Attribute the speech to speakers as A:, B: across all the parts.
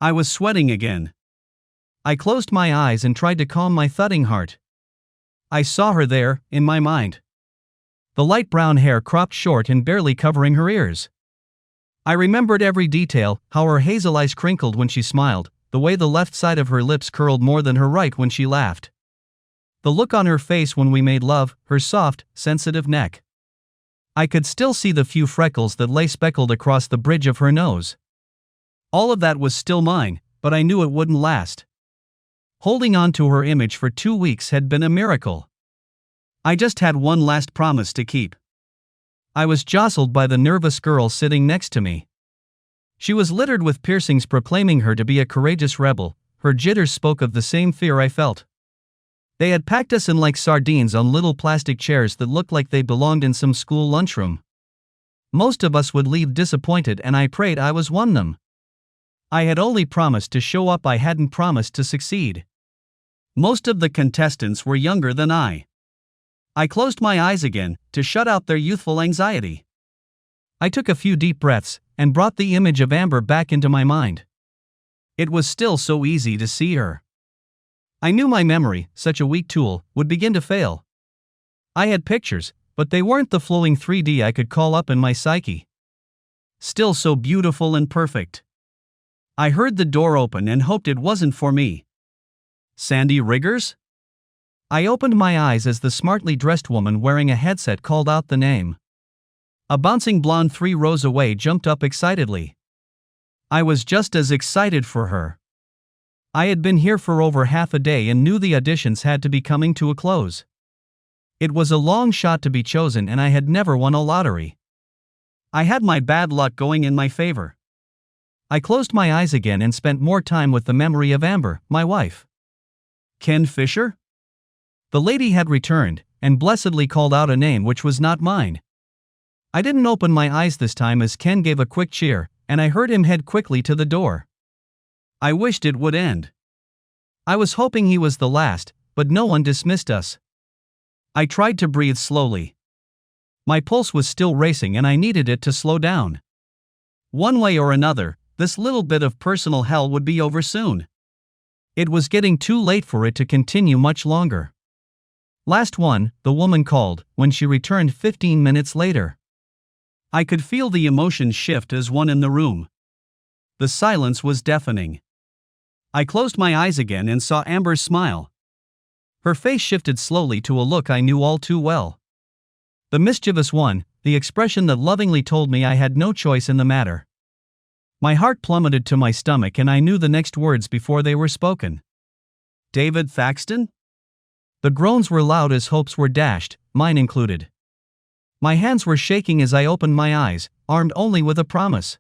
A: I was sweating again. I closed my eyes and tried to calm my thudding heart. I saw her there, in my mind. The light brown hair cropped short and barely covering her ears. I remembered every detail, how her hazel eyes crinkled when she smiled, the way the left side of her lips curled more than her right when she laughed. The look on her face when we made love, her soft, sensitive neck. I could still see the few freckles that lay speckled across the bridge of her nose. All of that was still mine, but I knew it wouldn't last. Holding on to her image for 2 weeks had been a miracle. I just had one last promise to keep. I was jostled by the nervous girl sitting next to me. She was littered with piercings proclaiming her to be a courageous rebel. Her jitters spoke of the same fear I felt. They had packed us in like sardines on little plastic chairs that looked like they belonged in some school lunchroom. Most of us would leave disappointed, and I prayed I was one of them. I had only promised to show up, I hadn't promised to succeed. Most of the contestants were younger than I. I closed my eyes again, to shut out their youthful anxiety. I took a few deep breaths, and brought the image of Amber back into my mind. It was still so easy to see her. I knew my memory, such a weak tool, would begin to fail. I had pictures, but they weren't the flowing 3D I could call up in my psyche. Still so beautiful and perfect. I heard the door open and hoped it wasn't for me. Sandy Riggers? I opened my eyes as the smartly dressed woman wearing a headset called out the name. A bouncing blonde 3 rows away jumped up excitedly. I was just as excited for her. I had been here for over half a day and knew the auditions had to be coming to a close. It was a long shot to be chosen, and I had never won a lottery. I had my bad luck going in my favor. I closed my eyes again and spent more time with the memory of Amber, my wife. Ken Fisher? The lady had returned, and blessedly called out a name which was not mine. I didn't open my eyes this time as Ken gave a quick cheer, and I heard him head quickly to the door. I wished it would end. I was hoping he was the last, but no one dismissed us. I tried to breathe slowly. My pulse was still racing and I needed it to slow down. One way or another, this little bit of personal hell would be over soon. It was getting too late for it to continue much longer. Last one, the woman called, when she returned 15 minutes later. I could feel the emotion shift as one in the room. The silence was deafening. I closed my eyes again and saw Amber's smile. Her face shifted slowly to a look I knew all too well. The mischievous one, the expression that lovingly told me I had no choice in the matter. My heart plummeted to my stomach and I knew the next words before they were spoken. David Thaxton? The groans were loud as hopes were dashed, mine included. My hands were shaking as I opened my eyes, armed only with a promise.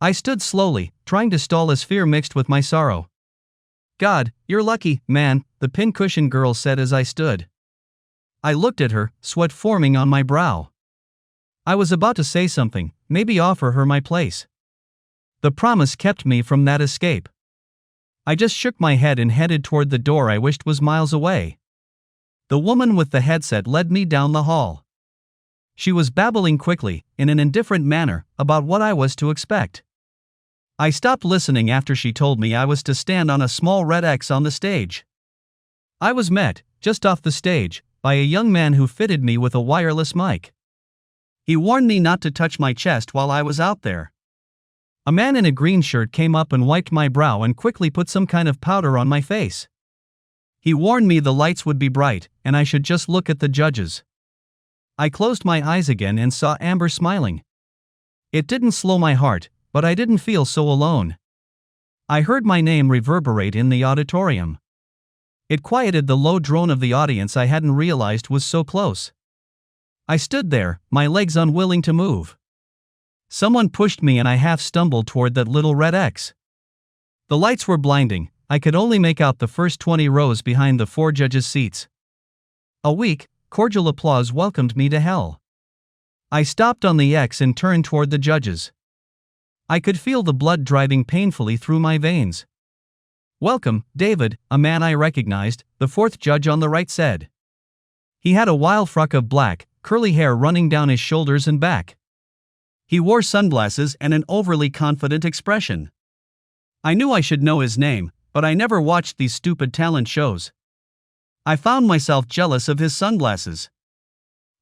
A: I stood slowly, trying to stall as fear mixed with my sorrow. God, you're lucky, man, the pincushion girl said as I stood. I looked at her, sweat forming on my brow. I was about to say something, maybe offer her my place. The promise kept me from that escape. I just shook my head and headed toward the door I wished was miles away. The woman with the headset led me down the hall. She was babbling quickly, in an indifferent manner, about what I was to expect. I stopped listening after she told me I was to stand on a small red X on the stage. I was met, just off the stage, by a young man who fitted me with a wireless mic. He warned me not to touch my chest while I was out there. A man in a green shirt came up and wiped my brow and quickly put some kind of powder on my face. He warned me the lights would be bright, and I should just look at the judges. I closed my eyes again and saw Amber smiling. It didn't slow my heart, but I didn't feel so alone. I heard my name reverberate in the auditorium. It quieted the low drone of the audience I hadn't realized was so close. I stood there, my legs unwilling to move. Someone pushed me and I half stumbled toward that little red X. The lights were blinding, I could only make out the first 20 rows behind the 4 judges' seats. A weak, cordial applause welcomed me to hell. I stopped on the X and turned toward the judges. I could feel the blood driving painfully through my veins. Welcome, David, a man I recognized, the 4th judge on the right said. He had a wild frock of black, curly hair running down his shoulders and back. He wore sunglasses and an overly confident expression. I knew I should know his name, but I never watched these stupid talent shows. I found myself jealous of his sunglasses.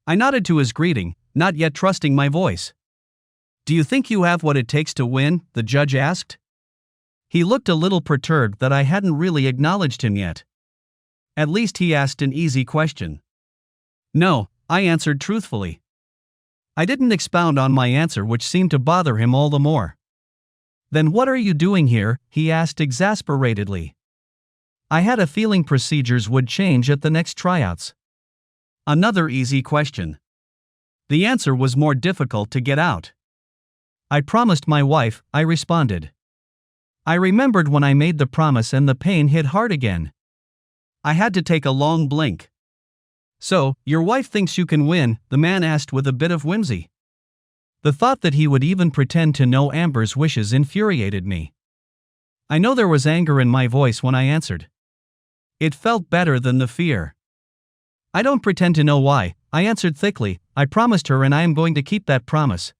A: I nodded to his greeting, not yet trusting my voice. "Do you think you have what it takes to win?" the judge asked. He looked a little perturbed that I hadn't really acknowledged him yet. At least he asked an easy question. "No," I answered truthfully. I didn't expound on my answer, which seemed to bother him all the more. "Then what are you doing here?" he asked exasperatedly. I had a feeling procedures would change at the next tryouts. Another easy question. The answer was more difficult to get out. "I promised my wife," I responded. I remembered when I made the promise and the pain hit hard again. I had to take a long blink. "So, your wife thinks you can win?" the man asked with a bit of whimsy. The thought that he would even pretend to know Amber's wishes infuriated me. I know there was anger in my voice when I answered. It felt better than the fear. "I don't pretend to know why," I answered thickly. "I promised her and I am going to keep that promise."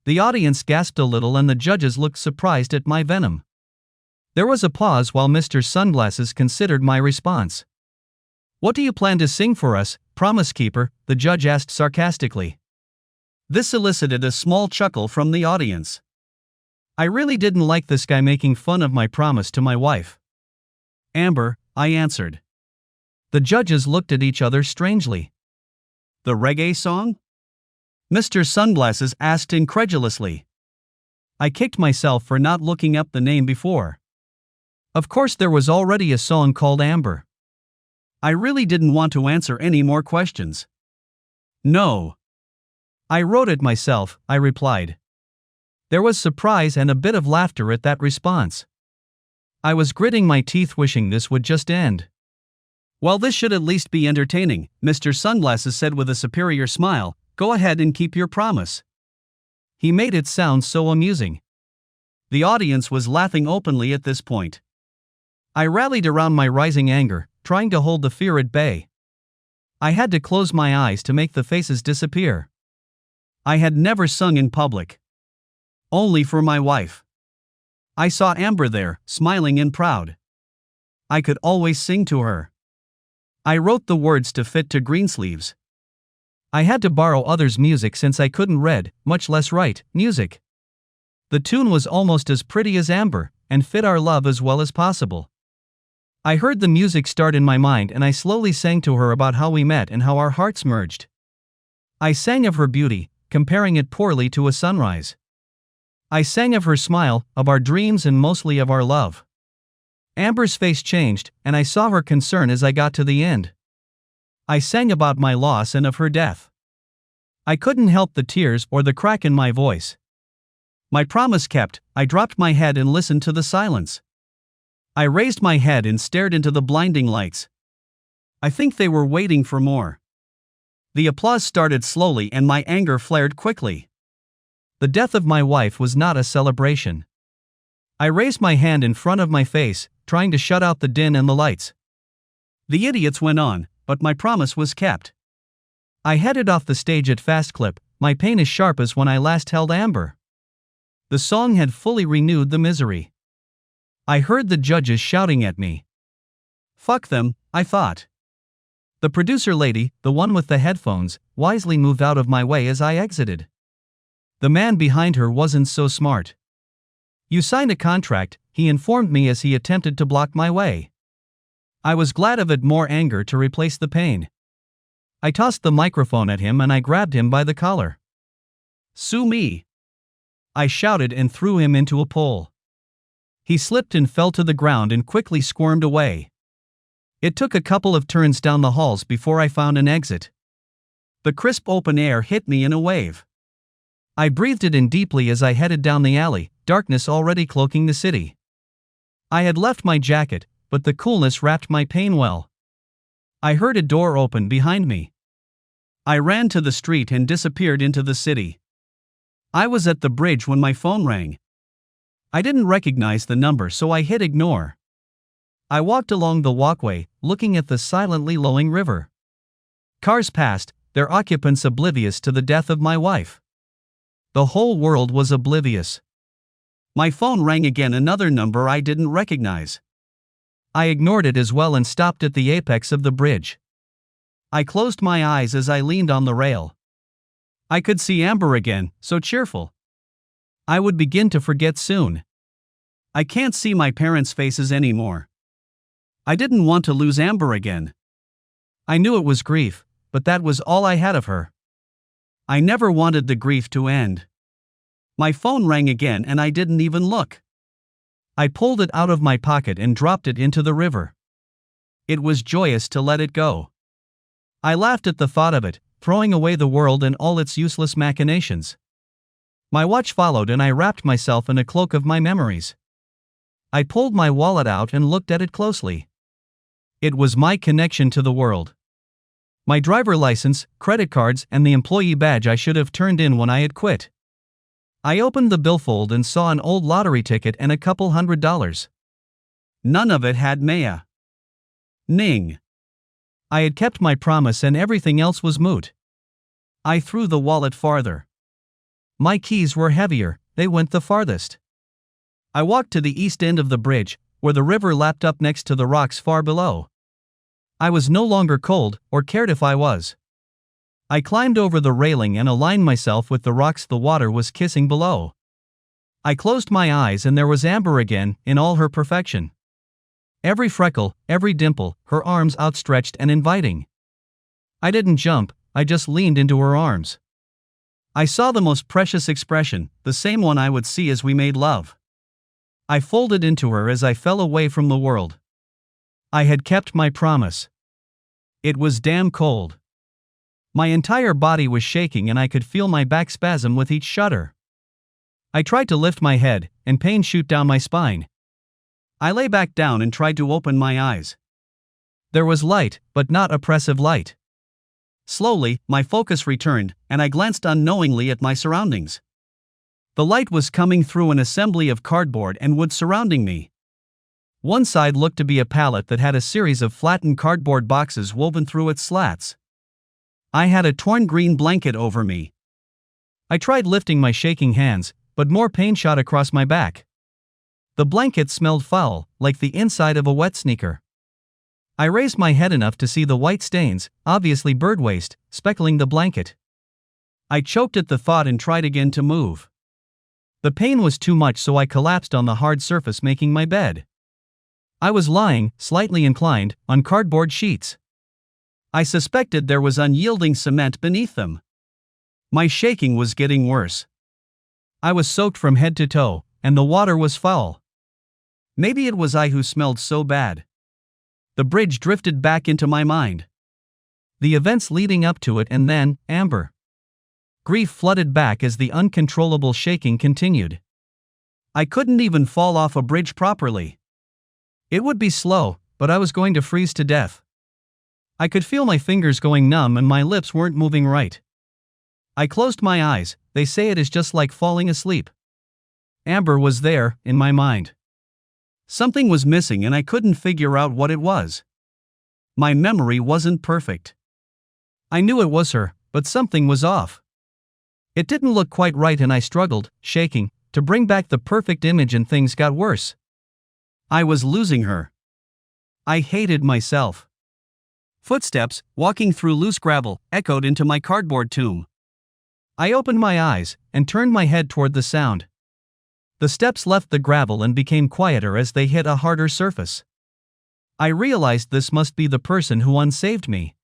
A: The audience gasped a little and the judges looked surprised at my venom. There was a pause while Mr. Sunglasses considered my response. "What do you plan to sing for us, Promise Keeper?" the judge asked sarcastically. This elicited a small chuckle from the audience. I really didn't like this guy making fun of my promise to my wife. "Amber," I answered. The judges looked at each other strangely. "The reggae song?" Mr. Sunglasses asked incredulously. I kicked myself for not looking up the name before. Of course, there was already a song called Amber. I really didn't want to answer any more questions. "No. I wrote it myself," I replied. There was surprise and a bit of laughter at that response. I was gritting my teeth wishing this would just end. "Well, this should at least be entertaining," Mr. Sunglasses said with a superior smile. "Go ahead and keep your promise." He made it sound so amusing. The audience was laughing openly at this point. I rallied around my rising anger, trying to hold the fear at bay. I had to close my eyes to make the faces disappear. I had never sung in public. Only for my wife. I saw Amber there, smiling and proud. I could always sing to her. I wrote the words to fit to Greensleeves. I had to borrow others' music since I couldn't read, much less write, music. The tune was almost as pretty as Amber, and fit our love as well as possible. I heard the music start in my mind and I slowly sang to her about how we met and how our hearts merged. I sang of her beauty, comparing it poorly to a sunrise. I sang of her smile, of our dreams and mostly of our love. Amber's face changed, and I saw her concern as I got to the end. I sang about my loss and of her death. I couldn't help the tears or the crack in my voice. My promise kept, I dropped my head and listened to the silence. I raised my head and stared into the blinding lights. I think they were waiting for more. The applause started slowly and my anger flared quickly. The death of my wife was not a celebration. I raised my hand in front of my face, trying to shut out the din and the lights. The idiots went on, but my promise was kept. I headed off the stage at fast clip, my pain as sharp as when I last held Amber. The song had fully renewed the misery. I heard the judges shouting at me. Fuck them, I thought. The producer lady, the one with the headphones, wisely moved out of my way as I exited. The man behind her wasn't so smart. You signed a contract, he informed me as he attempted to block my way. I was glad of it, more anger to replace the pain. I tossed the microphone at him and I grabbed him by the collar. Sue me! I shouted and threw him into a pole. He slipped and fell to the ground and quickly squirmed away. It took a couple of turns down the halls before I found an exit. The crisp open air hit me in a wave. I breathed it in deeply as I headed down the alley, darkness already cloaking the city. I had left my jacket, but the coolness wrapped my pain well. I heard a door open behind me. I ran to the street and disappeared into the city. I was at the bridge when my phone rang. I didn't recognize the number, so I hit ignore. I walked along the walkway, looking at the silently lowing river. Cars passed, their occupants oblivious to the death of my wife. The whole world was oblivious. My phone rang again, another number I didn't recognize. I ignored it as well and stopped at the apex of the bridge. I closed my eyes as I leaned on the rail. I could see Amber again, so cheerful. I would begin to forget soon. I can't see my parents' faces anymore. I didn't want to lose Amber again. I knew it was grief, but that was all I had of her. I never wanted the grief to end. My phone rang again and I didn't even look. I pulled it out of my pocket and dropped it into the river. It was joyous to let it go. I laughed at the thought of it, throwing away the world and all its useless machinations. My watch followed and I wrapped myself in a cloak of my memories. I pulled my wallet out and looked at it closely. It was my connection to the world. My driver license, credit cards, and the employee badge I should have turned in when I had quit. I opened the billfold and saw an old lottery ticket and a couple $100. None of it had Maya. Ning. I had kept my promise and everything else was moot. I threw the wallet farther. My keys were heavier, they went the farthest. I walked to the east end of the bridge, where the river lapped up next to the rocks far below. I was no longer cold, or cared if I was. I climbed over the railing and aligned myself with the rocks the water was kissing below. I closed my eyes and there was Amber again, in all her perfection. Every freckle, every dimple, her arms outstretched and inviting. I didn't jump, I just leaned into her arms. I saw the most precious expression, the same one I would see as we made love. I folded into her as I fell away from the world. I had kept my promise. It was damn cold. My entire body was shaking and I could feel my back spasm with each shudder. I tried to lift my head, and pain shoot down my spine. I lay back down and tried to open my eyes. There was light, but not oppressive light. Slowly, my focus returned, and I glanced unknowingly at my surroundings. The light was coming through an assembly of cardboard and wood surrounding me. One side looked to be a pallet that had a series of flattened cardboard boxes woven through its slats. I had a torn green blanket over me. I tried lifting my shaking hands, but more pain shot across my back. The blanket smelled foul, like the inside of a wet sneaker. I raised my head enough to see the white stains, obviously bird waste, speckling the blanket. I choked at the thought and tried again to move. The pain was too much, so I collapsed on the hard surface making my bed. I was lying, slightly inclined, on cardboard sheets. I suspected there was unyielding cement beneath them. My shaking was getting worse. I was soaked from head to toe, and the water was foul. Maybe it was I who smelled so bad. The bridge drifted back into my mind. The events leading up to it, and then, Amber. Grief flooded back as the uncontrollable shaking continued. I couldn't even fall off a bridge properly. It would be slow, but I was going to freeze to death. I could feel my fingers going numb and my lips weren't moving right. I closed my eyes. They say it is just like falling asleep. Amber was there, in my mind. Something was missing and I couldn't figure out what it was. My memory wasn't perfect. I knew it was her, but something was off. It didn't look quite right and I struggled, shaking, to bring back the perfect image, and things got worse. I was losing her. I hated myself. Footsteps, walking through loose gravel, echoed into my cardboard tomb. I opened my eyes, and turned my head toward the sound. The steps left the gravel and became quieter as they hit a harder surface. I realized this must be the person who unsaved me.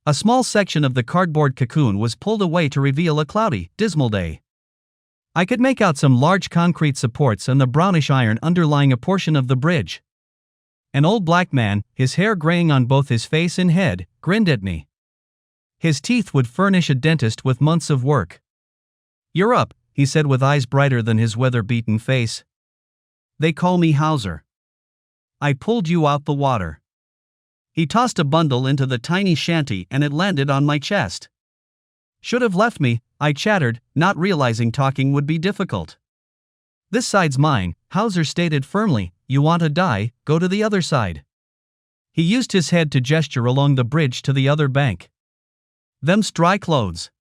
A: A small section of the cardboard cocoon was pulled away to reveal a cloudy, dismal day. I could make out some large concrete supports and the brownish iron underlying a portion of the bridge. An old black man, his hair graying on both his face and head, grinned at me. His teeth would furnish a dentist with months of work. "You're up," he said with eyes brighter than his weather-beaten face. "They call me Hauser. I pulled you out the water." He tossed a bundle into the tiny shanty and it landed on my chest. "Should have left me," I chattered, not realizing talking would be difficult. "This side's mine," Hauser stated firmly. "You want to die, go to the other side." He used his head to gesture along the bridge to the other bank. "Them's dry clothes.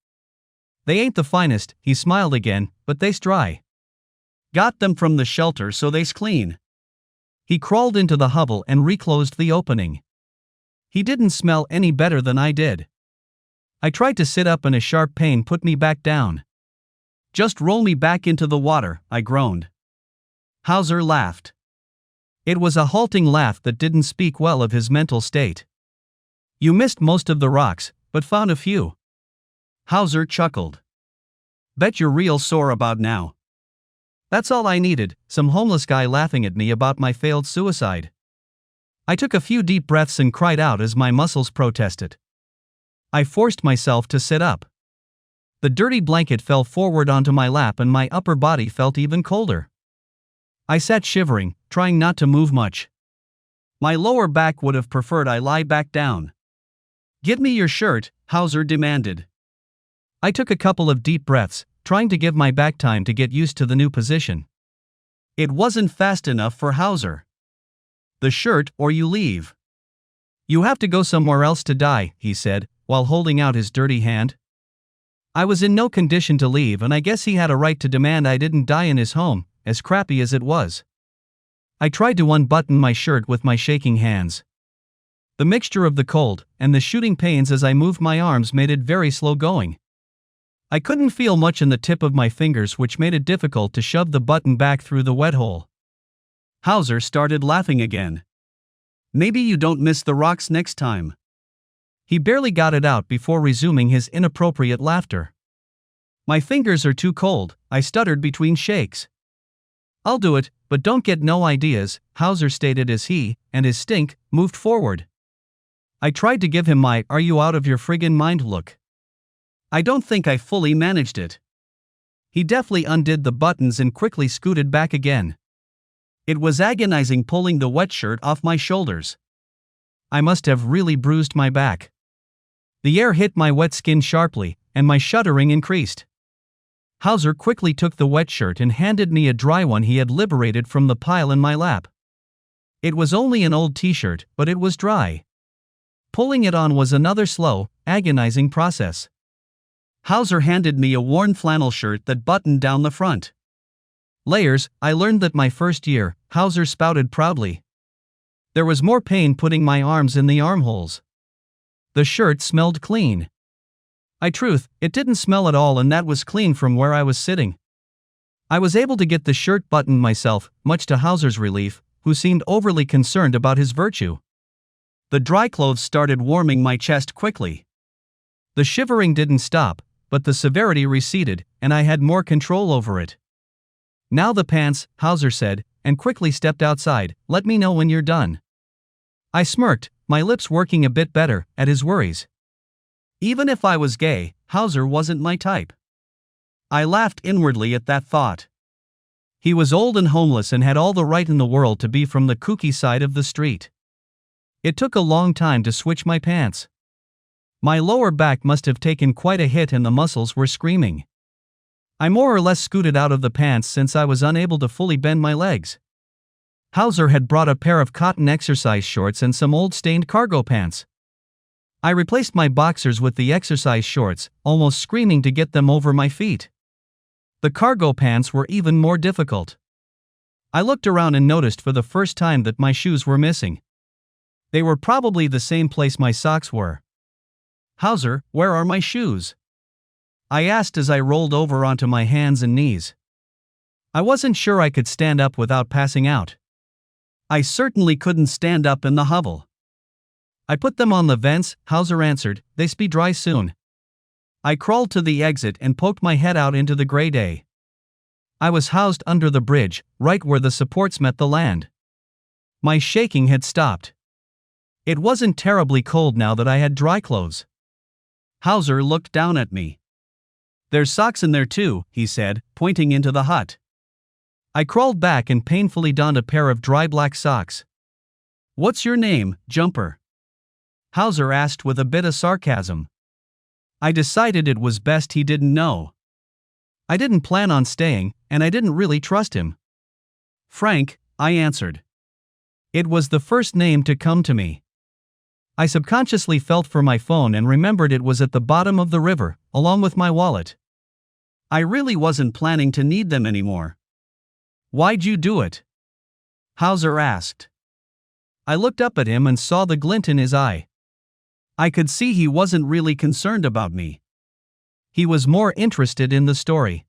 A: They ain't the finest," he smiled again, "but they's dry." Got them from the shelter so they's clean. He crawled into the hovel and reclosed the opening. He didn't smell any better than I did. I tried to sit up and a sharp pain put me back down. Just roll me back into the water, I groaned. Hauser laughed. It was a halting laugh that didn't speak well of his mental state. You missed most of the rocks, but found a few. Hauser chuckled. Bet you're real sore about now. That's all I needed, some homeless guy laughing at me about my failed suicide. I took a few deep breaths and cried out as my muscles protested. I forced myself to sit up. The dirty blanket fell forward onto my lap and my upper body felt even colder. I sat shivering, trying not to move much. My lower back would have preferred I lie back down. Give me your shirt, Hauser demanded. I took a couple of deep breaths, trying to give my back time to get used to the new position. It wasn't fast enough for Hauser. The shirt or you leave. You have to go somewhere else to die, he said, while holding out his dirty hand. I was in no condition to leave and I guess he had a right to demand I didn't die in his home, as crappy as it was. I tried to unbutton my shirt with my shaking hands. The mixture of the cold and the shooting pains as I moved my arms made it very slow going. I couldn't feel much in the tip of my fingers, which made it difficult to shove the button back through the wet hole. Hauser started laughing again. Maybe you don't miss the rocks next time. He barely got it out before resuming his inappropriate laughter. My fingers are too cold, I stuttered between shakes. I'll do it, but don't get no ideas, Hauser stated as he, and his stink, moved forward. I tried to give him my "are you out of your friggin' mind" look. I don't think I fully managed it. He deftly undid the buttons and quickly scooted back again. It was agonizing pulling the wet shirt off my shoulders. I must have really bruised my back. The air hit my wet skin sharply, and my shuddering increased. Hauser quickly took the wet shirt and handed me a dry one he had liberated from the pile in my lap. It was only an old t-shirt, but it was dry. Pulling it on was another slow, agonizing process. Hauser handed me a worn flannel shirt that buttoned down the front. Layers, I learned that my first year, Hauser spouted proudly. There was more pain putting my arms in the armholes. The shirt smelled clean. It didn't smell at all, and that was clean from where I was sitting. I was able to get the shirt buttoned myself, much to Hauser's relief, who seemed overly concerned about his virtue. The dry clothes started warming my chest quickly. The shivering didn't stop, but the severity receded, and I had more control over it. Now the pants, Hauser said, and quickly stepped outside. Let me know when you're done. I smirked, my lips working a bit better, at his worries. Even if I was gay, Hauser wasn't my type. I laughed inwardly at that thought. He was old and homeless and had all the right in the world to be from the kooky side of the street. It took a long time to switch my pants. My lower back must have taken quite a hit and the muscles were screaming. I more or less scooted out of the pants since I was unable to fully bend my legs. Hauser had brought a pair of cotton exercise shorts and some old stained cargo pants. I replaced my boxers with the exercise shorts, almost screaming to get them over my feet. The cargo pants were even more difficult. I looked around and noticed for the first time that my shoes were missing. They were probably the same place my socks were. Hauser, where are my shoes? I asked as I rolled over onto my hands and knees. I wasn't sure I could stand up without passing out. I certainly couldn't stand up in the hovel. I put them on the vents, Hauser answered, they'll be dry soon. I crawled to the exit and poked my head out into the gray day. I was housed under the bridge, right where the supports met the land. My shaking had stopped. It wasn't terribly cold now that I had dry clothes. Hauser looked down at me. There's socks in there too, he said, pointing into the hut. I crawled back and painfully donned a pair of dry black socks. What's your name, Jumper? Hauser asked with a bit of sarcasm. I decided it was best he didn't know. I didn't plan on staying, and I didn't really trust him. Frank, I answered. It was the first name to come to me. I subconsciously felt for my phone and remembered it was at the bottom of the river, along with my wallet. I really wasn't planning to need them anymore. Why'd you do it? Hauser asked. I looked up at him and saw the glint in his eye. I could see he wasn't really concerned about me. He was more interested in the story.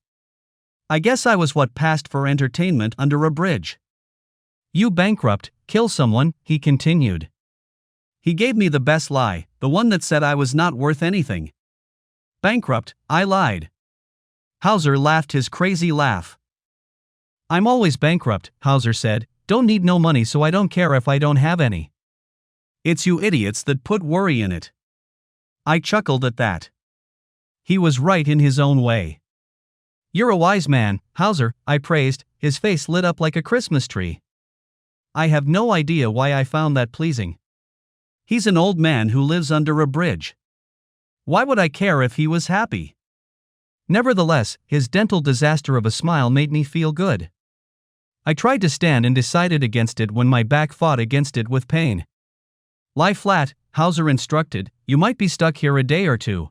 A: I guess I was what passed for entertainment under a bridge. You bankrupt, kill someone, he continued. He gave me the best lie, the one that said I was not worth anything. Bankrupt, I lied. Hauser laughed his crazy laugh. I'm always bankrupt, Hauser said, don't need no money so I don't care if I don't have any. It's you idiots that put worry in it. I chuckled at that. He was right in his own way. You're a wise man, Hauser, I praised, his face lit up like a Christmas tree. I have no idea why I found that pleasing. He's an old man who lives under a bridge. Why would I care if he was happy? Nevertheless, his dental disaster of a smile made me feel good. I tried to stand and decided against it when my back fought against it with pain. Lie flat, Hauser instructed, you might be stuck here a day or two.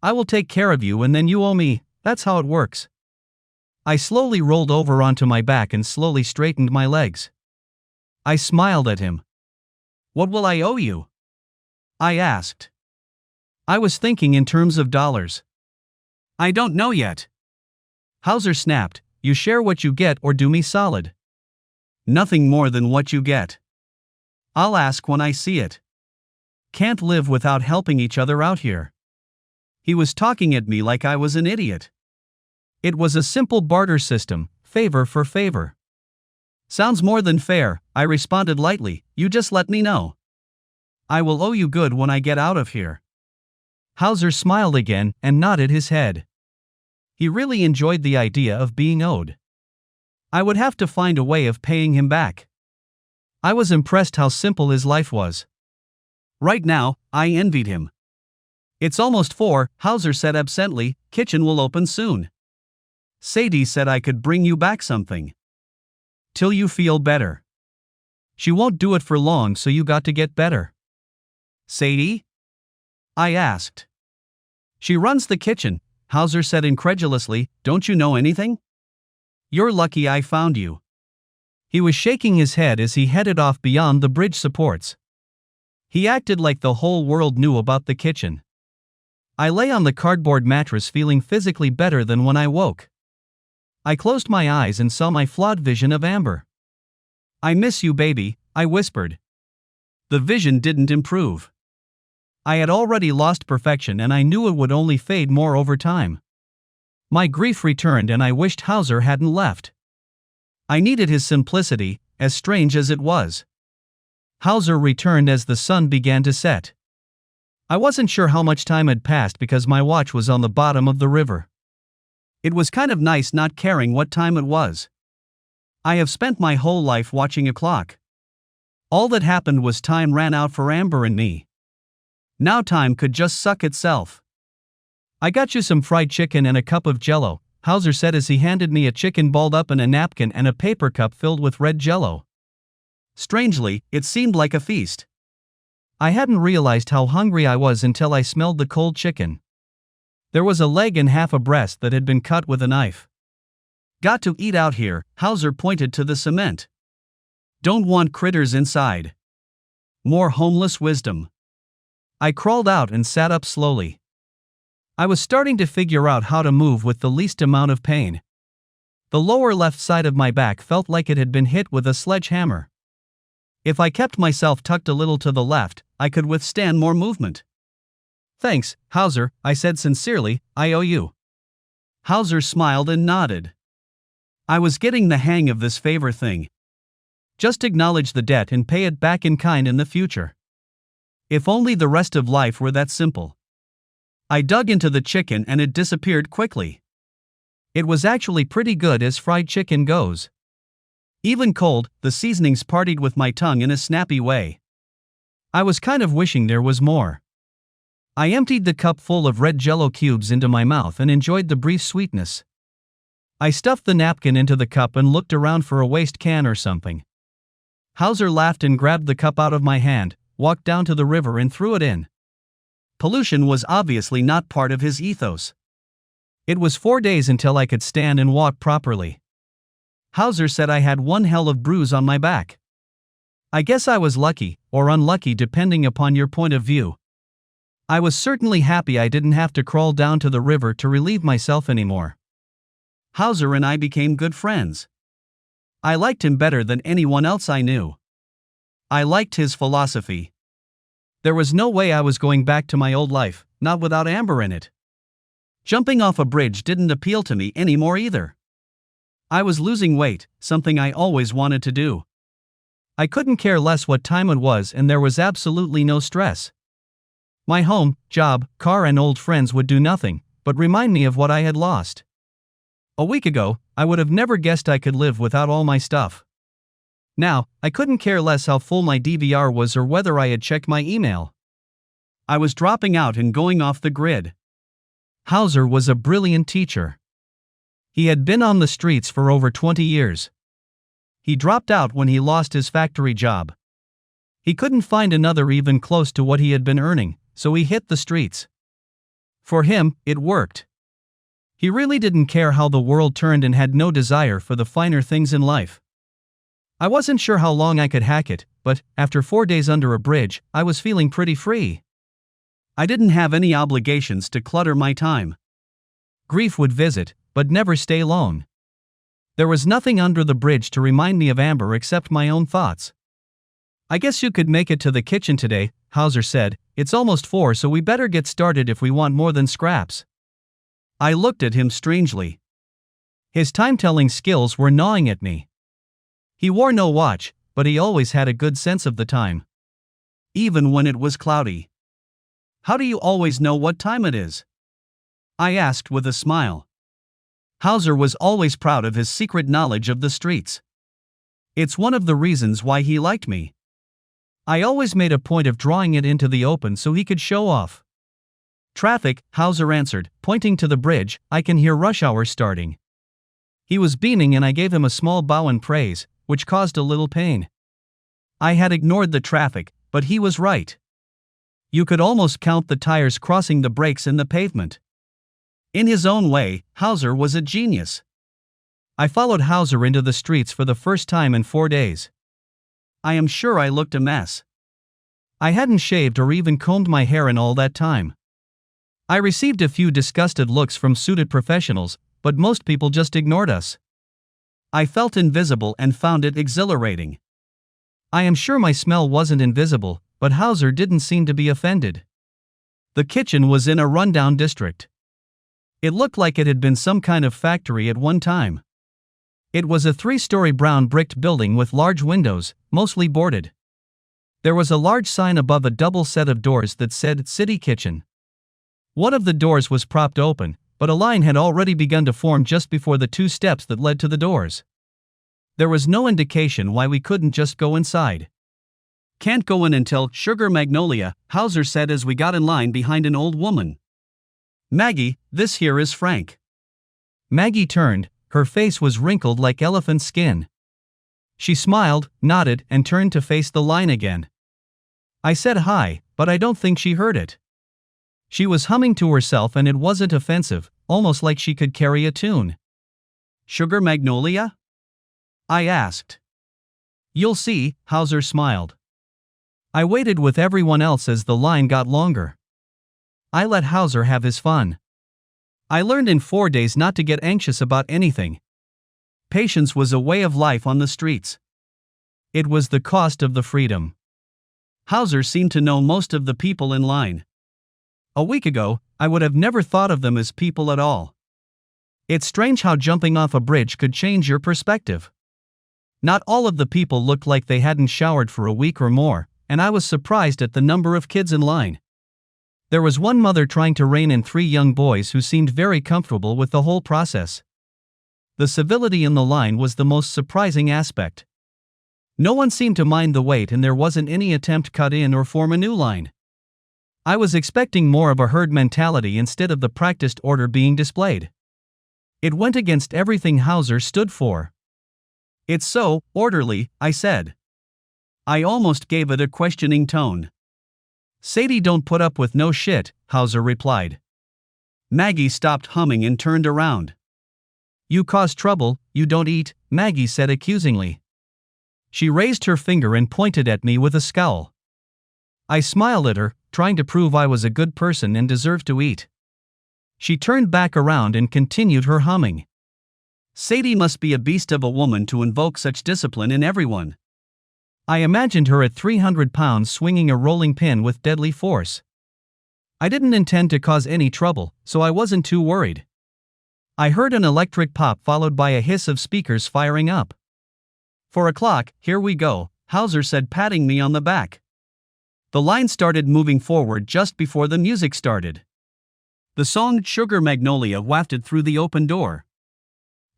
A: I will take care of you and then you owe me, that's how it works. I slowly rolled over onto my back and slowly straightened my legs. I smiled at him. What will I owe you? I asked. I was thinking in terms of dollars. I don't know yet. Hauser snapped, you share what you get or do me solid. Nothing more than what you get. I'll ask when I see it. Can't live without helping each other out here. He was talking at me like I was an idiot. It was a simple barter system, favor for favor. Sounds more than fair, I responded lightly, you just let me know. I will owe you good when I get out of here. Hauser smiled again and nodded his head. He really enjoyed the idea of being owed. I would have to find a way of paying him back. I was impressed how simple his life was. Right now, I envied him. It's almost 4, Hauser said absently, kitchen will open soon. Sadie said I could bring you back something. Till you feel better. She won't do it for long so you got to get better. Sadie? I asked. She runs the kitchen, Hauser said incredulously, don't you know anything? You're lucky I found you. He was shaking his head as he headed off beyond the bridge supports. He acted like the whole world knew about the kitchen. I lay on the cardboard mattress feeling physically better than when I woke. I closed my eyes and saw my flawed vision of Amber. I miss you, baby, I whispered. The vision didn't improve. I had already lost perfection and I knew it would only fade more over time. My grief returned and I wished Hauser hadn't left. I needed his simplicity, as strange as it was. Hauser returned as the sun began to set. I wasn't sure how much time had passed because my watch was on the bottom of the river. It was kind of nice not caring what time it was. I have spent my whole life watching a clock. All that happened was time ran out for Amber and me. Now time could just suck itself. I got you some fried chicken and a cup of Jell-O, Hauser said as he handed me a chicken balled up in a napkin and a paper cup filled with red Jell-O. Strangely, it seemed like a feast. I hadn't realized how hungry I was until I smelled the cold chicken. There was a leg and half a breast that had been cut with a knife. Got to eat out here, Hauser pointed to the cement. Don't want critters inside. More homeless wisdom. I crawled out and sat up slowly. I was starting to figure out how to move with the least amount of pain. The lower left side of my back felt like it had been hit with a sledgehammer. If I kept myself tucked a little to the left, I could withstand more movement. Thanks, Hauser, I said sincerely, I owe you. Hauser smiled and nodded. I was getting the hang of this favor thing. Just acknowledge the debt and pay it back in kind in the future. If only the rest of life were that simple. I dug into the chicken and it disappeared quickly. It was actually pretty good as fried chicken goes. Even cold, the seasonings partied with my tongue in a snappy way. I was kind of wishing there was more. I emptied the cup full of red Jell-O cubes into my mouth and enjoyed the brief sweetness. I stuffed the napkin into the cup and looked around for a waste can or something. Hauser laughed and grabbed the cup out of my hand, walked down to the river and threw it in. Pollution was obviously not part of his ethos. It was 4 days until I could stand and walk properly. Hauser said I had one hell of bruise on my back. I guess I was lucky, or unlucky depending upon your point of view. I was certainly happy I didn't have to crawl down to the river to relieve myself anymore. Hauser and I became good friends. I liked him better than anyone else I knew. I liked his philosophy. There was no way I was going back to my old life, not without Amber in it. Jumping off a bridge didn't appeal to me anymore either. I was losing weight, something I always wanted to do. I couldn't care less what time it was, and there was absolutely no stress. My home, job, car and old friends would do nothing but remind me of what I had lost. A week ago, I would have never guessed I could live without all my stuff. Now, I couldn't care less how full my DVR was or whether I had checked my email. I was dropping out and going off the grid. Hauser was a brilliant teacher. He had been on the streets for over 20 years. He dropped out when he lost his factory job. He couldn't find another even close to what he had been earning, so he hit the streets. For him, it worked. He really didn't care how the world turned and had no desire for the finer things in life. I wasn't sure how long I could hack it, but after 4 days under a bridge, I was feeling pretty free. I didn't have any obligations to clutter my time. Grief would visit, but never stay long. There was nothing under the bridge to remind me of Amber except my own thoughts. I guess you could make it to the kitchen today, Hauser said. It's almost 4, so we better get started if we want more than scraps. I looked at him strangely. His time-telling skills were gnawing at me. He wore no watch, but he always had a good sense of the time. Even when it was cloudy. How do you always know what time it is? I asked with a smile. Hauser was always proud of his secret knowledge of the streets. It's one of the reasons why he liked me. I always made a point of drawing it into the open so he could show off. Traffic, Hauser answered, pointing to the bridge. I can hear rush hour starting. He was beaming and I gave him a small bow in praise, which caused a little pain. I had ignored the traffic, but he was right. You could almost count the tires crossing the brakes in the pavement. In his own way, Hauser was a genius. I followed Hauser into the streets for the first time in 4 days. I am sure I looked a mess. I hadn't shaved or even combed my hair in all that time. I received a few disgusted looks from suited professionals, but most people just ignored us. I felt invisible and found it exhilarating. I am sure my smell wasn't invisible, but Hauser didn't seem to be offended. The kitchen was in a rundown district. It looked like it had been some kind of factory at one time. It was a 3-story brown bricked building with large windows, mostly boarded. There was a large sign above a double set of doors that said City Kitchen. One of the doors was propped open, but a line had already begun to form just before the 2 steps that led to the doors. There was no indication why we couldn't just go inside. Can't go in until Sugar Magnolia, Hauser said as we got in line behind an old woman. Maggie, this here is Frank. Maggie turned, her face was wrinkled like elephant skin. She smiled, nodded, and turned to face the line again. I said hi, but I don't think she heard it. She was humming to herself and it wasn't offensive, almost like she could carry a tune. Sugar Magnolia? I asked. You'll see, Hauser smiled. I waited with everyone else as the line got longer. I let Hauser have his fun. I learned in 4 days not to get anxious about anything. Patience was a way of life on the streets. It was the cost of the freedom. Hauser seemed to know most of the people in line. A week ago, I would have never thought of them as people at all. It's strange how jumping off a bridge could change your perspective. Not all of the people looked like they hadn't showered for a week or more, and I was surprised at the number of kids in line. There was one mother trying to rein in 3 young boys who seemed very comfortable with the whole process. The civility in the line was the most surprising aspect. No one seemed to mind the wait and there wasn't any attempt cut in or form a new line. I was expecting more of a herd mentality instead of the practiced order being displayed. It went against everything Hauser stood for. It's so orderly, I said. I almost gave it a questioning tone. Sadie don't put up with no shit, Hauser replied. Maggie stopped humming and turned around. You cause trouble, you don't eat, Maggie said accusingly. She raised her finger and pointed at me with a scowl. I smiled at her, trying to prove I was a good person and deserved to eat. She turned back around and continued her humming. Sadie must be a beast of a woman to invoke such discipline in everyone. I imagined her at 300 pounds swinging a rolling pin with deadly force. I didn't intend to cause any trouble, so I wasn't too worried. I heard an electric pop followed by a hiss of speakers firing up. 4 o'clock, here we go, Hauser said, patting me on the back. The line started moving forward just before the music started. The song Sugar Magnolia wafted through the open door.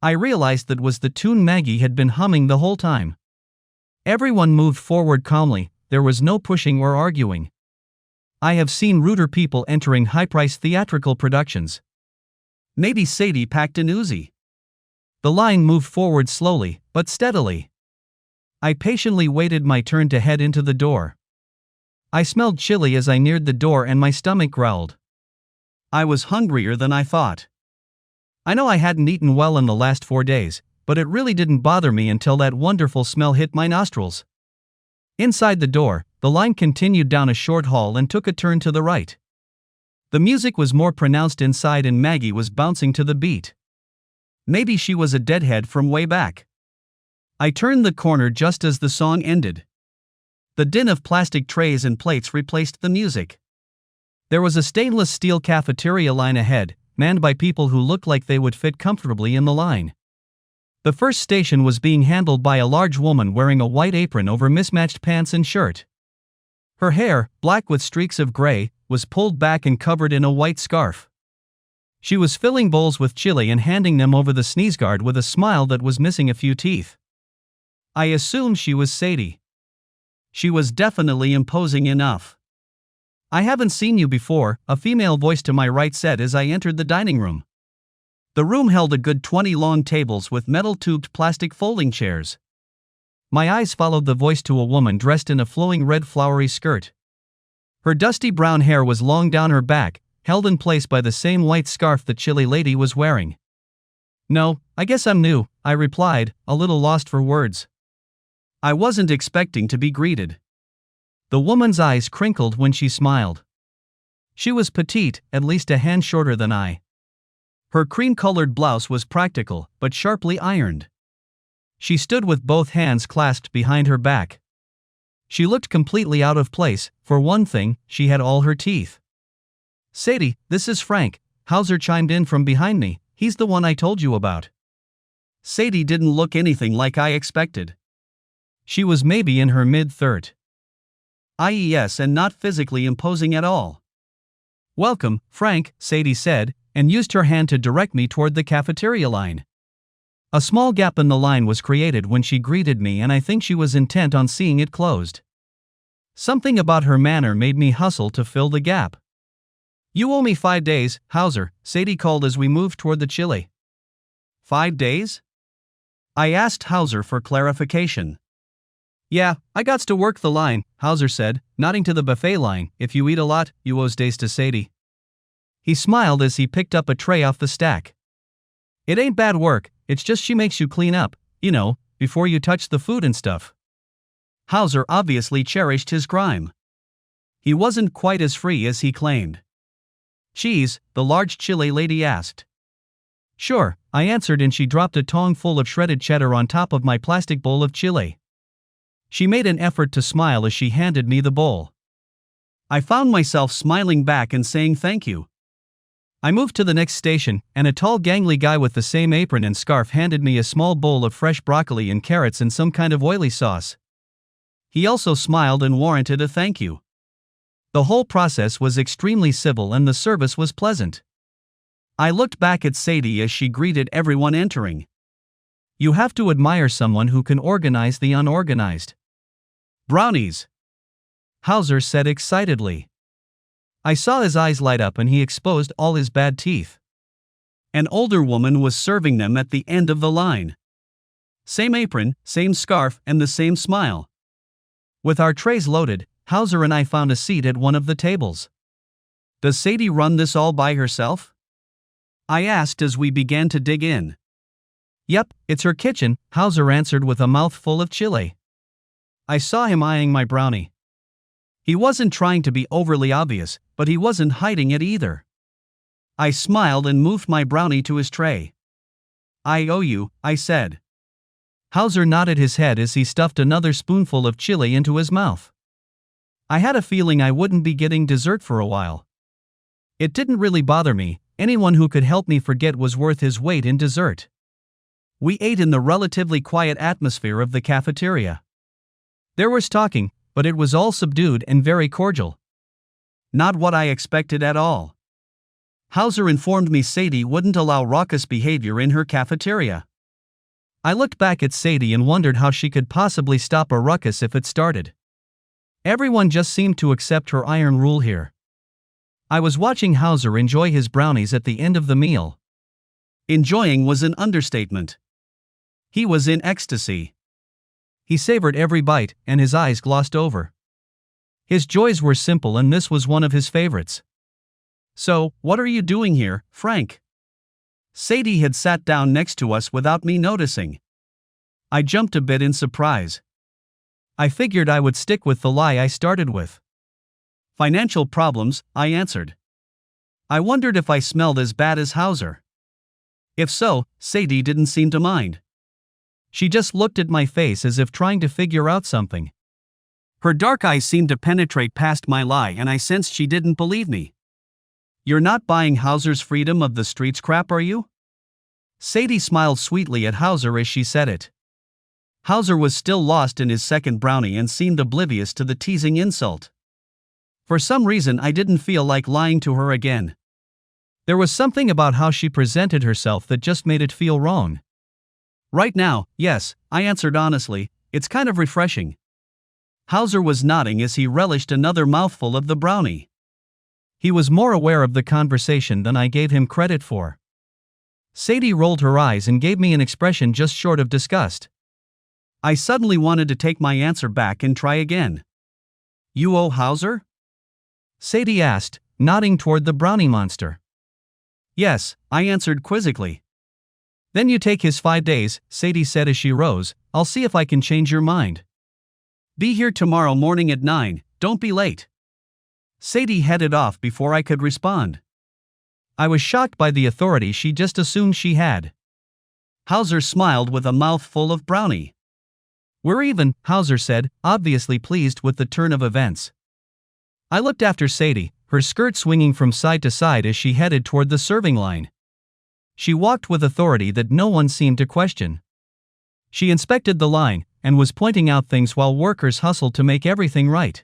A: I realized that was the tune Maggie had been humming the whole time. Everyone moved forward calmly, there was no pushing or arguing. I have seen ruder people entering high-priced theatrical productions. Maybe Sadie packed an Uzi. The line moved forward slowly, but steadily. I patiently waited my turn to head into the door. I smelled chili as I neared the door and my stomach growled. I was hungrier than I thought. I know I hadn't eaten well in the last 4 days, but it really didn't bother me until that wonderful smell hit my nostrils. Inside the door, the line continued down a short hall and took a turn to the right. The music was more pronounced inside and Maggie was bouncing to the beat. Maybe she was a deadhead from way back. I turned the corner just as the song ended. The din of plastic trays and plates replaced the music. There was a stainless steel cafeteria line ahead, manned by people who looked like they would fit comfortably in the line. The first station was being handled by a large woman wearing a white apron over mismatched pants and shirt. Her hair, black with streaks of gray, was pulled back and covered in a white scarf. She was filling bowls with chili and handing them over the sneeze guard with a smile that was missing a few teeth. I assumed she was Sadie. She was definitely imposing enough. I haven't seen you before, a female voice to my right said as I entered the dining room. The room held a good 20 long tables with metal-tubed plastic folding chairs. My eyes followed the voice to a woman dressed in a flowing red flowery skirt. Her dusty brown hair was long down her back, held in place by the same white scarf the chilly lady was wearing. No, I guess I'm new, I replied, a little lost for words. I wasn't expecting to be greeted. The woman's eyes crinkled when she smiled. She was petite, at least a hand shorter than I. Her cream-colored blouse was practical, but sharply ironed. She stood with both hands clasped behind her back. She looked completely out of place. For one thing, she had all her teeth. Sadie, this is Frank, Hauser chimed in from behind me, he's the one I told you about. Sadie didn't look anything like I expected. She was maybe in her mid-30s. And not physically imposing at all. Welcome, Frank, Sadie said, and used her hand to direct me toward the cafeteria line. A small gap in the line was created when she greeted me, and I think she was intent on seeing it closed. Something about her manner made me hustle to fill the gap. You owe me 5 days, Hauser, Sadie called as we moved toward the chili. 5 days? I asked Hauser for clarification. Yeah, I gots to work the line, Hauser said, nodding to the buffet line. If you eat a lot, you owes days to Sadie. He smiled as he picked up a tray off the stack. It ain't bad work, it's just she makes you clean up, before you touch the food and stuff. Hauser obviously cherished his grime. He wasn't quite as free as he claimed. Cheese, the large chili lady asked. Sure, I answered, and she dropped a tong full of shredded cheddar on top of my plastic bowl of chili. She made an effort to smile as she handed me the bowl. I found myself smiling back and saying thank you. I moved to the next station, and a tall gangly guy with the same apron and scarf handed me a small bowl of fresh broccoli and carrots and some kind of oily sauce. He also smiled and warranted a thank you. The whole process was extremely civil and the service was pleasant. I looked back at Sadie as she greeted everyone entering. You have to admire someone who can organize the unorganized. Brownies, Hauser said excitedly. I saw his eyes light up and he exposed all his bad teeth. An older woman was serving them at the end of the line. Same apron, same scarf, and the same smile. With our trays loaded, Hauser and I found a seat at one of the tables. Does Sadie run this all by herself? I asked as we began to dig in. Yep, it's her kitchen, Hauser answered with a mouthful of chili. I saw him eyeing my brownie. He wasn't trying to be overly obvious, but he wasn't hiding it either. I smiled and moved my brownie to his tray. I owe you, I said. Hauser nodded his head as he stuffed another spoonful of chili into his mouth. I had a feeling I wouldn't be getting dessert for a while. It didn't really bother me, anyone who could help me forget was worth his weight in dessert. We ate in the relatively quiet atmosphere of the cafeteria. There was talking, but it was all subdued and very cordial. Not what I expected at all. Hauser informed me Sadie wouldn't allow raucous behavior in her cafeteria. I looked back at Sadie and wondered how she could possibly stop a ruckus if it started. Everyone just seemed to accept her iron rule here. I was watching Hauser enjoy his brownies at the end of the meal. Enjoying was an understatement. He was in ecstasy. He savored every bite, and his eyes glossed over. His joys were simple, and this was one of his favorites. So, what are you doing here, Frank? Sadie had sat down next to us without me noticing. I jumped a bit in surprise. I figured I would stick with the lie I started with. Financial problems, I answered. I wondered if I smelled as bad as Hauser. If so, Sadie didn't seem to mind. She just looked at my face as if trying to figure out something. Her dark eyes seemed to penetrate past my lie, and I sensed she didn't believe me. You're not buying Hauser's freedom of the streets crap, are you? Sadie smiled sweetly at Hauser as she said it. Hauser was still lost in his second brownie and seemed oblivious to the teasing insult. For some reason I didn't feel like lying to her again. There was something about how she presented herself that just made it feel wrong. Right now, yes, I answered honestly, it's kind of refreshing. Hauser was nodding as he relished another mouthful of the brownie. He was more aware of the conversation than I gave him credit for. Sadie rolled her eyes and gave me an expression just short of disgust. I suddenly wanted to take my answer back and try again. You owe Hauser? Sadie asked, nodding toward the brownie monster. Yes, I answered quizzically. Then you take his 5 days, Sadie said as she rose. I'll see if I can change your mind. Be here tomorrow morning at 9, don't be late. Sadie headed off before I could respond. I was shocked by the authority she just assumed she had. Hauser smiled with a mouthful of brownie. We're even, Hauser said, obviously pleased with the turn of events. I looked after Sadie, her skirt swinging from side to side as she headed toward the serving line. She walked with authority that no one seemed to question. She inspected the line, and was pointing out things while workers hustled to make everything right.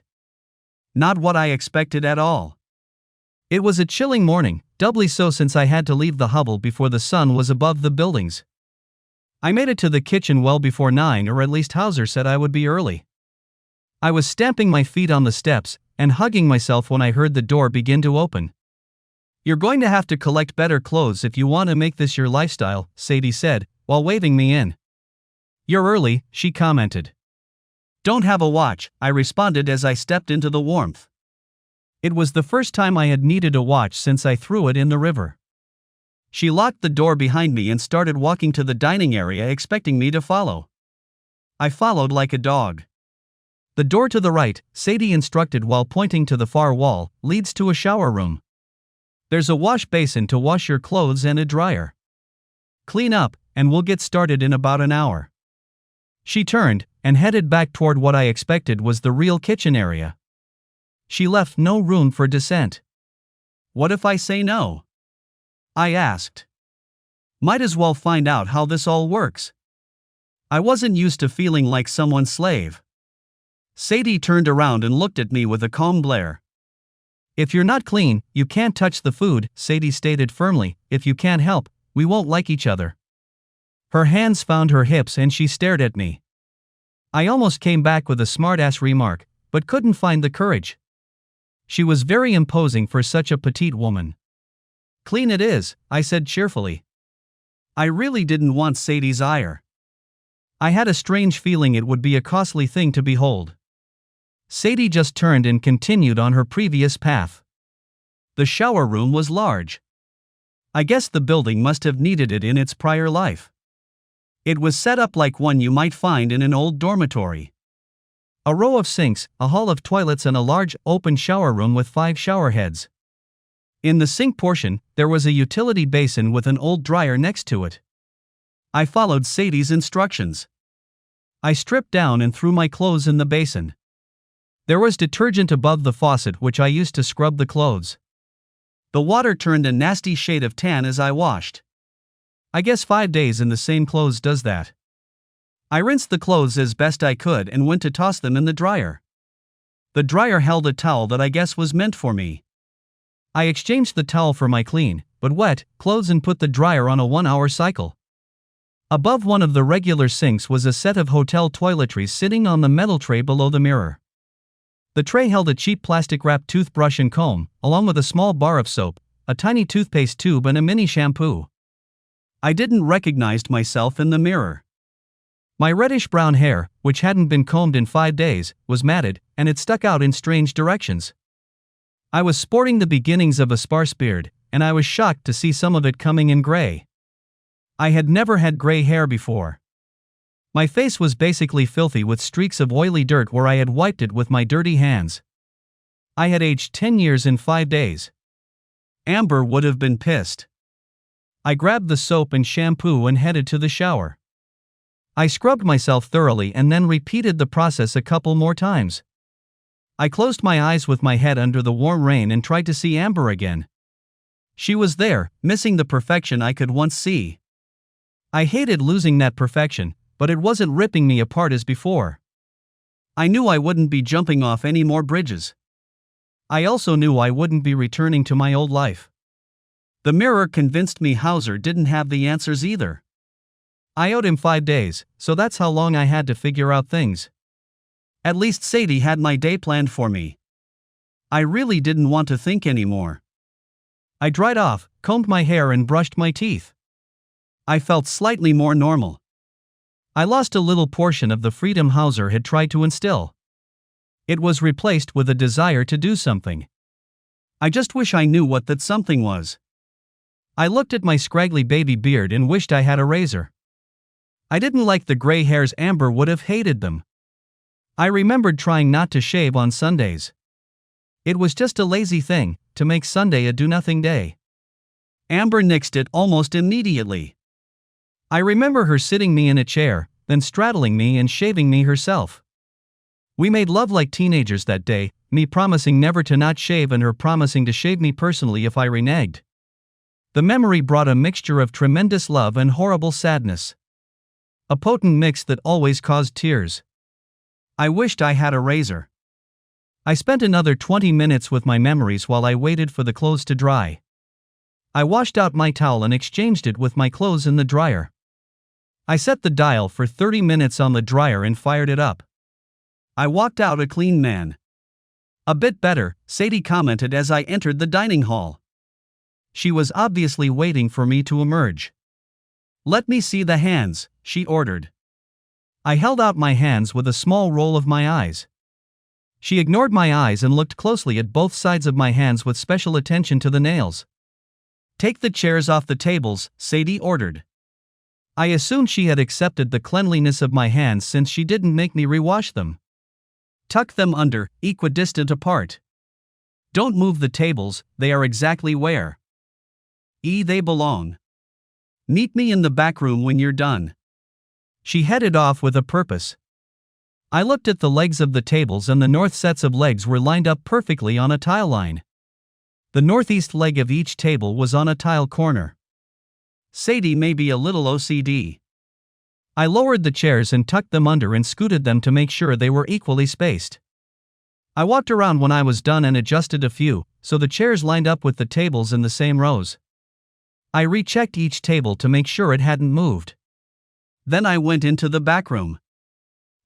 A: Not what I expected at all. It was a chilling morning, doubly so since I had to leave the hovel before the sun was above the buildings. I made it to the kitchen well before 9, or at least Hauser said I would be early. I was stamping my feet on the steps, and hugging myself when I heard the door begin to open. You're going to have to collect better clothes if you want to make this your lifestyle, Sadie said, while waving me in. You're early, she commented. Don't have a watch, I responded as I stepped into the warmth. It was the first time I had needed a watch since I threw it in the river. She locked the door behind me and started walking to the dining area, expecting me to follow. I followed like a dog. The door to the right, Sadie instructed while pointing to the far wall, leads to a shower room. There's a wash basin to wash your clothes and a dryer. Clean up, and we'll get started in about an hour. She turned, and headed back toward what I expected was the real kitchen area. She left no room for dissent. What if I say no? I asked. Might as well find out how this all works. I wasn't used to feeling like someone's slave. Sadie turned around and looked at me with a calm glare. If you're not clean, you can't touch the food, Sadie stated firmly. If you can't help, we won't like each other. Her hands found her hips and she stared at me. I almost came back with a smart-ass remark, but couldn't find the courage. She was very imposing for such a petite woman. Clean it is, I said cheerfully. I really didn't want Sadie's ire. I had a strange feeling it would be a costly thing to behold. Sadie just turned and continued on her previous path. The shower room was large. I guess the building must have needed it in its prior life. It was set up like one you might find in an old dormitory. A row of sinks, a hall of toilets, and a large, open shower room with 5 shower heads. In the sink portion, there was a utility basin with an old dryer next to it. I followed Sadie's instructions. I stripped down and threw my clothes in the basin. There was detergent above the faucet which I used to scrub the clothes. The water turned a nasty shade of tan as I washed. I guess 5 days in the same clothes does that. I rinsed the clothes as best I could and went to toss them in the dryer. The dryer held a towel that I guess was meant for me. I exchanged the towel for my clean, but wet, clothes and put the dryer on a 1-hour cycle. Above one of the regular sinks was a set of hotel toiletries sitting on the metal tray below the mirror. The tray held a cheap plastic-wrapped toothbrush and comb, along with a small bar of soap, a tiny toothpaste tube and a mini shampoo. I didn't recognize myself in the mirror. My reddish-brown hair, which hadn't been combed in 5 days, was matted, and it stuck out in strange directions. I was sporting the beginnings of a sparse beard, and I was shocked to see some of it coming in gray. I had never had gray hair before. My face was basically filthy with streaks of oily dirt where I had wiped it with my dirty hands. I had aged 10 years in 5 days. Amber would have been pissed. I grabbed the soap and shampoo and headed to the shower. I scrubbed myself thoroughly and then repeated the process a couple more times. I closed my eyes with my head under the warm rain and tried to see Amber again. She was there, missing the perfection I could once see. I hated losing that perfection, but it wasn't ripping me apart as before. I knew I wouldn't be jumping off any more bridges. I also knew I wouldn't be returning to my old life. The mirror convinced me Hauser didn't have the answers either. I owed him 5 days, so that's how long I had to figure out things. At least Sadie had my day planned for me. I really didn't want to think anymore. I dried off, combed my hair and brushed my teeth. I felt slightly more normal. I lost a little portion of the freedom Hauser had tried to instill. It was replaced with a desire to do something. I just wish I knew what that something was. I looked at my scraggly baby beard and wished I had a razor. I didn't like the gray hairs. Amber would have hated them. I remembered trying not to shave on Sundays. It was just a lazy thing, to make Sunday a do-nothing day. Amber nixed it almost immediately. I remember her sitting me in a chair, then straddling me and shaving me herself. We made love like teenagers that day, me promising never to not shave and her promising to shave me personally if I reneged. The memory brought a mixture of tremendous love and horrible sadness. A potent mix that always caused tears. I wished I had a razor. I spent another 20 minutes with my memories while I waited for the clothes to dry. I washed out my towel and exchanged it with my clothes in the dryer. I set the dial for 30 minutes on the dryer and fired it up. I walked out a clean man. A bit better, Sadie commented as I entered the dining hall. She was obviously waiting for me to emerge. "Let me see the hands," she ordered. I held out my hands with a small roll of my eyes. She ignored my eyes and looked closely at both sides of my hands with special attention to the nails. "Take the chairs off the tables," Sadie ordered. I assumed she had accepted the cleanliness of my hands since she didn't make me rewash them. "Tuck them under, equidistant apart. Don't move the tables, they are exactly where they belong. Meet me in the back room when you're done." She headed off with a purpose. I looked at the legs of the tables and the north sets of legs were lined up perfectly on a tile line. The northeast leg of each table was on a tile corner. Sadie may be a little OCD. I lowered the chairs and tucked them under and scooted them to make sure they were equally spaced. I walked around when I was done and adjusted a few, so the chairs lined up with the tables in the same rows. I rechecked each table to make sure it hadn't moved. Then I went into the back room.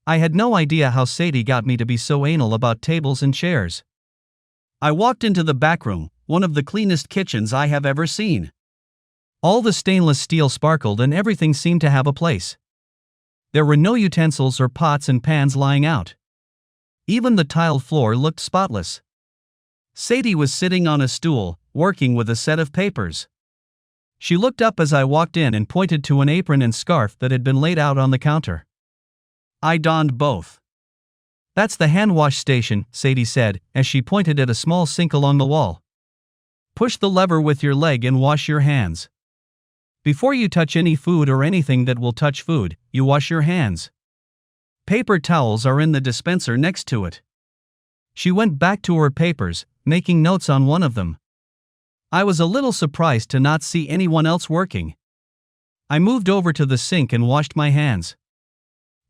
A: I had no idea how Sadie got me to be so anal about tables and chairs. I walked into the back room, one of the cleanest kitchens I have ever seen. All the stainless steel sparkled and everything seemed to have a place. There were no utensils or pots and pans lying out. Even the tiled floor looked spotless. Sadie was sitting on a stool, working with a set of papers. She looked up as I walked in and pointed to an apron and scarf that had been laid out on the counter. I donned both. That's the hand wash station, Sadie said, as she pointed at a small sink along the wall. Push the lever with your leg and wash your hands. Before you touch any food or anything that will touch food, you wash your hands. Paper towels are in the dispenser next to it. She went back to her papers, making notes on one of them. I was a little surprised to not see anyone else working. I moved over to the sink and washed my hands.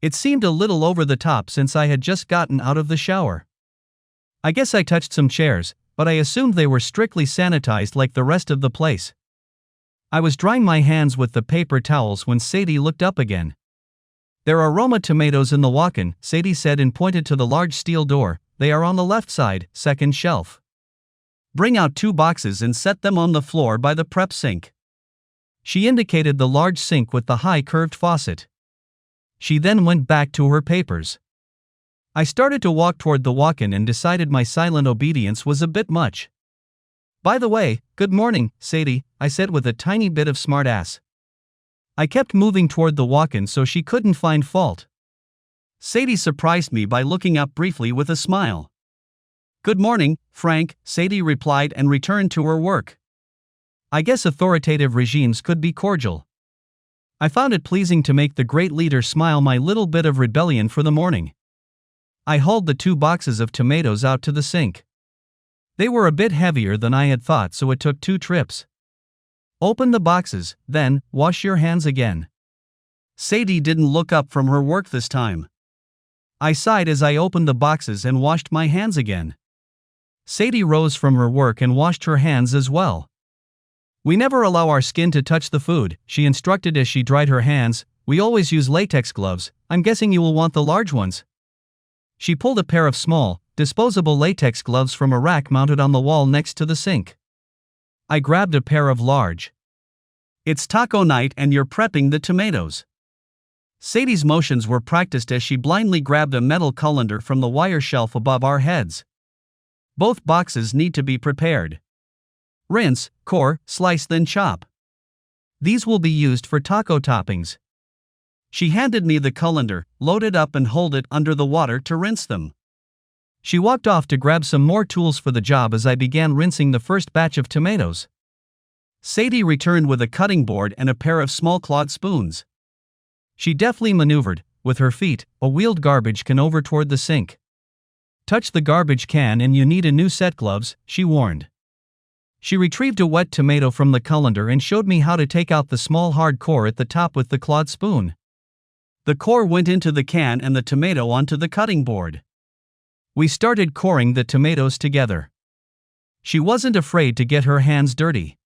A: It seemed a little over the top since I had just gotten out of the shower. I guess I touched some chairs, but I assumed they were strictly sanitized like the rest of the place. I was drying my hands with the paper towels when Sadie looked up again. There are Roma tomatoes in the walk-in, Sadie said and pointed to the large steel door. They are on the left side, second shelf. Bring out 2 boxes and set them on the floor by the prep sink. She indicated the large sink with the high curved faucet. She then went back to her papers. I started to walk toward the walk-in and decided my silent obedience was a bit much. By the way, good morning, Sadie, I said with a tiny bit of smartass. I kept moving toward the walk-in so she couldn't find fault. Sadie surprised me by looking up briefly with a smile. Good morning, Frank, Sadie replied and returned to her work. I guess authoritative regimes could be cordial. I found it pleasing to make the great leader smile my little bit of rebellion for the morning. I hauled the 2 boxes of tomatoes out to the sink. They were a bit heavier than I had thought, so it took 2 trips. Open the boxes, then, wash your hands again. Sadie didn't look up from her work this time. I sighed as I opened the boxes and washed my hands again. Sadie rose from her work and washed her hands as well. We never allow our skin to touch the food, she instructed as she dried her hands. We always use latex gloves. I'm guessing you will want the large ones. She pulled a pair of small, disposable latex gloves from a rack mounted on the wall next to the sink. I grabbed a pair of large. It's taco night and you're prepping the tomatoes. Sadie's motions were practiced as she blindly grabbed a metal colander from the wire shelf above our heads. Both boxes need to be prepared. Rinse, core, slice then chop. These will be used for taco toppings. She handed me the colander, load it up and hold it under the water to rinse them. She walked off to grab some more tools for the job as I began rinsing the first batch of tomatoes. Sadie returned with a cutting board and a pair of small clawed spoons. She deftly maneuvered, with her feet, a wheeled garbage can over toward the sink. Touch the garbage can and you need a new set gloves, she warned. She retrieved a wet tomato from the colander and showed me how to take out the small hard core at the top with the clawed spoon. The core went into the can and the tomato onto the cutting board. We started coring the tomatoes together. She wasn't afraid to get her hands dirty.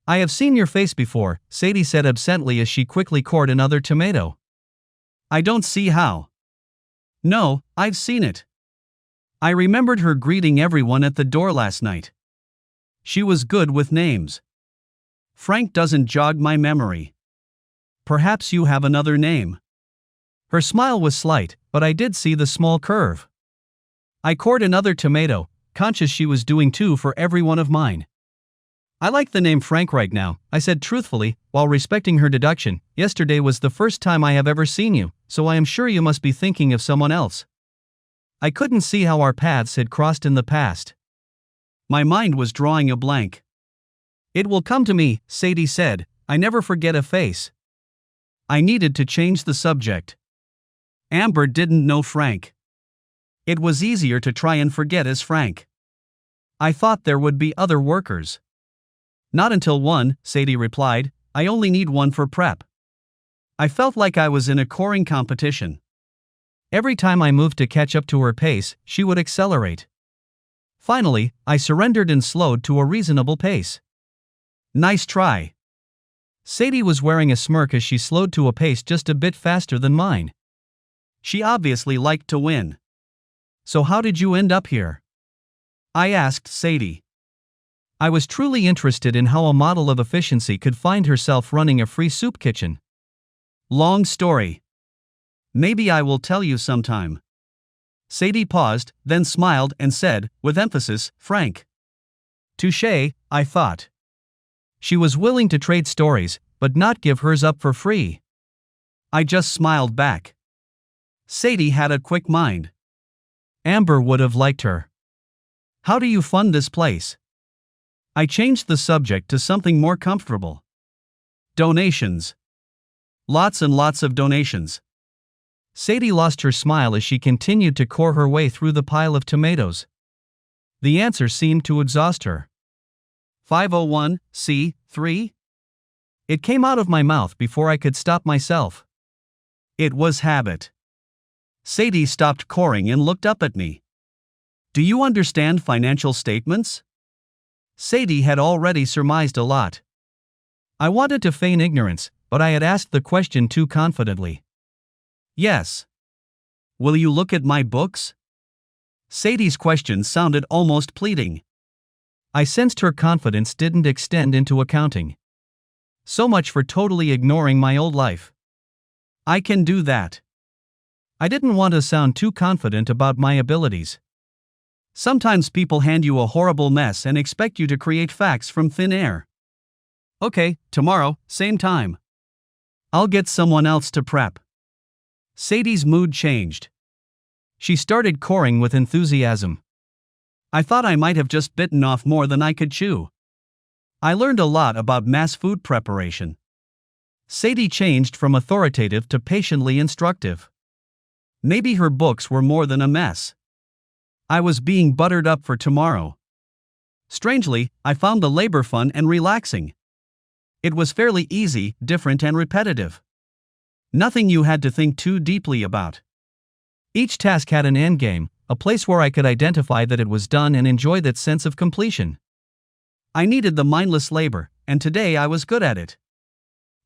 A: I have seen your face before, Sadie said absently as she quickly cored another tomato. I don't see how. No, I've seen it. I remembered her greeting everyone at the door last night. She was good with names. Frank doesn't jog my memory. Perhaps you have another name. Her smile was slight, but I did see the small curve. I cored another tomato, conscious she was doing 2 for every one of mine. I like the name Frank right now, I said truthfully, while respecting her deduction. Yesterday was the first time I have ever seen you, so I am sure you must be thinking of someone else. I couldn't see how our paths had crossed in the past. My mind was drawing a blank. It will come to me, Sadie said. I never forget a face. I needed to change the subject. Amber didn't know Frank. It was easier to try and forget as Frank. I thought there would be other workers. Not until 1, Sadie replied. I only need 1 for prep. I felt like I was in a coring competition. Every time I moved to catch up to her pace, she would accelerate. Finally, I surrendered and slowed to a reasonable pace. Nice try. Sadie was wearing a smirk as she slowed to a pace just a bit faster than mine. She obviously liked to win. So how did you end up here? I asked Sadie. I was truly interested in how a model of efficiency could find herself running a free soup kitchen. Long story. Maybe I will tell you sometime. Sadie paused, then smiled and said, with emphasis, Frank. Touché, I thought. She was willing to trade stories, but not give hers up for free. I just smiled back. Sadie had a quick mind. Amber would have liked her. How do you fund this place? I changed the subject to something more comfortable. Donations. Lots and lots of donations. Sadie lost her smile as she continued to core her way through the pile of tomatoes. The answer seemed to exhaust her. 501c3? It came out of my mouth before I could stop myself. It was habit. Sadie stopped coring and looked up at me. Do you understand financial statements? Sadie had already surmised a lot. I wanted to feign ignorance, but I had asked the question too confidently. Yes. Will you look at my books? Sadie's question sounded almost pleading. I sensed her confidence didn't extend into accounting. So much for totally ignoring my old life. I can do that. I didn't want to sound too confident about my abilities. Sometimes people hand you a horrible mess and expect you to create facts from thin air. Okay, tomorrow, same time. I'll get someone else to prep. Sadie's mood changed. She started coring with enthusiasm. I thought I might have just bitten off more than I could chew. I learned a lot about mass food preparation. Sadie changed from authoritative to patiently instructive. Maybe her books were more than a mess. I was being buttered up for tomorrow. Strangely, I found the labor fun and relaxing. It was fairly easy, different, and repetitive. Nothing you had to think too deeply about. Each task had an endgame, a place where I could identify that it was done and enjoy that sense of completion. I needed the mindless labor, and today I was good at it.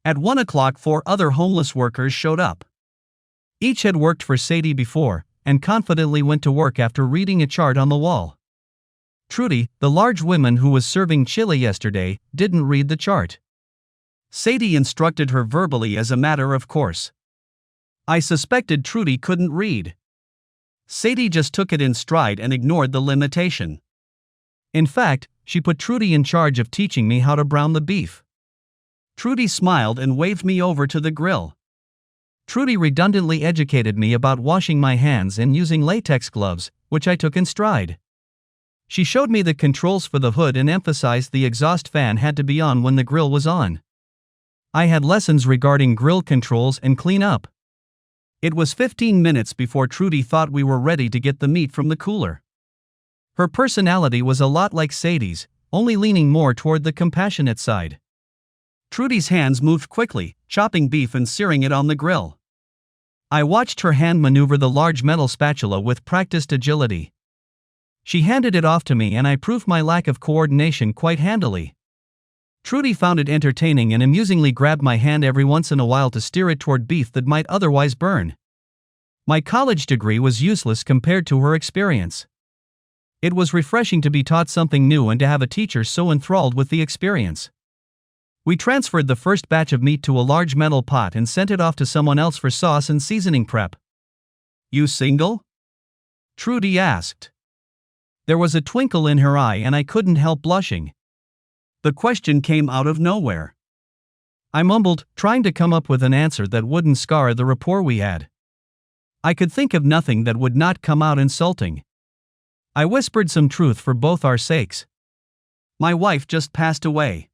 A: At 1 o'clock, 4 other homeless workers showed up. Each had worked for Sadie before, and confidently went to work after reading a chart on the wall. Trudy, the large woman who was serving chili yesterday, didn't read the chart. Sadie instructed her verbally as a matter of course. I suspected Trudy couldn't read. Sadie just took it in stride and ignored the limitation. In fact, she put Trudy in charge of teaching me how to brown the beef. Trudy smiled and waved me over to the grill. Trudy redundantly educated me about washing my hands and using latex gloves, which I took in stride. She showed me the controls for the hood and emphasized the exhaust fan had to be on when the grill was on. I had lessons regarding grill controls and cleanup. It was 15 minutes before Trudy thought we were ready to get the meat from the cooler. Her personality was a lot like Sadie's, only leaning more toward the compassionate side. Trudy's hands moved quickly, chopping beef and searing it on the grill. I watched her hand maneuver the large metal spatula with practiced agility. She handed it off to me and I proved my lack of coordination quite handily. Trudy found it entertaining and amusingly grabbed my hand every once in a while to steer it toward beef that might otherwise burn. My college degree was useless compared to her experience. It was refreshing to be taught something new and to have a teacher so enthralled with the experience. We transferred the first batch of meat to a large metal pot and sent it off to someone else for sauce and seasoning prep. "You single?" Trudy asked. There was a twinkle in her eye and I couldn't help blushing. The question came out of nowhere. I mumbled, trying to come up with an answer that wouldn't scar the rapport we had. I could think of nothing that would not come out insulting. I whispered some truth for both our sakes. My wife just passed away.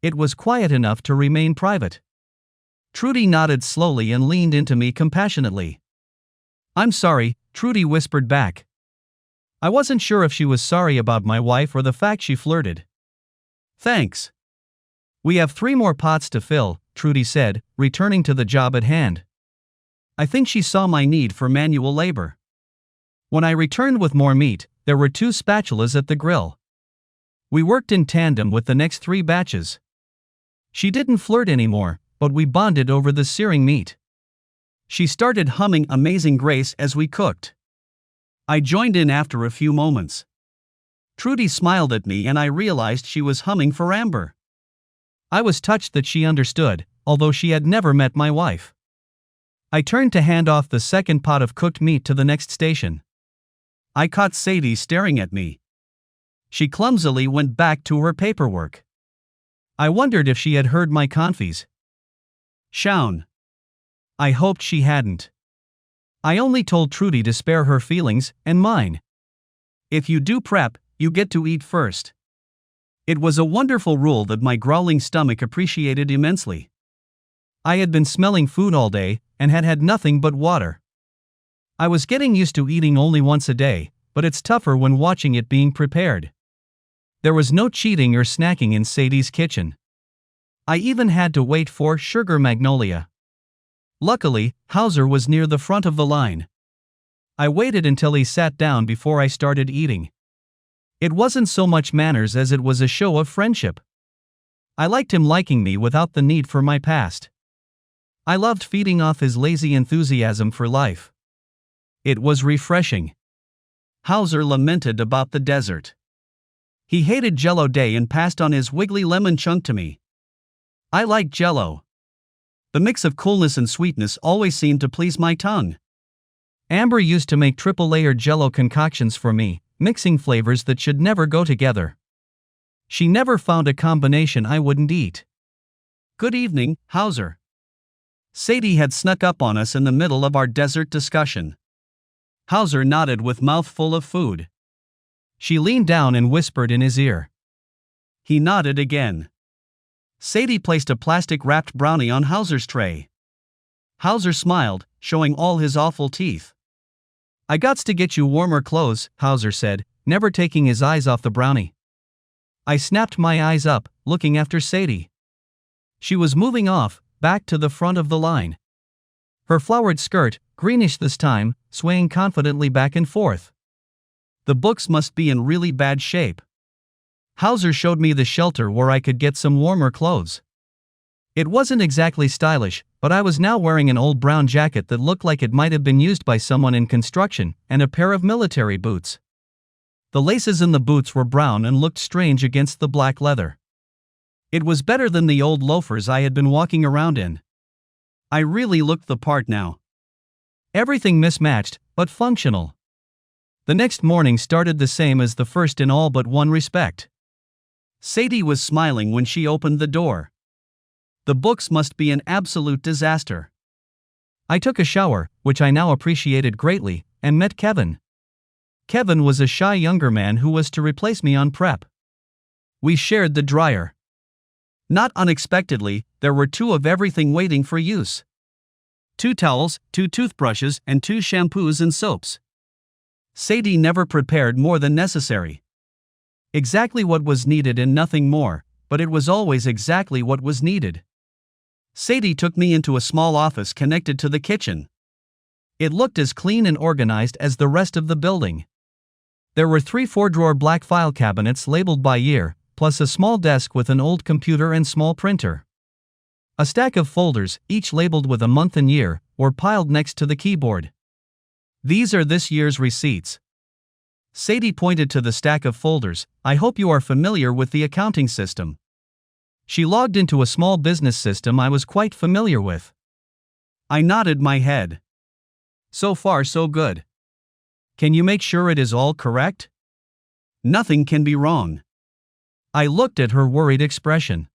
A: It was quiet enough to remain private. Trudy nodded slowly and leaned into me compassionately. "I'm sorry," Trudy whispered back. I wasn't sure if she was sorry about my wife or the fact she flirted. "Thanks. We have 3 more pots to fill," Trudy said, returning to the job at hand. I think she saw my need for manual labor. When I returned with more meat, there were 2 spatulas at the grill. We worked in tandem with the next 3 batches. She didn't flirt anymore, but we bonded over the searing meat. She started humming Amazing Grace as we cooked. I joined in after a few moments. Trudy smiled at me and I realized she was humming for Amber. I was touched that she understood, although she had never met my wife. I turned to hand off the second pot of cooked meat to the next station. I caught Sadie staring at me. She clumsily went back to her paperwork. I wondered if she had heard my confies. Shaun. I hoped she hadn't. I only told Trudy to spare her feelings and mine. If you do prep, you get to eat first. It was a wonderful rule that my growling stomach appreciated immensely. I had been smelling food all day and had had nothing but water. I was getting used to eating only once a day, but it's tougher when watching it being prepared. There was no cheating or snacking in Sadie's kitchen. I even had to wait for Sugar Magnolia. Luckily, Hauser was near the front of the line. I waited until he sat down before I started eating. It wasn't so much manners as it was a show of friendship. I liked him liking me without the need for my past. I loved feeding off his lazy enthusiasm for life. It was refreshing. Hauser lamented about the desert. He hated Jell-O Day and passed on his wiggly lemon chunk to me. I liked Jell-O. The mix of coolness and sweetness always seemed to please my tongue. Amber used to make triple-layered Jell-O concoctions for me, mixing flavors that should never go together. She never found a combination I wouldn't eat. Good evening, Hauser. Sadie had snuck up on us in the middle of our desert discussion. Hauser nodded with mouth full of food. She leaned down and whispered in his ear. He nodded again. Sadie placed a plastic-wrapped brownie on Hauser's tray. Hauser smiled, showing all his awful teeth. I gots to get you warmer clothes, Hauser said, never taking his eyes off the brownie. I snapped my eyes up, looking after Sadie. She was moving off, back to the front of the line. Her flowered skirt, greenish this time, swaying confidently back and forth. The books must be in really bad shape. Hauser showed me the shelter where I could get some warmer clothes. It wasn't exactly stylish, but I was now wearing an old brown jacket that looked like it might have been used by someone in construction, and a pair of military boots. The laces in the boots were brown and looked strange against the black leather. It was better than the old loafers I had been walking around in. I really looked the part now. Everything mismatched, but functional. The next morning started the same as the first in all but one respect. Sadie was smiling when she opened the door. The books must be an absolute disaster. I took a shower, which I now appreciated greatly, and met Kevin. Kevin was a shy younger man who was to replace me on prep. We shared the dryer. Not unexpectedly, there were 2 of everything waiting for use. 2 towels, 2 toothbrushes, and 2 shampoos and soaps. Sadie never prepared more than necessary. Exactly what was needed and nothing more, but it was always exactly what was needed. Sadie took me into a small office connected to the kitchen. It looked as clean and organized as the rest of the building. There were 3 4-drawer black file cabinets labeled by year, plus a small desk with an old computer and small printer. A stack of folders, each labeled with a month and year, were piled next to the keyboard. These are this year's receipts. Sadie pointed to the stack of folders. I hope you are familiar with the accounting system. She logged into a small business system I was quite familiar with. I nodded my head. So far so good. Can you make sure it is all correct? Nothing can be wrong. I looked at her worried expression.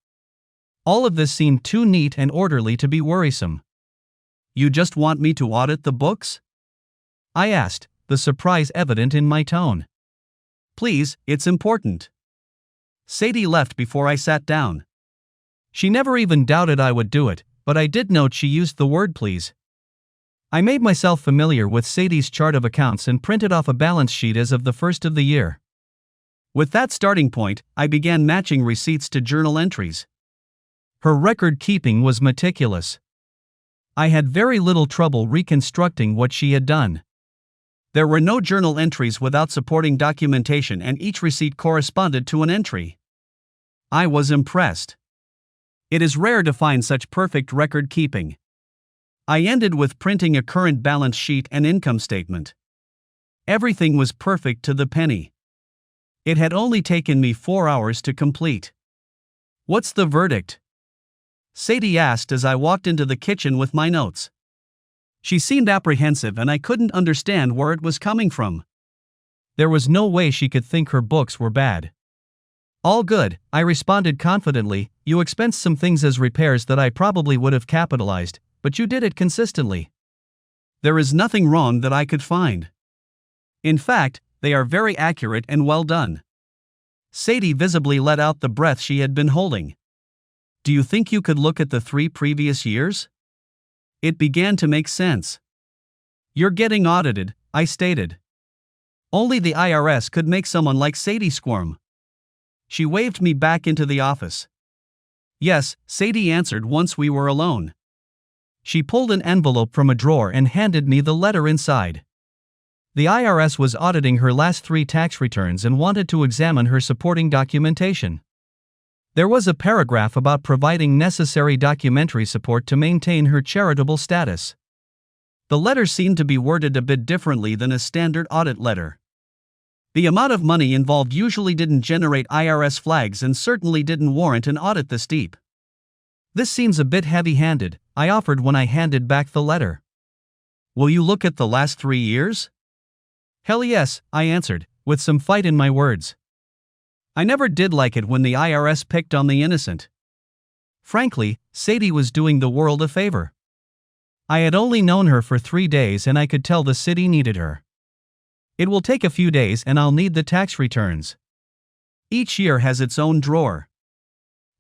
A: All of this seemed too neat and orderly to be worrisome. You just want me to audit the books? I asked, the surprise evident in my tone. Please, it's important. Sadie left before I sat down. She never even doubted I would do it, but I did note she used the word please. I made myself familiar with Sadie's chart of accounts and printed off a balance sheet as of the first of the year. With that starting point, I began matching receipts to journal entries. Her record keeping was meticulous. I had very little trouble reconstructing what she had done. There were no journal entries without supporting documentation, and each receipt corresponded to an entry. I was impressed. It is rare to find such perfect record keeping. I ended with printing a current balance sheet and income statement. Everything was perfect to the penny. It had only taken me 4 hours to complete. What's the verdict? Sadie asked as I walked into the kitchen with my notes. She seemed apprehensive and I couldn't understand where it was coming from. There was no way she could think her books were bad. All good, I responded confidently. You expensed some things as repairs that I probably would have capitalized, but you did it consistently. There is nothing wrong that I could find. In fact, they are very accurate and well done. Sadie visibly let out the breath she had been holding. Do you think you could look at the 3 previous years? It began to make sense. You're getting audited, I stated. Only the IRS could make someone like Sadie squirm. She waved me back into the office. Yes, Sadie answered once we were alone. She pulled an envelope from a drawer and handed me the letter inside. The IRS was auditing her last 3 tax returns and wanted to examine her supporting documentation. There was a paragraph about providing necessary documentary support to maintain her charitable status. The letter seemed to be worded a bit differently than a standard audit letter. The amount of money involved usually didn't generate IRS flags and certainly didn't warrant an audit this deep. This seems a bit heavy-handed, I offered when I handed back the letter. Will you look at the last 3 years? Hell yes, I answered, with some fight in my words. I never did like it when the IRS picked on the innocent. Frankly, Sadie was doing the world a favor. I had only known her for 3 days and I could tell the city needed her. It will take a few days and I'll need the tax returns. Each year has its own drawer.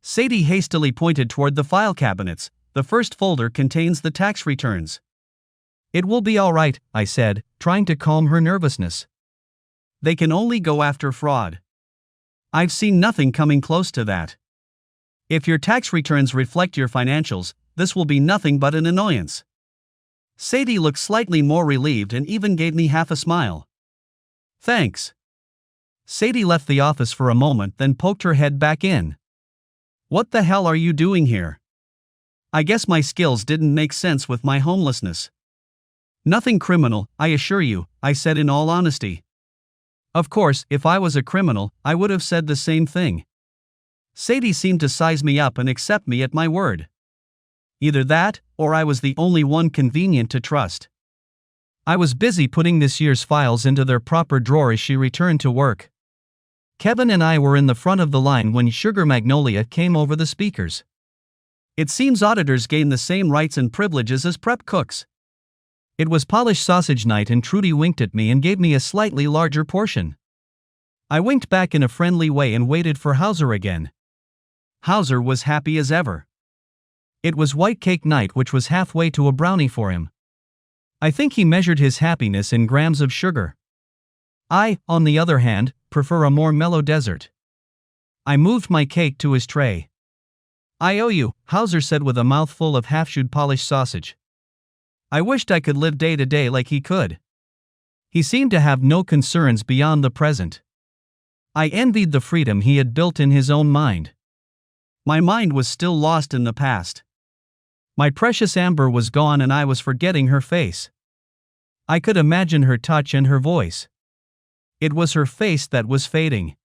A: Sadie hastily pointed toward the file cabinets. The first folder contains the tax returns. It will be all right, I said, trying to calm her nervousness. They can only go after fraud. I've seen nothing coming close to that. If your tax returns reflect your financials, this will be nothing but an annoyance. Sadie looked slightly more relieved and even gave me half a smile. Thanks. Sadie left the office for a moment, then poked her head back in. What the hell are you doing here? I guess my skills didn't make sense with my homelessness. Nothing criminal, I assure you, I said in all honesty. Of course, if I was a criminal, I would have said the same thing. Sadie seemed to size me up and accept me at my word. Either that, or I was the only one convenient to trust. I was busy putting this year's files into their proper drawer as she returned to work. Kevin and I were in the front of the line when Sugar Magnolia came over the speakers. It seems auditors gain the same rights and privileges as prep cooks. It was Polish sausage night and Trudy winked at me and gave me a slightly larger portion. I winked back in a friendly way and waited for Hauser again. Hauser was happy as ever. It was white cake night, which was halfway to a brownie for him. I think he measured his happiness in grams of sugar. I, on the other hand, prefer a more mellow dessert. I moved my cake to his tray. I owe you, Hauser said with a mouthful of half-chewed Polish sausage. I wished I could live day to day like he could. He seemed to have no concerns beyond the present. I envied the freedom he had built in his own mind. My mind was still lost in the past. My precious Amber was gone and I was forgetting her face. I could imagine her touch and her voice. It was her face that was fading.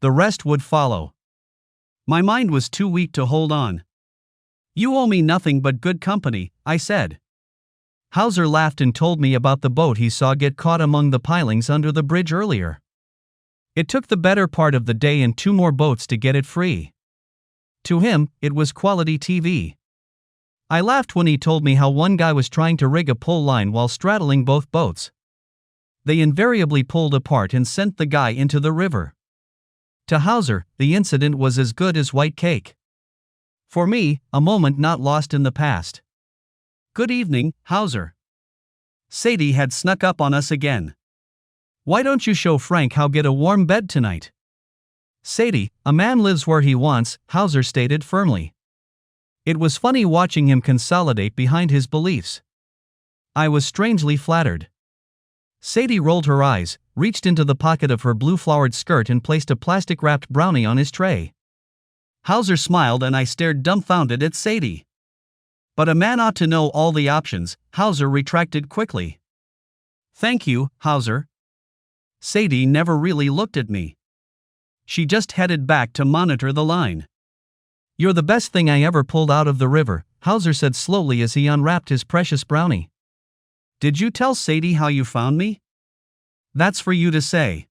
A: The rest would follow. My mind was too weak to hold on. You owe me nothing but good company, I said. Hauser laughed and told me about the boat he saw get caught among the pilings under the bridge earlier. It took the better part of the day and 2 more boats to get it free. To him, it was quality TV. I laughed when he told me how one guy was trying to rig a pull line while straddling both boats. They invariably pulled apart and sent the guy into the river. To Hauser, the incident was as good as white cake. For me, a moment not lost in the past. Good evening, Hauser. Sadie had snuck up on us again. Why don't you show Frank how get a warm bed tonight? Sadie, a man lives where he wants, Hauser stated firmly. It was funny watching him consolidate behind his beliefs. I was strangely flattered. Sadie rolled her eyes, reached into the pocket of her blue-flowered skirt and placed a plastic-wrapped brownie on his tray. Hauser smiled and I stared dumbfounded at Sadie. But a man ought to know all the options, Hauser retracted quickly. Thank you, Hauser. Sadie never really looked at me. She just headed back to monitor the line. You're the best thing I ever pulled out of the river, Hauser said slowly as he unwrapped his precious brownie. Did you tell Sadie how you found me? That's for you to say.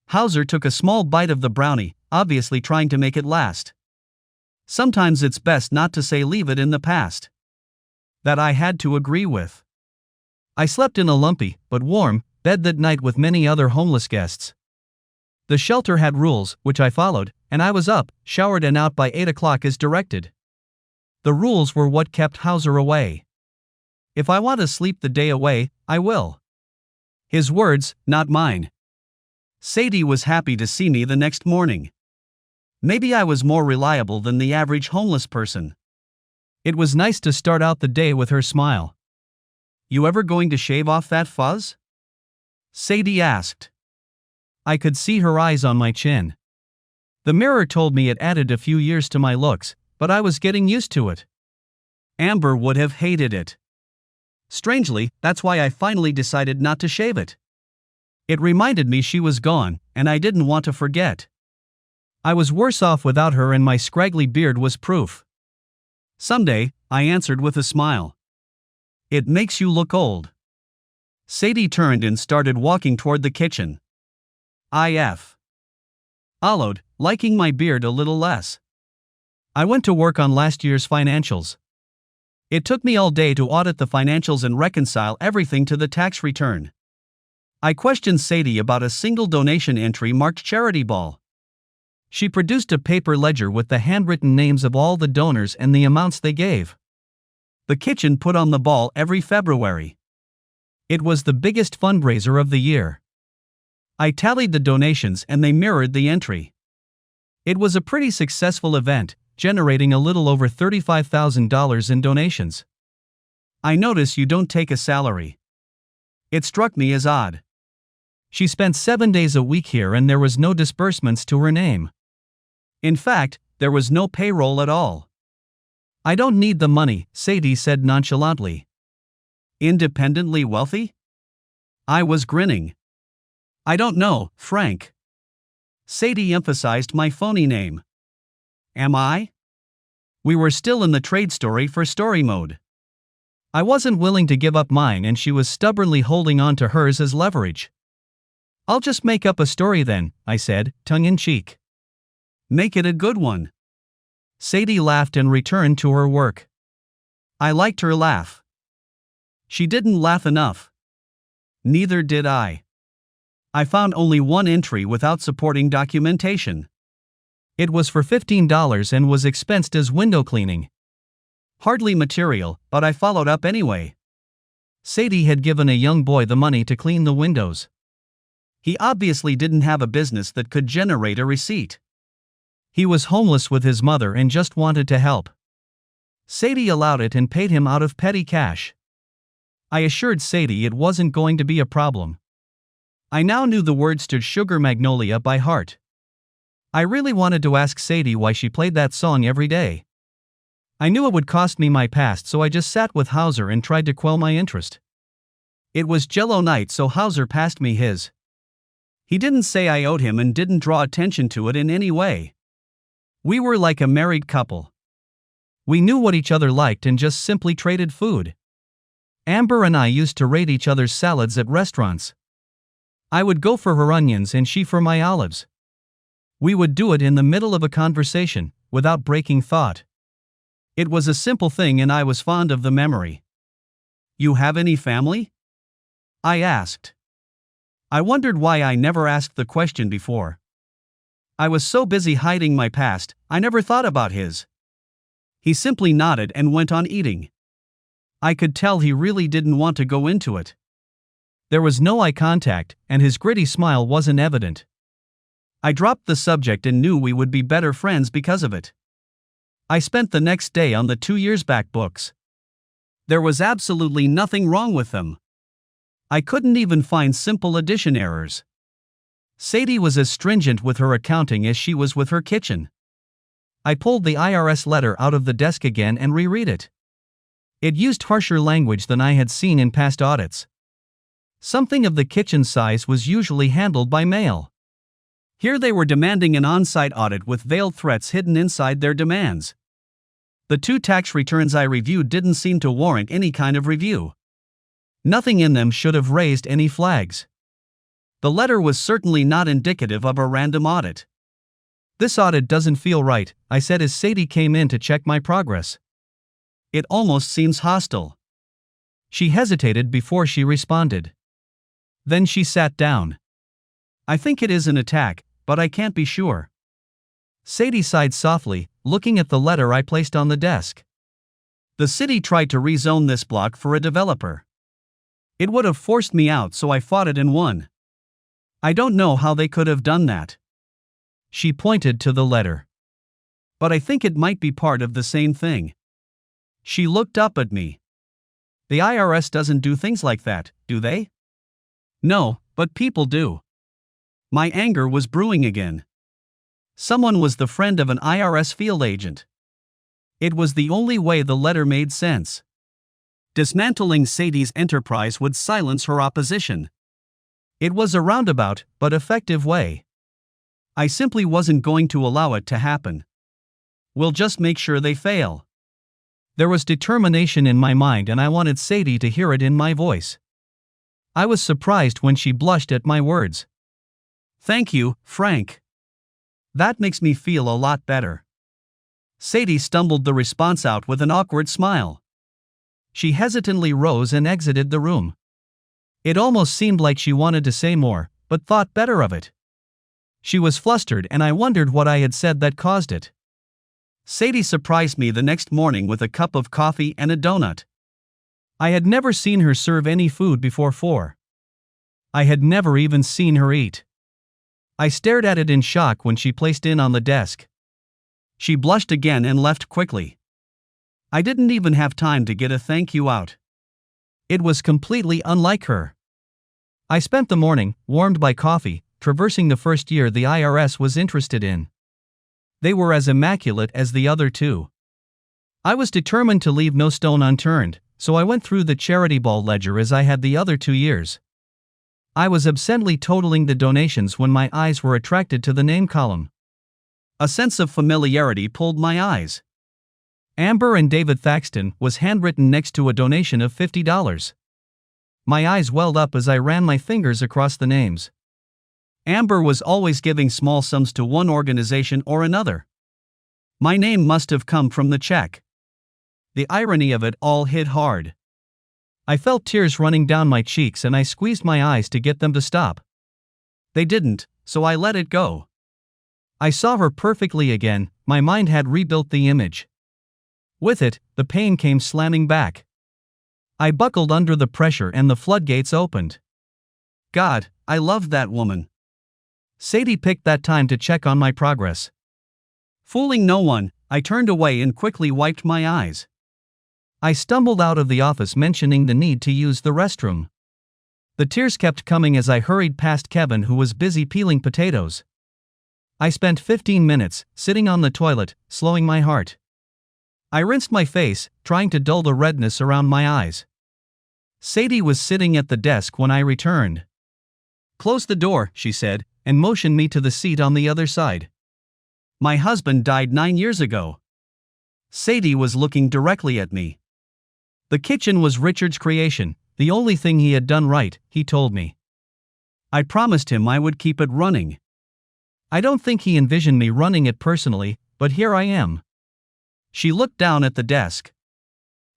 A: Hauser took a small bite of the brownie. obviously trying to make it last. Sometimes it's best not to say leave it in the past. That I had to agree with. I slept in a lumpy, but warm, bed that night with many other homeless guests. The shelter had rules, which I followed, and I was up, showered and out by 8 o'clock as directed. The rules were what kept Hauser away. If I want to sleep the day away, I will. His words, not mine. Sadie was happy to see me the next morning. Maybe I was more reliable than the average homeless person. It was nice to start out the day with her smile. "You ever going to shave off that fuzz?" Sadie asked. I could see her eyes on my chin. The mirror told me it added a few years to my looks, but I was getting used to it. Amber would have hated it. Strangely, that's why I finally decided not to shave it. It reminded me she was gone, and I didn't want to forget. I was worse off without her, and my scraggly beard was proof. "Someday," I answered with a smile. "It makes you look old." Sadie turned and started walking toward the kitchen. I followed, liking my beard a little less. I went to work on last year's financials. It took me all day to audit the financials and reconcile everything to the tax return. I questioned Sadie about a single donation entry marked charity ball. She produced a paper ledger with the handwritten names of all the donors and the amounts they gave. The kitchen put on the ball every February. It was the biggest fundraiser of the year. I tallied the donations and they mirrored the entry. It was a pretty successful event, generating a little over $35,000 in donations. "I notice you don't take a salary." It struck me as odd. She spent 7 days a week here and there was no disbursements to her name. In fact, there was no payroll at all. "I don't need the money," Sadie said nonchalantly. "Independently wealthy?" I was grinning. "I don't know, Frank." Sadie emphasized my phony name. "Am I?" We were still in the trade story for story mode. I wasn't willing to give up mine and she was stubbornly holding on to hers as leverage. "I'll just make up a story then," I said, tongue-in-cheek. "Make it a good one." Sadie laughed and returned to her work. I liked her laugh. She didn't laugh enough. Neither did I. I found only one entry without supporting documentation. It was for $15 and was expensed as window cleaning. Hardly material, but I followed up anyway. Sadie had given a young boy the money to clean the windows. He obviously didn't have a business that could generate a receipt. He was homeless with his mother and just wanted to help. Sadie allowed it and paid him out of petty cash. I assured Sadie it wasn't going to be a problem. I now knew the words to Sugar Magnolia by heart. I really wanted to ask Sadie why she played that song every day. I knew it would cost me my past, so I just sat with Hauser and tried to quell my interest. It was Jello night, so Hauser passed me his. He didn't say I owed him and didn't draw attention to it in any way. We were like a married couple. We knew what each other liked and just simply traded food. Amber and I used to rate each other's salads at restaurants. I would go for her onions and she for my olives. We would do it in the middle of a conversation, without breaking thought. It was a simple thing and I was fond of the memory. "You have any family?" I asked. I wondered why I never asked the question before. I was so busy hiding my past, I never thought about his. He simply nodded and went on eating. I could tell he really didn't want to go into it. There was no eye contact, and his gritty smile wasn't evident. I dropped the subject and knew we would be better friends because of it. I spent the next day on the 2 years back books. There was absolutely nothing wrong with them. I couldn't even find simple addition errors. Sadie was as stringent with her accounting as she was with her kitchen. I pulled the IRS letter out of the desk again and reread it. It used harsher language than I had seen in past audits. Something of the kitchen size was usually handled by mail. Here they were demanding an on-site audit with veiled threats hidden inside their demands. The 2 tax returns I reviewed didn't seem to warrant any kind of review. Nothing in them should have raised any flags. The letter was certainly not indicative of a random audit. This audit doesn't feel right, I said as Sadie came in to check my progress. It almost seems hostile. She hesitated before she responded. Then she sat down. I think it is an attack, but I can't be sure. Sadie sighed softly, looking at the letter I placed on the desk. The city tried to rezone this block for a developer. It would have forced me out, so I fought it and won. I don't know how they could have done that. She pointed to the letter. But I think it might be part of the same thing. She looked up at me. The IRS doesn't do things like that, do they? No, but people do. My anger was brewing again. Someone was the friend of an IRS field agent. It was the only way the letter made sense. Dismantling Sadie's enterprise would silence her opposition. It was a roundabout, but effective way. I simply wasn't going to allow it to happen. We'll just make sure they fail. There was determination in my mind and I wanted Sadie to hear it in my voice. I was surprised when she blushed at my words. Thank you, Frank. That makes me feel a lot better. Sadie stumbled the response out with an awkward smile. She hesitantly rose and exited the room. It almost seemed like she wanted to say more, but thought better of it. She was flustered and I wondered what I had said that caused it. Sadie surprised me the next morning with a cup of coffee and a donut. I had never seen her serve any food before 4. I had never even seen her eat. I stared at it in shock when she placed it on the desk. She blushed again and left quickly. I didn't even have time to get a thank you out. It was completely unlike her. I spent the morning, warmed by coffee, traversing the first year the IRS was interested in. They were as immaculate as the other two. I was determined to leave no stone unturned, so I went through the charity ball ledger as I had the other 2 years. I was absently totaling the donations when my eyes were attracted to the name column. A sense of familiarity pulled my eyes. Amber and David Thaxton was handwritten next to a donation of $50. My eyes welled up as I ran my fingers across the names. Amber was always giving small sums to one organization or another. My name must have come from the check. The irony of it all hit hard. I felt tears running down my cheeks and I squeezed my eyes to get them to stop. They didn't, so I let it go. I saw her perfectly again, my mind had rebuilt the image. With it, the pain came slamming back. I buckled under the pressure and the floodgates opened. God, I loved that woman. Sadie picked that time to check on my progress. Fooling no one, I turned away and quickly wiped my eyes. I stumbled out of the office mentioning the need to use the restroom. The tears kept coming as I hurried past Kevin, who was busy peeling potatoes. I spent 15 minutes, sitting on the toilet, slowing my heart. I rinsed my face, trying to dull the redness around my eyes. Sadie was sitting at the desk when I returned. Close the door, she said, and motioned me to the seat on the other side. My husband died 9 years ago. Sadie was looking directly at me. The kitchen was Richard's creation, the only thing he had done right, he told me. I promised him I would keep it running. I don't think he envisioned me running it personally, but here I am. She looked down at the desk.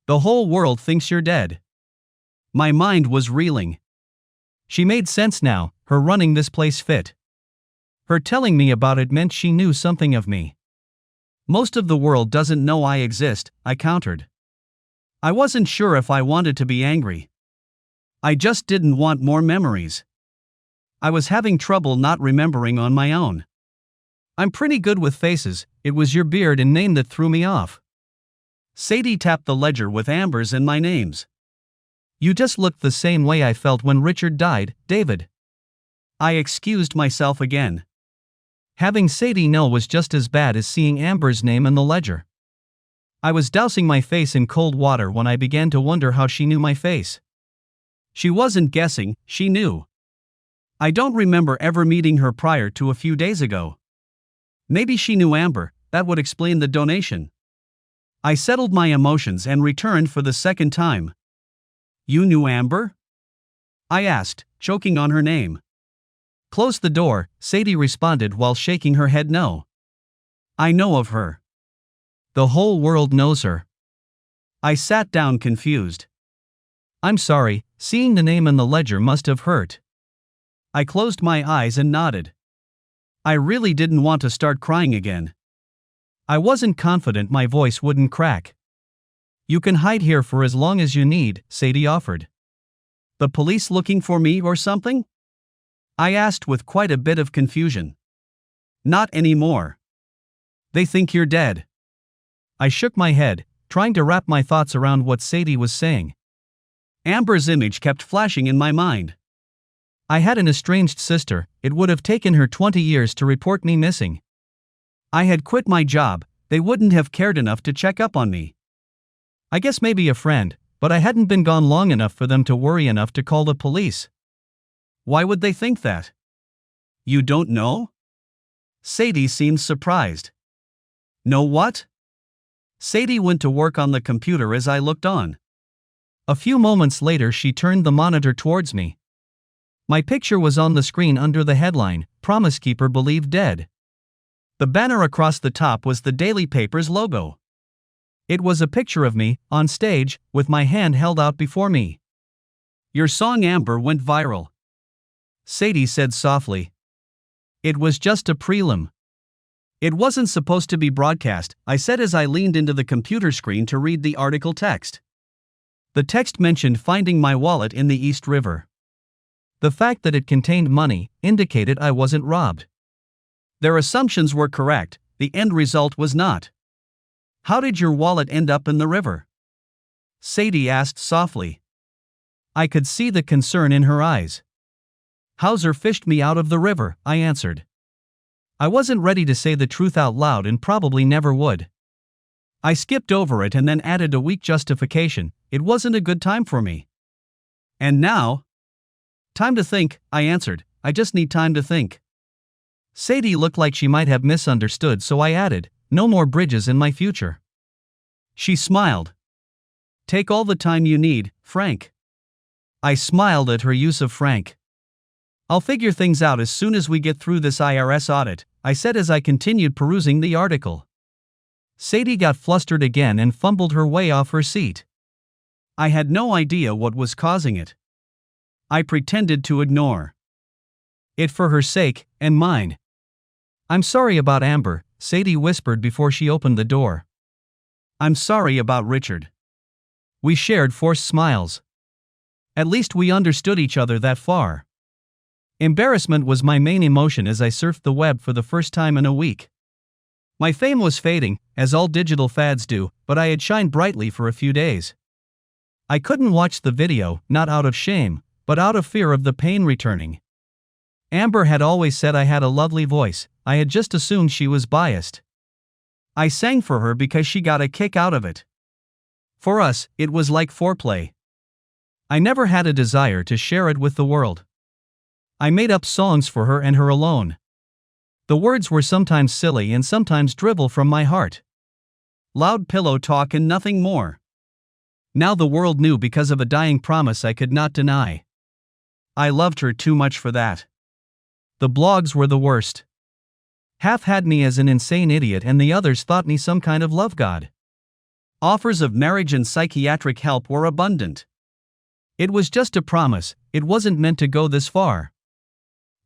A: The whole world thinks you're dead. My mind was reeling. She made sense now, her running this place fit. Her telling me about it meant she knew something of me. Most of the world doesn't know I exist, I countered. I wasn't sure if I wanted to be angry. I just didn't want more memories. I was having trouble not remembering on my own. I'm pretty good with faces, it was your beard and name that threw me off. Sadie tapped the ledger with Amber's and my names. You just looked the same way I felt when Richard died, David. I excused myself again. Having Sadie know was just as bad as seeing Amber's name in the ledger. I was dousing my face in cold water when I began to wonder how she knew my face. She wasn't guessing, she knew. I don't remember ever meeting her prior to a few days ago. Maybe she knew Amber, that would explain the donation. I settled my emotions and returned for the second time. You knew Amber? I asked, choking on her name. Close the door, Sadie responded while shaking her head no. I know of her. The whole world knows her. I sat down confused. I'm sorry, seeing the name in the ledger must have hurt. I closed my eyes and nodded. I really didn't want to start crying again. I wasn't confident my voice wouldn't crack. You can hide here for as long as you need, Sadie offered. The police looking for me or something? I asked with quite a bit of confusion. Not anymore. They think you're dead. I shook my head, trying to wrap my thoughts around what Sadie was saying. Amber's image kept flashing in my mind. I had an estranged sister. It would have taken her 20 years to report me missing. I had quit my job. They wouldn't have cared enough to check up on me. I guess maybe a friend, but I hadn't been gone long enough for them to worry enough to call the police. Why would they think that? You don't know? Sadie seemed surprised. Know what? Sadie went to work on the computer as I looked on. A few moments later, she turned the monitor towards me. My picture was on the screen under the headline, "Promise Keeper Believed Dead." The banner across the top was the daily paper's logo. It was a picture of me, on stage, with my hand held out before me. Your song Amber went viral, Sadie said softly. It was just a prelim. It wasn't supposed to be broadcast, I said as I leaned into the computer screen to read the article text. The text mentioned finding my wallet in the East River. The fact that it contained money indicated I wasn't robbed. Their assumptions were correct, the end result was not. How did your wallet end up in the river? Sadie asked softly. I could see the concern in her eyes. Hauser fished me out of the river, I answered. I wasn't ready to say the truth out loud and probably never would. I skipped over it and then added a weak justification. It wasn't a good time for me. And now? Time to think, I answered. I just need time to think. Sadie looked like she might have misunderstood, so I added, no more bridges in my future. She smiled. Take all the time you need, Frank. I smiled at her use of Frank. I'll figure things out as soon as we get through this IRS audit, I said as I continued perusing the article. Sadie got flustered again and fumbled her way off her seat. I had no idea what was causing it. I pretended to ignore it for her sake and mine. I'm sorry about Amber, Sadie whispered before she opened the door. I'm sorry about Richard. We shared forced smiles. At least we understood each other that far. Embarrassment was my main emotion as I surfed the web for the first time in a week. My fame was fading, as all digital fads do, but I had shined brightly for a few days. I couldn't watch the video, not out of shame, but out of fear of the pain returning. Amber had always said I had a lovely voice. I had just assumed she was biased. I sang for her because she got a kick out of it. For us, it was like foreplay. I never had a desire to share it with the world. I made up songs for her and her alone. The words were sometimes silly and sometimes drivel from my heart. Loud pillow talk and nothing more. Now the world knew because of a dying promise I could not deny. I loved her too much for that. The blogs were the worst. Half had me as an insane idiot and the others thought me some kind of love god. Offers of marriage and psychiatric help were abundant. It was just a promise, it wasn't meant to go this far.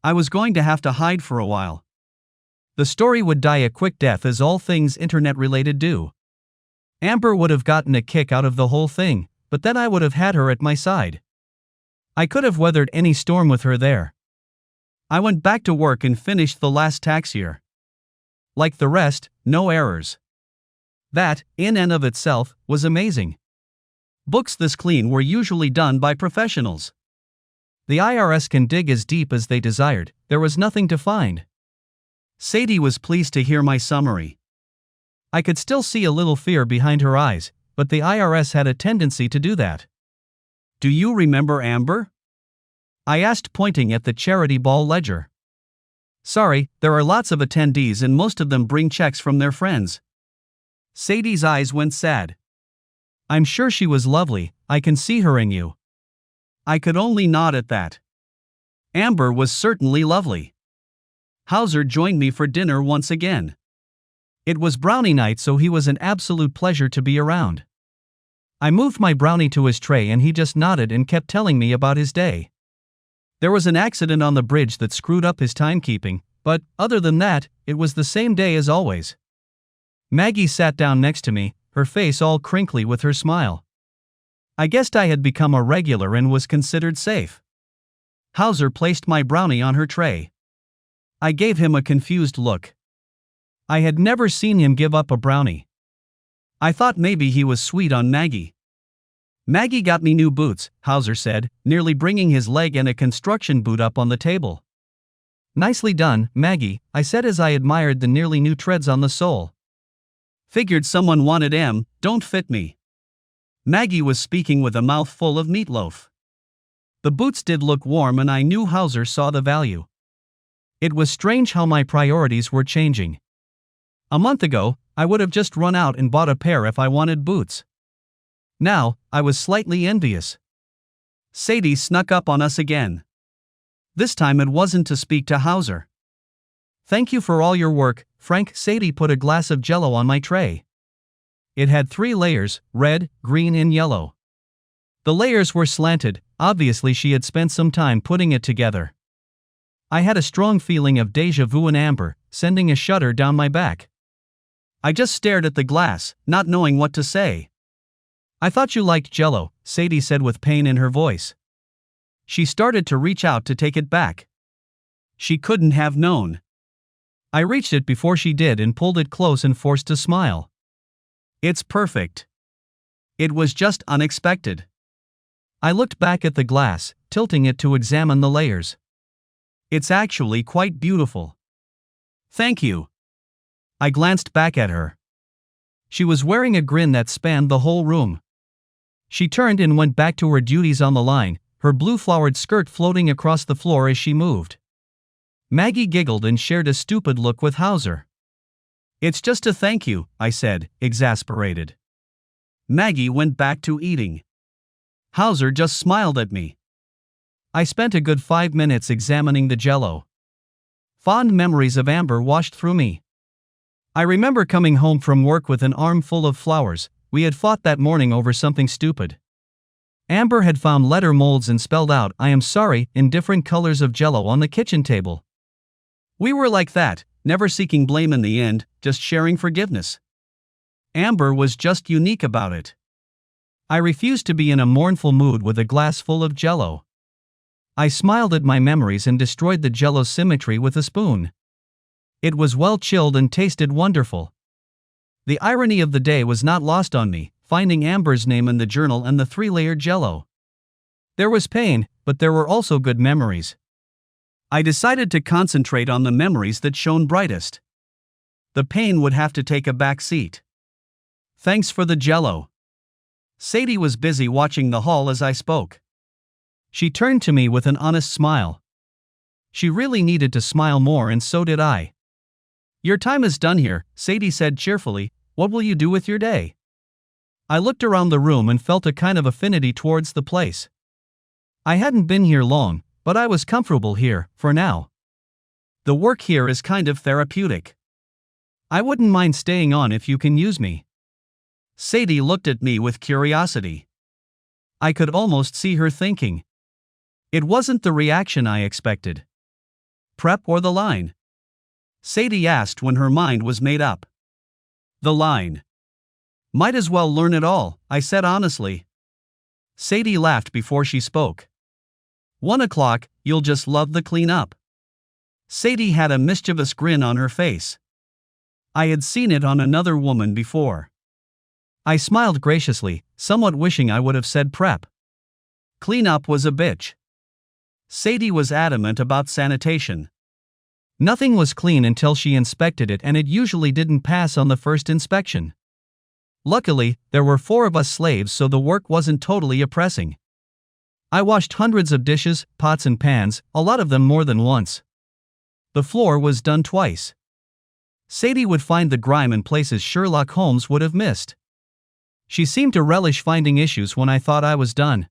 A: I was going to have to hide for a while. The story would die a quick death as all things internet-related do. Amber would have gotten a kick out of the whole thing, but then I would have had her at my side. I could have weathered any storm with her there. I went back to work and finished the last tax year. Like the rest, no errors. That, in and of itself, was amazing. Books this clean were usually done by professionals. The IRS can dig as deep as they desired, there was nothing to find. Sadie was pleased to hear my summary. I could still see a little fear behind her eyes, but the IRS had a tendency to do that. Do you remember Amber? I asked, pointing at the charity ball ledger. Sorry, there are lots of attendees and most of them bring checks from their friends. Sadie's eyes went sad. I'm sure she was lovely, I can see her in you. I could only nod at that. Amber was certainly lovely. Hauser joined me for dinner once again. It was brownie night, so he was an absolute pleasure to be around. I moved my brownie to his tray and he just nodded and kept telling me about his day. There was an accident on the bridge that screwed up his timekeeping, but, other than that, it was the same day as always. Maggie sat down next to me, her face all crinkly with her smile. I guessed I had become a regular and was considered safe. Hauser placed my brownie on her tray. I gave him a confused look. I had never seen him give up a brownie. I thought maybe he was sweet on Maggie. Maggie got me new boots, Hauser said, nearly bringing his leg and a construction boot up on the table. Nicely done, Maggie, I said as I admired the nearly new treads on the sole. Figured someone wanted 'em, don't fit me. Maggie was speaking with a mouth full of meatloaf. The boots did look warm and I knew Hauser saw the value. It was strange how my priorities were changing. A month ago, I would have just run out and bought a pair if I wanted boots. Now, I was slightly envious. Sadie snuck up on us again. This time it wasn't to speak to Hauser. Thank you for all your work, Frank. Sadie put a glass of Jell-O on my tray. It had 3 layers, red, green and yellow. The layers were slanted, obviously she had spent some time putting it together. I had a strong feeling of déjà vu and amber, sending a shudder down my back. I just stared at the glass, not knowing what to say. I thought you liked Jell-O, Sadie said with pain in her voice. She started to reach out to take it back. She couldn't have known. I reached it before she did and pulled it close and forced a smile. It's perfect. It was just unexpected. I looked back at the glass, tilting it to examine the layers. It's actually quite beautiful. Thank you. I glanced back at her. She was wearing a grin that spanned the whole room. She turned and went back to her duties on the line, her blue flowered skirt floating across the floor as she moved. Maggie giggled and shared a stupid look with Hauser. It's just a thank you, I said, exasperated. Maggie went back to eating. Hauser just smiled at me. I spent a good 5 minutes examining the Jell-O. Fond memories of Amber washed through me. I remember coming home from work with an armful of flowers. We had fought that morning over something stupid. Amber had found letter molds and spelled out "I am sorry" in different colors of Jell-O on the kitchen table. We were like that, never seeking blame in the end, just sharing forgiveness. Amber was just unique about it. I refused to be in a mournful mood with a glass full of Jell-O. I smiled at my memories and destroyed the Jell-O's symmetry with a spoon. It was well chilled and tasted wonderful. The irony of the day was not lost on me, finding Amber's name in the journal and the 3-layered Jell-O. There was pain, but there were also good memories. I decided to concentrate on the memories that shone brightest. The pain would have to take a back seat. Thanks for the Jell-O. Sadie was busy watching the hall as I spoke. She turned to me with an honest smile. She really needed to smile more, and so did I. Your time is done here, Sadie said cheerfully. What will you do with your day? I looked around the room and felt a kind of affinity towards the place. I hadn't been here long, but I was comfortable here, for now. The work here is kind of therapeutic. I wouldn't mind staying on if you can use me. Sadie looked at me with curiosity. I could almost see her thinking. It wasn't the reaction I expected. Prep or the line? Sadie asked when her mind was made up. The line. Might as well learn it all, I said honestly. Sadie laughed before she spoke. 1 o'clock, you'll just love the cleanup. Sadie had a mischievous grin on her face. I had seen it on another woman before. I smiled graciously, somewhat wishing I would have said prep. Cleanup was a bitch. Sadie was adamant about sanitation. Nothing was clean until she inspected it, and it usually didn't pass on the first inspection. Luckily, there were 4 of us slaves, so the work wasn't totally oppressing. I washed hundreds of dishes, pots and pans, a lot of them more than once. The floor was done twice. Sadie would find the grime in places Sherlock Holmes would have missed. She seemed to relish finding issues when I thought I was done.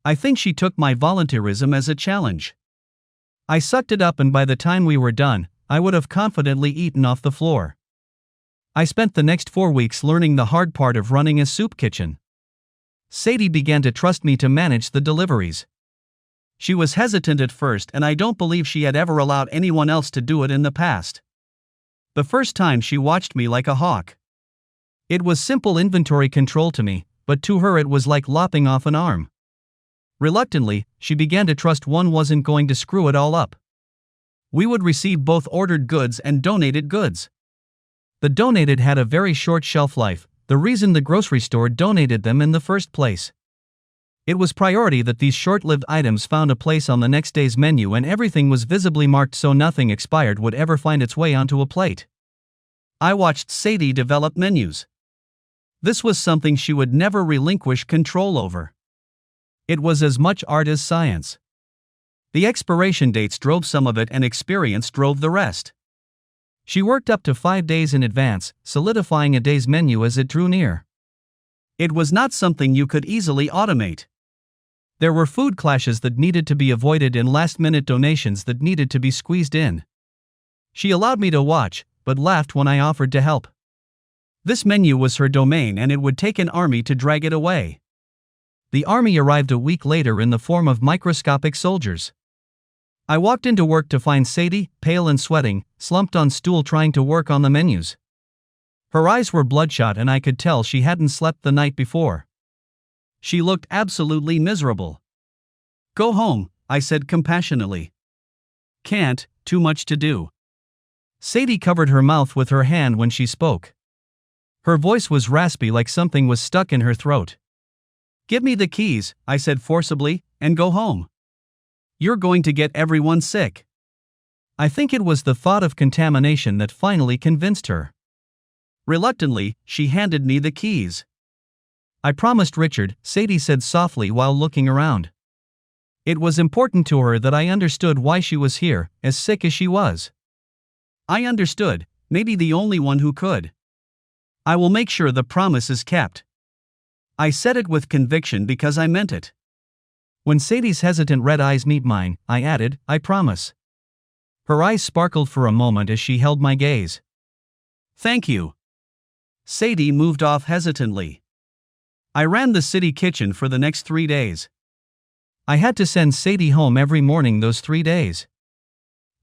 A: I think she took my volunteerism as a challenge. I sucked it up, and by the time we were done, I would have confidently eaten off the floor. I spent the next 4 weeks learning the hard part of running a soup kitchen. Sadie began to trust me to manage the deliveries. She was hesitant at first, and I don't believe she had ever allowed anyone else to do it in the past. The first time she watched me like a hawk. It was simple inventory control to me, but to her it was like lopping off an arm. Reluctantly, she began to trust one wasn't going to screw it all up. We would receive both ordered goods and donated goods. The donated had a very short shelf life, the reason the grocery store donated them in the first place. It was priority that these short-lived items found a place on the next day's menu, and everything was visibly marked so nothing expired would ever find its way onto a plate. I watched Sadie develop menus. This was something she would never relinquish control over. It was as much art as science. The expiration dates drove some of it and experience drove the rest. She worked up to 5 days in advance, solidifying a day's menu as it drew near. It was not something you could easily automate. There were food clashes that needed to be avoided and last-minute donations that needed to be squeezed in. She allowed me to watch, but laughed when I offered to help. This menu was her domain, and it would take an army to drag it away. The army arrived a week later in the form of microscopic soldiers. I walked into work to find Sadie, pale and sweating, slumped on stool trying to work on the menus. Her eyes were bloodshot, and I could tell she hadn't slept the night before. She looked absolutely miserable. "Go home," I said compassionately. "Can't, too much to do." Sadie covered her mouth with her hand when she spoke. Her voice was raspy, like something was stuck in her throat. "Give me the keys," I said forcibly, "and go home. You're going to get everyone sick." I think it was the thought of contamination that finally convinced her. Reluctantly, she handed me the keys. "I promised Richard," Sadie said softly while looking around. It was important to her that I understood why she was here, as sick as she was. I understood, maybe the only one who could. "I will make sure the promise is kept." I said it with conviction because I meant it. When Sadie's hesitant red eyes met mine, I added, "I promise." Her eyes sparkled for a moment as she held my gaze. "Thank you." Sadie moved off hesitantly. I ran the city kitchen for the next 3 days. I had to send Sadie home every morning those 3 days.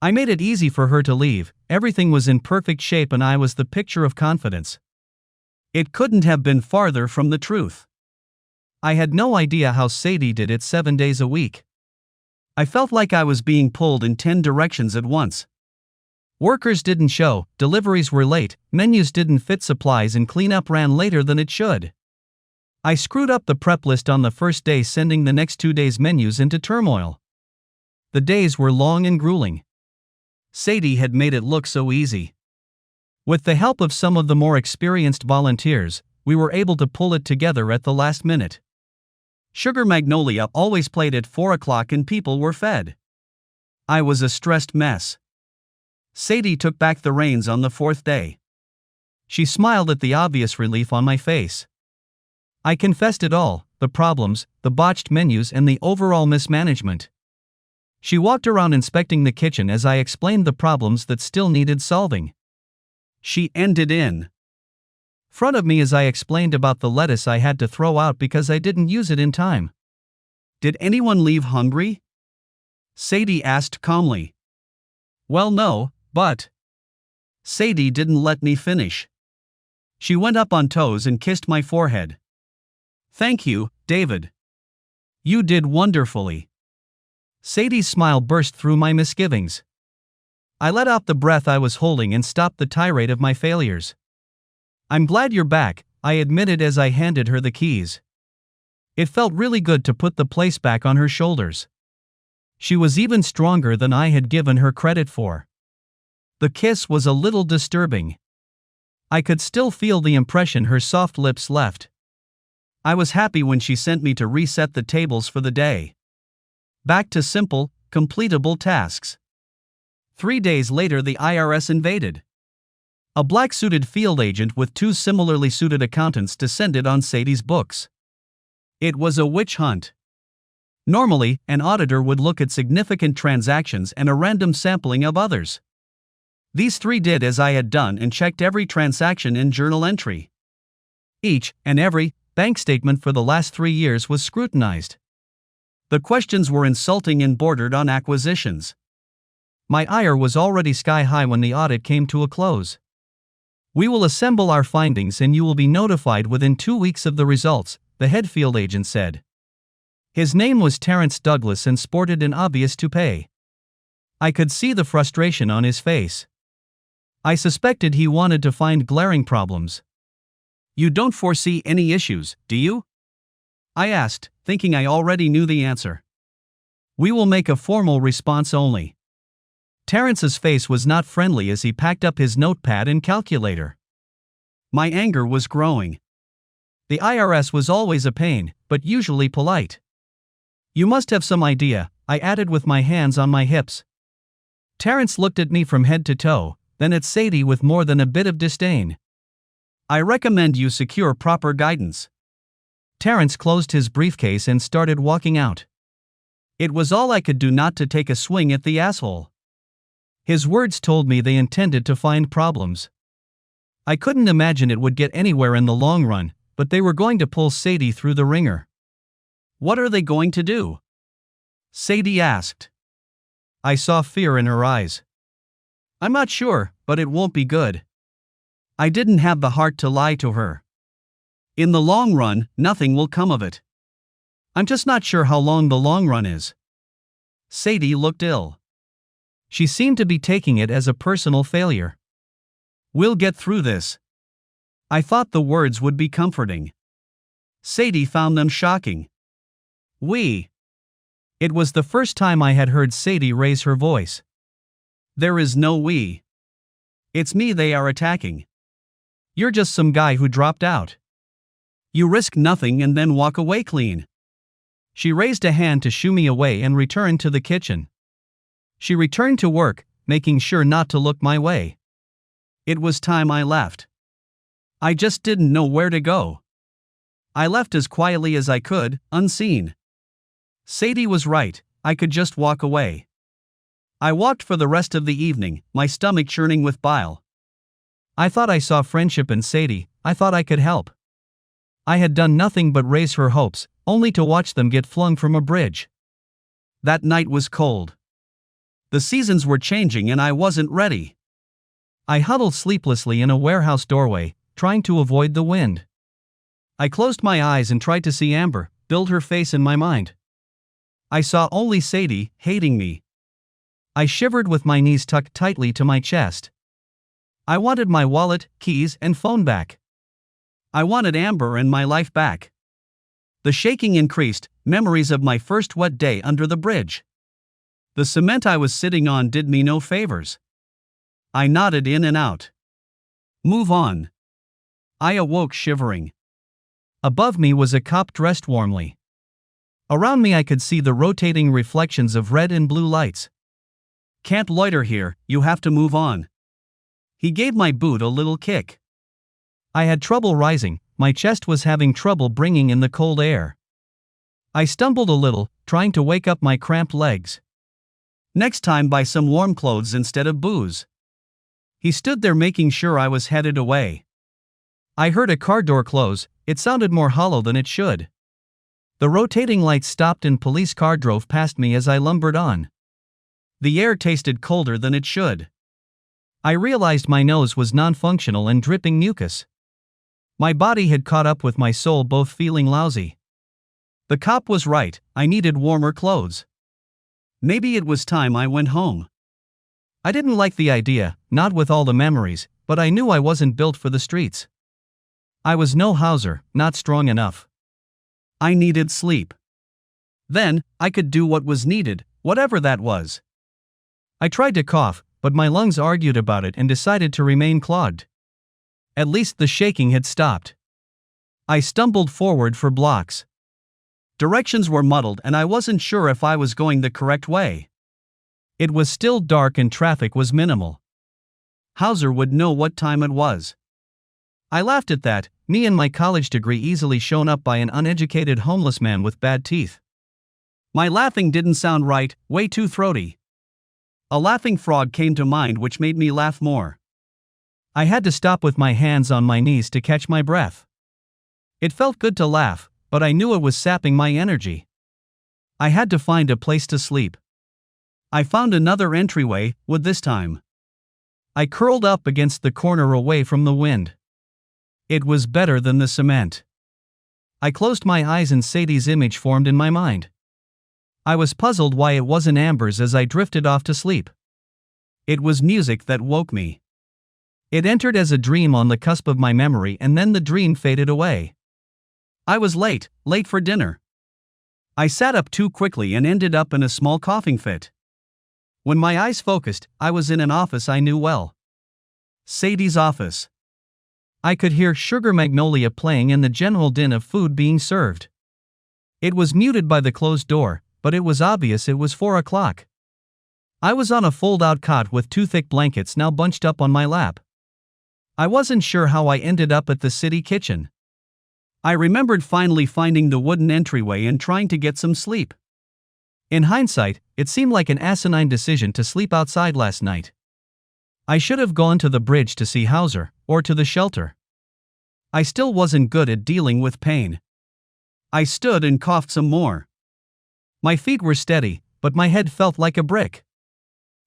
A: I made it easy for her to leave, everything was in perfect shape and I was the picture of confidence. It couldn't have been farther from the truth. I had no idea how Sadie did it 7 days a week. I felt like I was being pulled in 10 directions at once. Workers didn't show, deliveries were late, menus didn't fit supplies, and cleanup ran later than it should. I screwed up the prep list on the first day, sending the next 2 days' menus into turmoil. The days were long and grueling. Sadie had made it look so easy. With the help of some of the more experienced volunteers, we were able to pull it together at the last minute. Sugar Magnolia always played at 4 o'clock and people were fed. I was a stressed mess. Sadie took back the reins on the 4th day. She smiled at the obvious relief on my face. I confessed it all, the problems, the botched menus, and the overall mismanagement. She walked around inspecting the kitchen as I explained the problems that still needed solving. She ended in front of me as I explained about the lettuce I had to throw out because I didn't use it in time. "Did anyone leave hungry?" Sadie asked calmly. "Well, no, but..." Sadie didn't let me finish. She went up on toes and kissed my forehead. "Thank you, David. You did wonderfully." Sadie's smile burst through my misgivings. I let out the breath I was holding and stopped the tirade of my failures. "I'm glad you're back," I admitted as I handed her the keys. It felt really good to put the place back on her shoulders. She was even stronger than I had given her credit for. The kiss was a little disturbing. I could still feel the impression her soft lips left. I was happy when she sent me to reset the tables for the day. Back to simple, completable tasks. 3 days later, the IRS invaded. A black-suited field agent with 2 similarly suited accountants descended on Sadie's books. It was a witch hunt. Normally, an auditor would look at significant transactions and a random sampling of others. These three did as I had done and checked every transaction and journal entry. Each and every bank statement for the last 3 years was scrutinized. The questions were insulting and bordered on acquisitions. My ire was already sky high when the audit came to a close. "We will assemble our findings and you will be notified within 2 weeks of the results," the head field agent said. His name was Terrence Douglas and sported an obvious toupee. I could see the frustration on his face. I suspected he wanted to find glaring problems. "You don't foresee any issues, do you?" I asked, thinking I already knew the answer. "We will make a formal response only." Terrence's face was not friendly as he packed up his notepad and calculator. My anger was growing. The IRS was always a pain, but usually polite. "You must have some idea," I added with my hands on my hips. Terrence looked at me from head to toe, then at Sadie with more than a bit of disdain. "I recommend you secure proper guidance." Terrence closed his briefcase and started walking out. It was all I could do not to take a swing at the asshole. His words told me they intended to find problems. I couldn't imagine it would get anywhere in the long run, but they were going to pull Sadie through the ringer. "What are they going to do?" Sadie asked. I saw fear in her eyes. "I'm not sure, but it won't be good." I didn't have the heart to lie to her. In the long run, nothing will come of it. I'm just not sure how long the long run is. Sadie looked ill. She seemed to be taking it as a personal failure. "We'll get through this." I thought the words would be comforting. Sadie found them shocking. "We." It was the first time I had heard Sadie raise her voice. "There is no we. It's me they are attacking. You're just some guy who dropped out. You risk nothing and then walk away clean." She raised a hand to shoo me away and returned to the kitchen. She returned to work, making sure not to look my way. It was time I left. I just didn't know where to go. I left as quietly as I could, unseen. Sadie was right, I could just walk away. I walked for the rest of the evening, my stomach churning with bile. I thought I saw friendship in Sadie, I thought I could help. I had done nothing but raise her hopes, only to watch them get flung from a bridge. That night was cold. The seasons were changing and I wasn't ready. I huddled sleeplessly in a warehouse doorway, trying to avoid the wind. I closed my eyes and tried to see Amber, build her face in my mind. I saw only Sadie, hating me. I shivered with my knees tucked tightly to my chest. I wanted my wallet, keys, and phone back. I wanted Amber and my life back. The shaking increased, memories of my first wet day under the bridge. The cement I was sitting on did me no favors. I nodded in and out. "Move on." I awoke shivering. Above me was a cop dressed warmly. Around me I could see the rotating reflections of red and blue lights. "Can't loiter here, you have to move on." He gave my boot a little kick. I had trouble rising, my chest was having trouble bringing in the cold air. I stumbled a little, trying to wake up my cramped legs. "Next time buy some warm clothes instead of booze." He stood there making sure I was headed away. I heard a car door close, it sounded more hollow than it should. The rotating lights stopped and police car drove past me as I lumbered on. The air tasted colder than it should. I realized my nose was non-functional and dripping mucus. My body had caught up with my soul, both feeling lousy. The cop was right, I needed warmer clothes. Maybe it was time I went home. I didn't like the idea, not with all the memories, but I knew I wasn't built for the streets. I was no Hauser, not strong enough. I needed sleep. Then, I could do what was needed, whatever that was. I tried to cough, but my lungs argued about it and decided to remain clogged. At least the shaking had stopped. I stumbled forward for blocks. Directions were muddled and I wasn't sure if I was going the correct way. It was still dark and traffic was minimal. Hauser would know what time it was. I laughed at that, me and my college degree easily shown up by an uneducated homeless man with bad teeth. My laughing didn't sound right, way too throaty. A laughing frog came to mind, which made me laugh more. I had to stop with my hands on my knees to catch my breath. It felt good to laugh, but I knew it was sapping my energy. I had to find a place to sleep. I found another entryway, wood this time. I curled up against the corner away from the wind. It was better than the cement. I closed my eyes and Sadie's image formed in my mind. I was puzzled why it wasn't Amber's as I drifted off to sleep. It was music that woke me. It entered as a dream on the cusp of my memory, and then the dream faded away. I was late for dinner. I sat up too quickly and ended up in a small coughing fit. When my eyes focused, I was in an office I knew well. Sadie's office. I could hear Sugar Magnolia playing and the general din of food being served. It was muted by the closed door, but it was obvious it was 4 o'clock. I was on a fold-out cot with 2 thick blankets now bunched up on my lap. I wasn't sure how I ended up at the city kitchen. I remembered finally finding the wooden entryway and trying to get some sleep. In hindsight, it seemed like an asinine decision to sleep outside last night. I should have gone to the bridge to see Hauser, or to the shelter. I still wasn't good at dealing with pain. I stood and coughed some more. My feet were steady, but my head felt like a brick.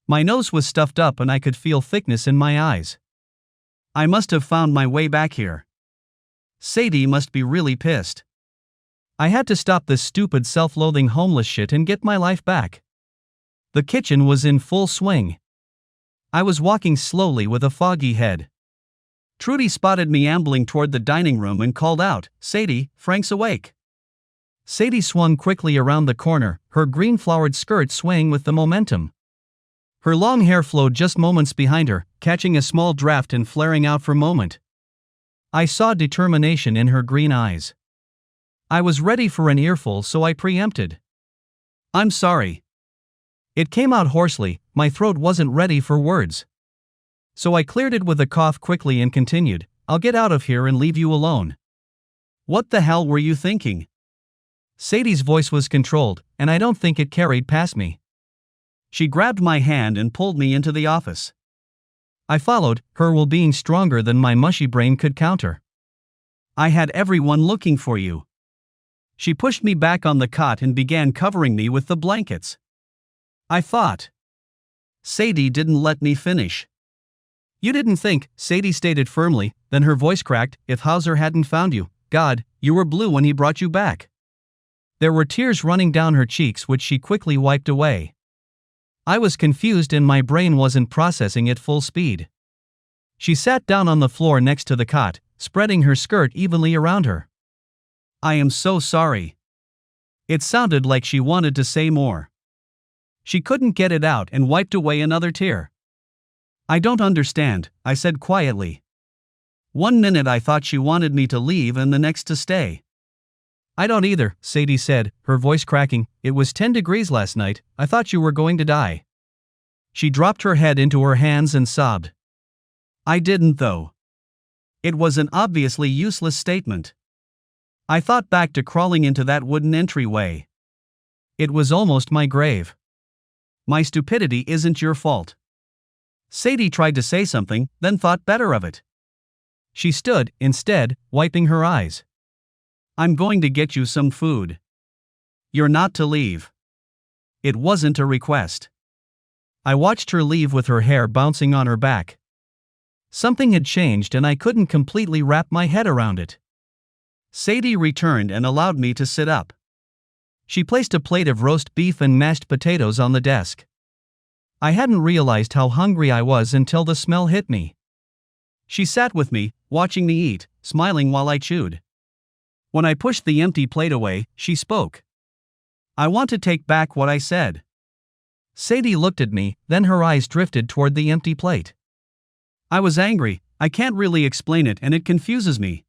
A: My nose was stuffed up and I could feel thickness in my eyes. I must have found my way back here. Sadie must be really pissed. I had to stop this stupid self-loathing homeless shit and get my life back. The kitchen was in full swing. I was walking slowly with a foggy head. Trudy spotted me ambling toward the dining room and called out, "Sadie, Frank's awake." Sadie swung quickly around the corner, her green-flowered skirt swaying with the momentum. Her long hair flowed just moments behind her, catching a small draft and flaring out for a moment. I saw determination in her green eyes. I was ready for an earful, so I preempted. "I'm sorry." It came out hoarsely, my throat wasn't ready for words. So I cleared it with a cough quickly and continued, "I'll get out of here and leave you alone." "What the hell were you thinking?" Sadie's voice was controlled, and I don't think it carried past me. She grabbed my hand and pulled me into the office. I followed, her will being stronger than my mushy brain could counter. "I had everyone looking for you." She pushed me back on the cot and began covering me with the blankets. I thought. Sadie didn't let me finish. "You didn't think," Sadie stated firmly, then her voice cracked, "if Hauser hadn't found you, God, you were blue when he brought you back." There were tears running down her cheeks which she quickly wiped away. I was confused and my brain wasn't processing at full speed. She sat down on the floor next to the cot, spreading her skirt evenly around her. "I am so sorry." It sounded like she wanted to say more. She couldn't get it out and wiped away another tear. "I don't understand," I said quietly. One minute I thought she wanted me to leave and the next to stay. "I don't either," Sadie said, her voice cracking. "It was 10 degrees last night, I thought you were going to die." She dropped her head into her hands and sobbed. I didn't though. It was an obviously useless statement. I thought back to crawling into that wooden entryway. It was almost my grave. "My stupidity isn't your fault." Sadie tried to say something, then thought better of it. She stood, instead, wiping her eyes. "I'm going to get you some food. You're not to leave." It wasn't a request. I watched her leave with her hair bouncing on her back. Something had changed and I couldn't completely wrap my head around it. Sadie returned and allowed me to sit up. She placed a plate of roast beef and mashed potatoes on the desk. I hadn't realized how hungry I was until the smell hit me. She sat with me, watching me eat, smiling while I chewed. When I pushed the empty plate away, she spoke. "I want to take back what I said." Sadie looked at me, then her eyes drifted toward the empty plate. I was angry. I can't really explain it and it confuses me.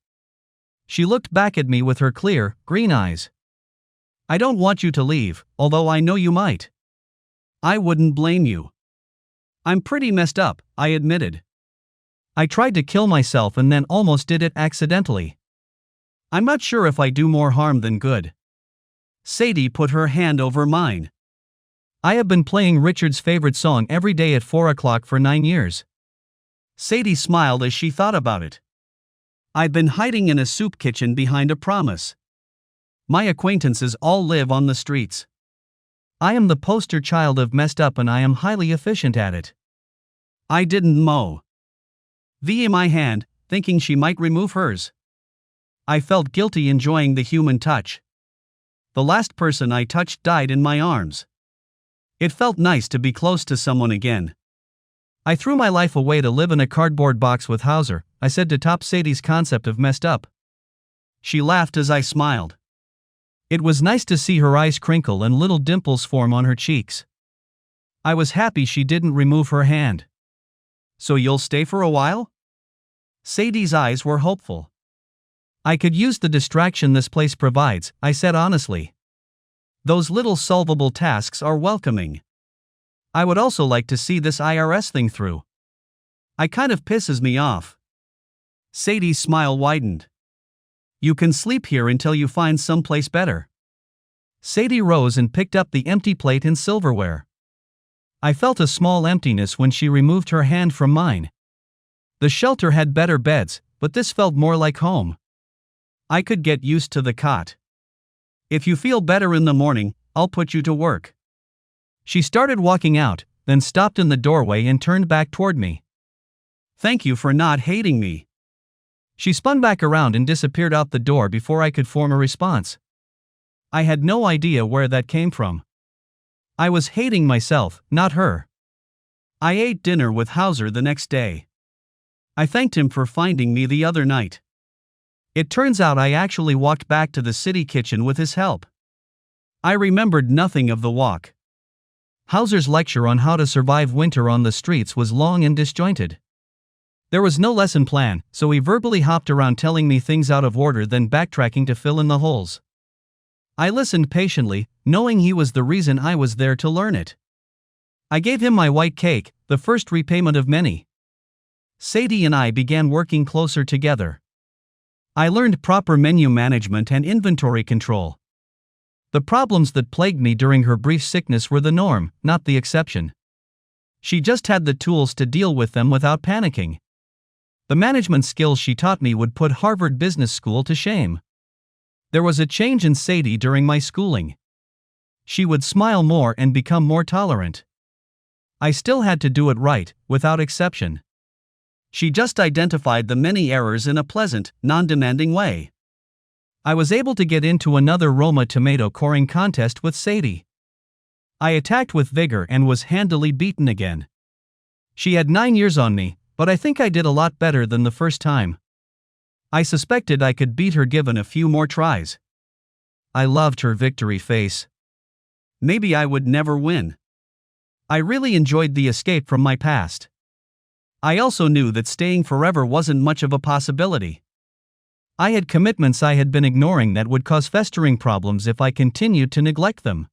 A: She looked back at me with her clear, green eyes. "I don't want you to leave, although I know you might. I wouldn't blame you." "I'm pretty messed up," I admitted. "I tried to kill myself and then almost did it accidentally. I'm not sure if I do more harm than good." Sadie put her hand over mine. I have been playing Richard's favorite song every day at 4 o'clock for 9 years. Sadie smiled as she thought about it. I'd been hiding in a soup kitchen behind a promise. My acquaintances all live on the streets. I am the poster child of messed up and I am highly efficient at it. I didn't mow. V in my hand, thinking she might remove hers. I felt guilty enjoying the human touch. The last person I touched died in my arms. It felt nice to be close to someone again. I threw my life away to live in a cardboard box with Hauser, I said to top Sadie's concept of messed up. She laughed as I smiled. It was nice to see her eyes crinkle and little dimples form on her cheeks. I was happy she didn't remove her hand. So you'll stay for a while? Sadie's eyes were hopeful. I could use the distraction this place provides, I said honestly. Those little solvable tasks are welcoming. I would also like to see this IRS thing through. It kind of pisses me off. Sadie's smile widened. You can sleep here until you find someplace better. Sadie rose and picked up the empty plate and silverware. I felt a small emptiness when she removed her hand from mine. The shelter had better beds, but this felt more like home. I could get used to the cot. If you feel better in the morning, I'll put you to work. She started walking out, then stopped in the doorway and turned back toward me. Thank you for not hating me. She spun back around and disappeared out the door before I could form a response. I had no idea where that came from. I was hating myself, not her. I ate dinner with Hauser the next day. I thanked him for finding me the other night. It turns out I actually walked back to the city kitchen with his help. I remembered nothing of the walk. Hauser's lecture on how to survive winter on the streets was long and disjointed. There was no lesson plan, so he verbally hopped around telling me things out of order, then backtracking to fill in the holes. I listened patiently, knowing he was the reason I was there to learn it. I gave him my white cake, the first repayment of many. Sadie and I began working closer together. I learned proper menu management and inventory control. The problems that plagued me during her brief sickness were the norm, not the exception. She just had the tools to deal with them without panicking. The management skills she taught me would put Harvard Business School to shame. There was a change in Sadie during my schooling. She would smile more and become more tolerant. I still had to do it right, without exception. She just identified the many errors in a pleasant, non-demanding way. I was able to get into another Roma tomato coring contest with Sadie. I attacked with vigor and was handily beaten again. She had 9 years on me, but I think I did a lot better than the first time. I suspected I could beat her given a few more tries. I loved her victory face. Maybe I would never win. I really enjoyed the escape from my past. I also knew that staying forever wasn't much of a possibility. I had commitments I had been ignoring that would cause festering problems if I continued to neglect them.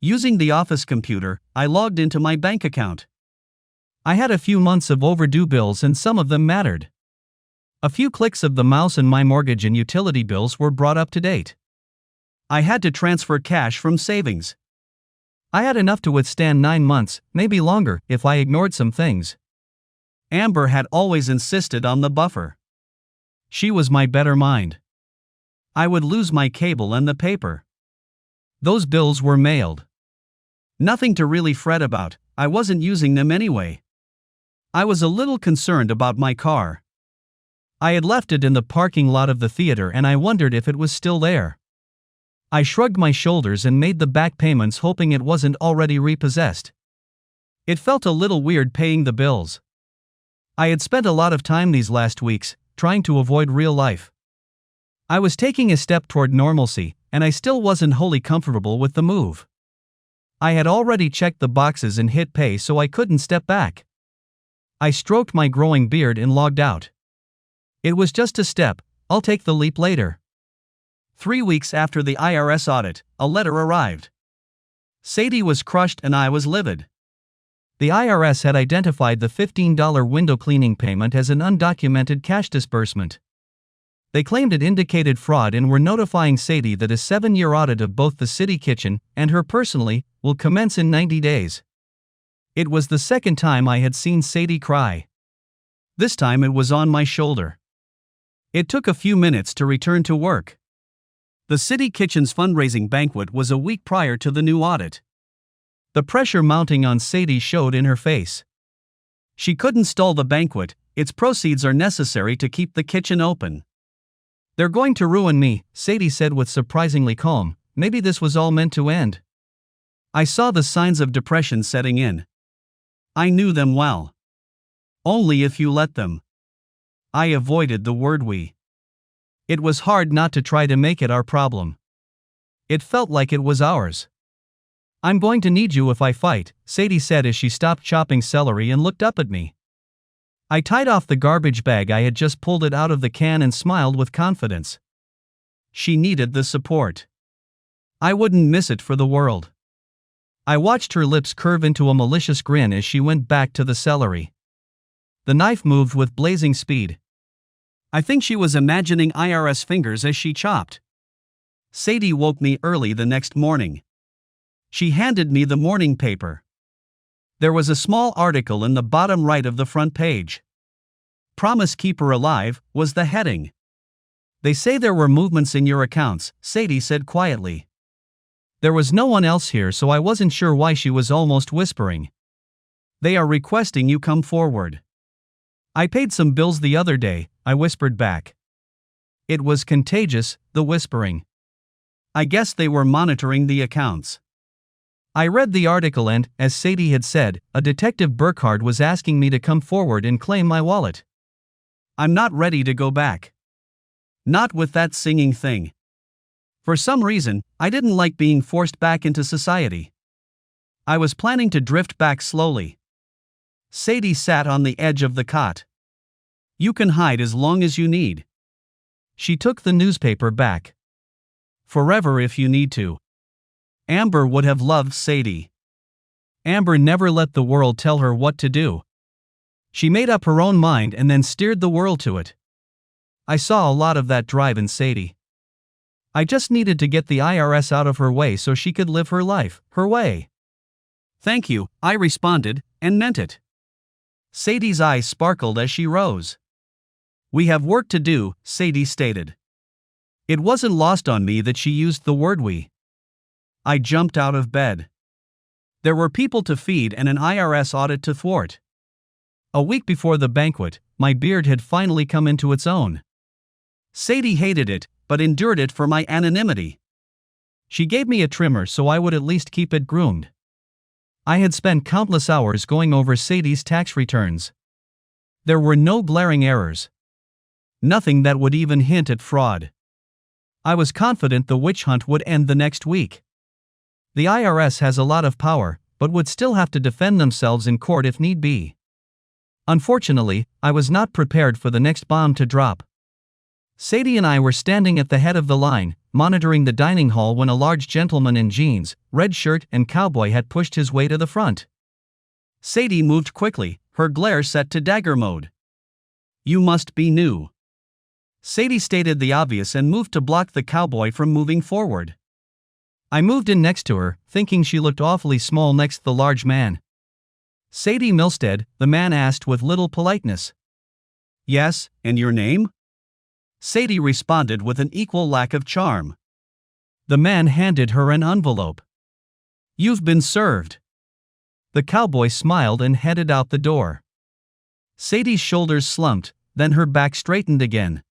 A: Using the office computer, I logged into my bank account. I had a few months of overdue bills and some of them mattered. A few clicks of the mouse and my mortgage and utility bills were brought up to date. I had to transfer cash from savings. I had enough to withstand 9 months, maybe longer, if I ignored some things. Amber had always insisted on the buffer. She was my better mind. I would lose my cable and the paper. Those bills were mailed. Nothing to really fret about, I wasn't using them anyway. I was a little concerned about my car. I had left it in the parking lot of the theater and I wondered if it was still there. I shrugged my shoulders and made the back payments, hoping it wasn't already repossessed. It felt a little weird paying the bills. I had spent a lot of time these last weeks, trying to avoid real life. I was taking a step toward normalcy, and I still wasn't wholly comfortable with the move. I had already checked the boxes and hit pay, so I couldn't step back. I stroked my growing beard and logged out. It was just a step, I'll take the leap later. 3 weeks after the IRS audit, a letter arrived. Sadie was crushed and I was livid. The IRS had identified the $15 window cleaning payment as an undocumented cash disbursement. They claimed it indicated fraud and were notifying Sadie that a 7-year audit of both the city kitchen and her personally will commence in 90 days. It was the second time I had seen Sadie cry. This time it was on my shoulder. It took a few minutes to return to work. The city kitchen's fundraising banquet was a week prior to the new audit. The pressure mounting on Sadie showed in her face. She couldn't stall the banquet, its proceeds are necessary to keep the kitchen open. They're going to ruin me, Sadie said with surprisingly calm. Maybe this was all meant to end. I saw the signs of depression setting in. I knew them well. Only if you let them. I avoided the word we. It was hard not to try to make it our problem. It felt like it was ours. I'm going to need you if I fight, Sadie said as she stopped chopping celery and looked up at me. I tied off the garbage bag I had just pulled it out of the can and smiled with confidence. She needed the support. I wouldn't miss it for the world. I watched her lips curve into a malicious grin as she went back to the celery. The knife moved with blazing speed. I think she was imagining IRS fingers as she chopped. Sadie woke me early the next morning. She handed me the morning paper. There was a small article in the bottom right of the front page. "Promise Keeper Alive" was the heading. "They say there were movements in your accounts," Sadie said quietly. There was no one else here, so I wasn't sure why she was almost whispering. "They are requesting you come forward." "I paid some bills the other day," I whispered back. It was contagious, the whispering. I guess they were monitoring the accounts. I read the article and, as Sadie had said, a Detective Burkhardt was asking me to come forward and claim my wallet. I'm not ready to go back. Not with that singing thing. For some reason, I didn't like being forced back into society. I was planning to drift back slowly. Sadie sat on the edge of the cot. "You can hide as long as you need." She took the newspaper back. "Forever if you need to." Amber would have loved Sadie. Amber never let the world tell her what to do. She made up her own mind and then steered the world to it. I saw a lot of that drive in Sadie. I just needed to get the IRS out of her way so she could live her life, her way. "Thank you," I responded, and meant it. Sadie's eyes sparkled as she rose. "We have work to do," Sadie stated. It wasn't lost on me that she used the word we. I jumped out of bed. There were people to feed and an IRS audit to thwart. A week before the banquet, my beard had finally come into its own. Sadie hated it, but endured it for my anonymity. She gave me a trimmer so I would at least keep it groomed. I had spent countless hours going over Sadie's tax returns. There were no glaring errors. Nothing that would even hint at fraud. I was confident the witch hunt would end the next week. The IRS has a lot of power, but would still have to defend themselves in court if need be. Unfortunately, I was not prepared for the next bomb to drop. Sadie and I were standing at the head of the line, monitoring the dining hall when a large gentleman in jeans, red shirt and cowboy hat pushed his way to the front. Sadie moved quickly, her glare set to dagger mode. "You must be new." Sadie stated the obvious and moved to block the cowboy from moving forward. I moved in next to her, thinking she looked awfully small next to the large man. "Sadie Milstead," the man asked with little politeness. "Yes, and your name?" Sadie responded with an equal lack of charm. The man handed her an envelope. "You've been served." The cowboy smiled and headed out the door. Sadie's shoulders slumped, then her back straightened again.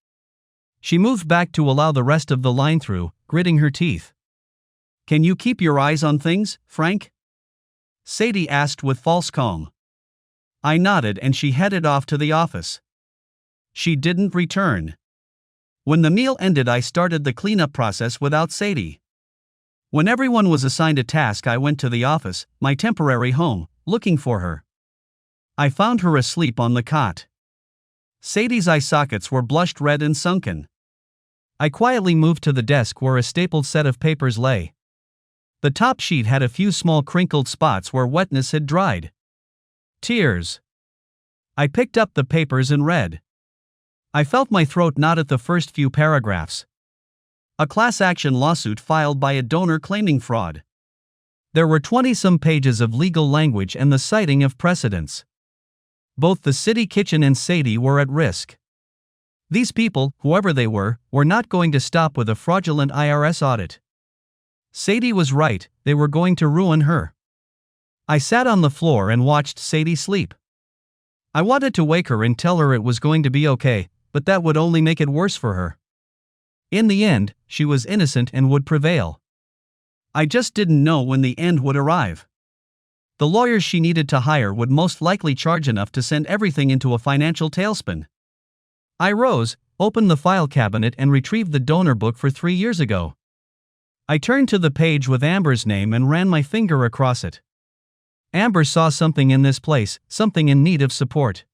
A: She moved back to allow the rest of the line through, gritting her teeth. "Can you keep your eyes on things, Frank?" Sadie asked with false calm. I nodded and she headed off to the office. She didn't return. When the meal ended, I started the cleanup process without Sadie. When everyone was assigned a task, I went to the office, my temporary home, looking for her. I found her asleep on the cot. Sadie's eye sockets were blushed red and sunken. I quietly moved to the desk where a stapled set of papers lay. The top sheet had a few small crinkled spots where wetness had dried. Tears. I picked up the papers and read. I felt my throat knot at the first few paragraphs. A class action lawsuit filed by a donor claiming fraud. There were 20-some pages of legal language and the citing of precedents. Both the city kitchen and Sadie were at risk. These people, whoever they were not going to stop with a fraudulent IRS audit. Sadie was right, they were going to ruin her. I sat on the floor and watched Sadie sleep. I wanted to wake her and tell her it was going to be okay, but that would only make it worse for her. In the end, she was innocent and would prevail. I just didn't know when the end would arrive. The lawyers she needed to hire would most likely charge enough to send everything into a financial tailspin. I rose, opened the file cabinet and retrieved the donor book for 3 years ago. I turned to the page with Amber's name and ran my finger across it. Amber saw something in this place, something in need of support.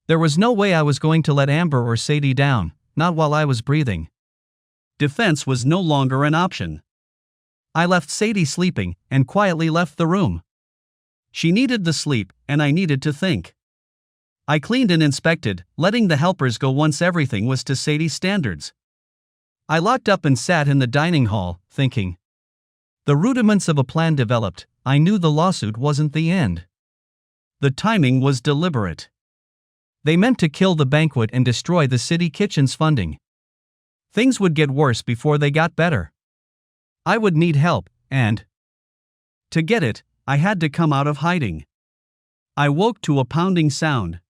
A: There was no way I was going to let Amber or Sadie down, not while I was breathing. Defense was no longer an option. I left Sadie sleeping, and quietly left the room. She needed the sleep, and I needed to think. I cleaned and inspected, letting the helpers go once everything was to Sadie's standards. I locked up and sat in the dining hall, thinking. The rudiments of a plan developed. I knew the lawsuit wasn't the end. The timing was deliberate. They meant to kill the banquet and destroy the city kitchen's funding. Things would get worse before they got better. I would need help, and to get it, I had to come out of hiding. I woke to a pounding sound.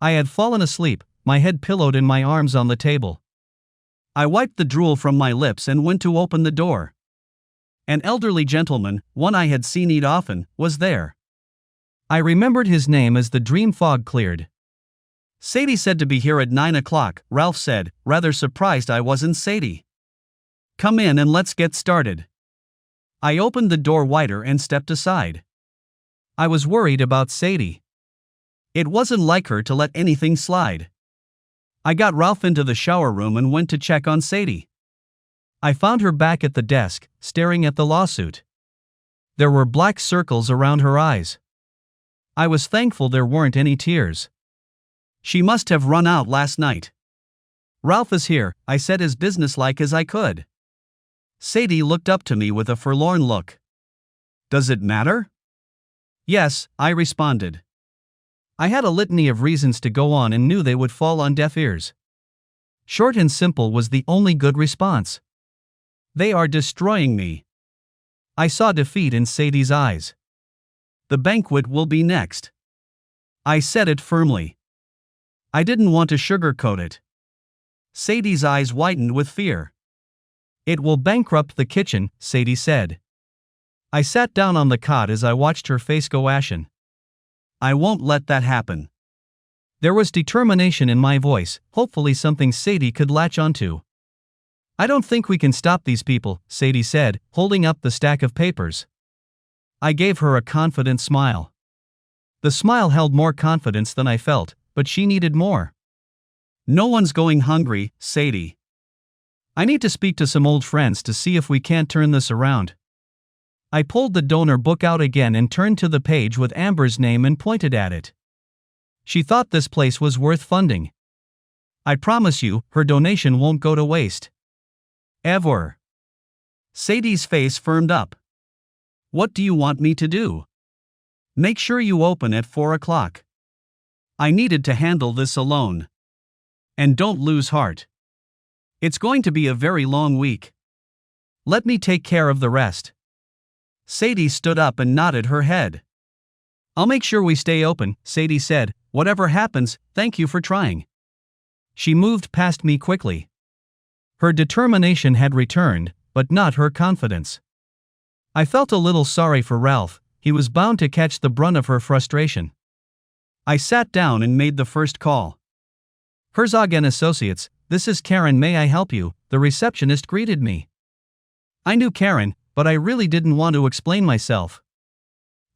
A: I had fallen asleep, my head pillowed in my arms on the table. I wiped the drool from my lips and went to open the door. An elderly gentleman, one I had seen eat often, was there. I remembered his name as the dream fog cleared. Sadie said to be here at 9 o'clock, Ralph said, rather surprised I wasn't Sadie. Come in and let's get started. I opened the door wider and stepped aside. I was worried about Sadie. It wasn't like her to let anything slide. I got Ralph into the shower room and went to check on Sadie. I found her back at the desk, staring at the lawsuit. There were black circles around her eyes. I was thankful there weren't any tears. She must have run out last night. Ralph is here, I said as businesslike as I could. Sadie looked up to me with a forlorn look. Does it matter? Yes, I responded. I had a litany of reasons to go on and knew they would fall on deaf ears. Short and simple was the only good response. They are destroying me. I saw defeat in Sadie's eyes. The banquet will be next. I said it firmly. I didn't want to sugarcoat it. Sadie's eyes widened with fear. It will bankrupt the kitchen, Sadie said. I sat down on the cot as I watched her face go ashen. I won't let that happen. There was determination in my voice, hopefully something Sadie could latch onto. I don't think we can stop these people, Sadie said, holding up the stack of papers. I gave her a confident smile. The smile held more confidence than I felt, but she needed more. No one's going hungry, Sadie. I need to speak to some old friends to see if we can't turn this around. I pulled the donor book out again and turned to the page with Amber's name and pointed at it. She thought this place was worth funding. I promise you, her donation won't go to waste. Ever. Sadie's face firmed up. What do you want me to do? Make sure you open at 4 o'clock. I needed to handle this alone. And don't lose heart. It's going to be a very long week. Let me take care of the rest. Sadie stood up and nodded her head. I'll make sure we stay open, Sadie said. Whatever happens, thank you for trying. She moved past me quickly. Her determination had returned, but not her confidence. I felt a little sorry for Ralph. He was bound to catch the brunt of her frustration. I sat down and made the first call. Herzog & Associates, this is Karen, may I help you? The receptionist greeted me. I knew Karen, but I really didn't want to explain myself.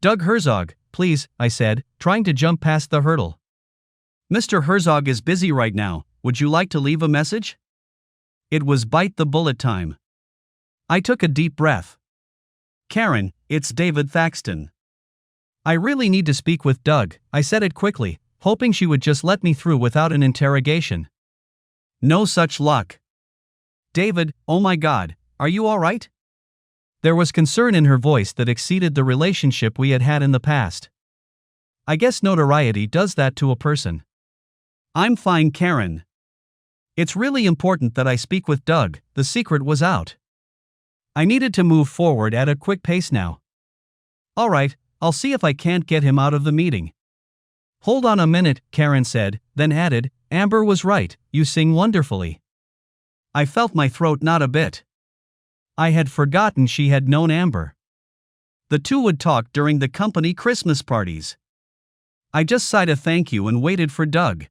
A: Doug Herzog, please, I said, trying to jump past the hurdle. Mr. Herzog is busy right now, would you like to leave a message? It was bite the bullet time. I took a deep breath. Karen, it's David Thaxton. I really need to speak with Doug, I said it quickly, hoping she would just let me through without an interrogation. No such luck. David, oh my God, are you all right? There was concern in her voice that exceeded the relationship we had had in the past. I guess notoriety does that to a person. I'm fine, Karen. It's really important that I speak with Doug. The secret was out. I needed to move forward at a quick pace now. All right, I'll see if I can't get him out of the meeting. Hold on a minute, Karen said, then added, Amber was right, you sing wonderfully. I felt my throat knot a bit. I had forgotten she had known Amber. The two would talk during the company Christmas parties. I just sighed a thank you and waited for Doug.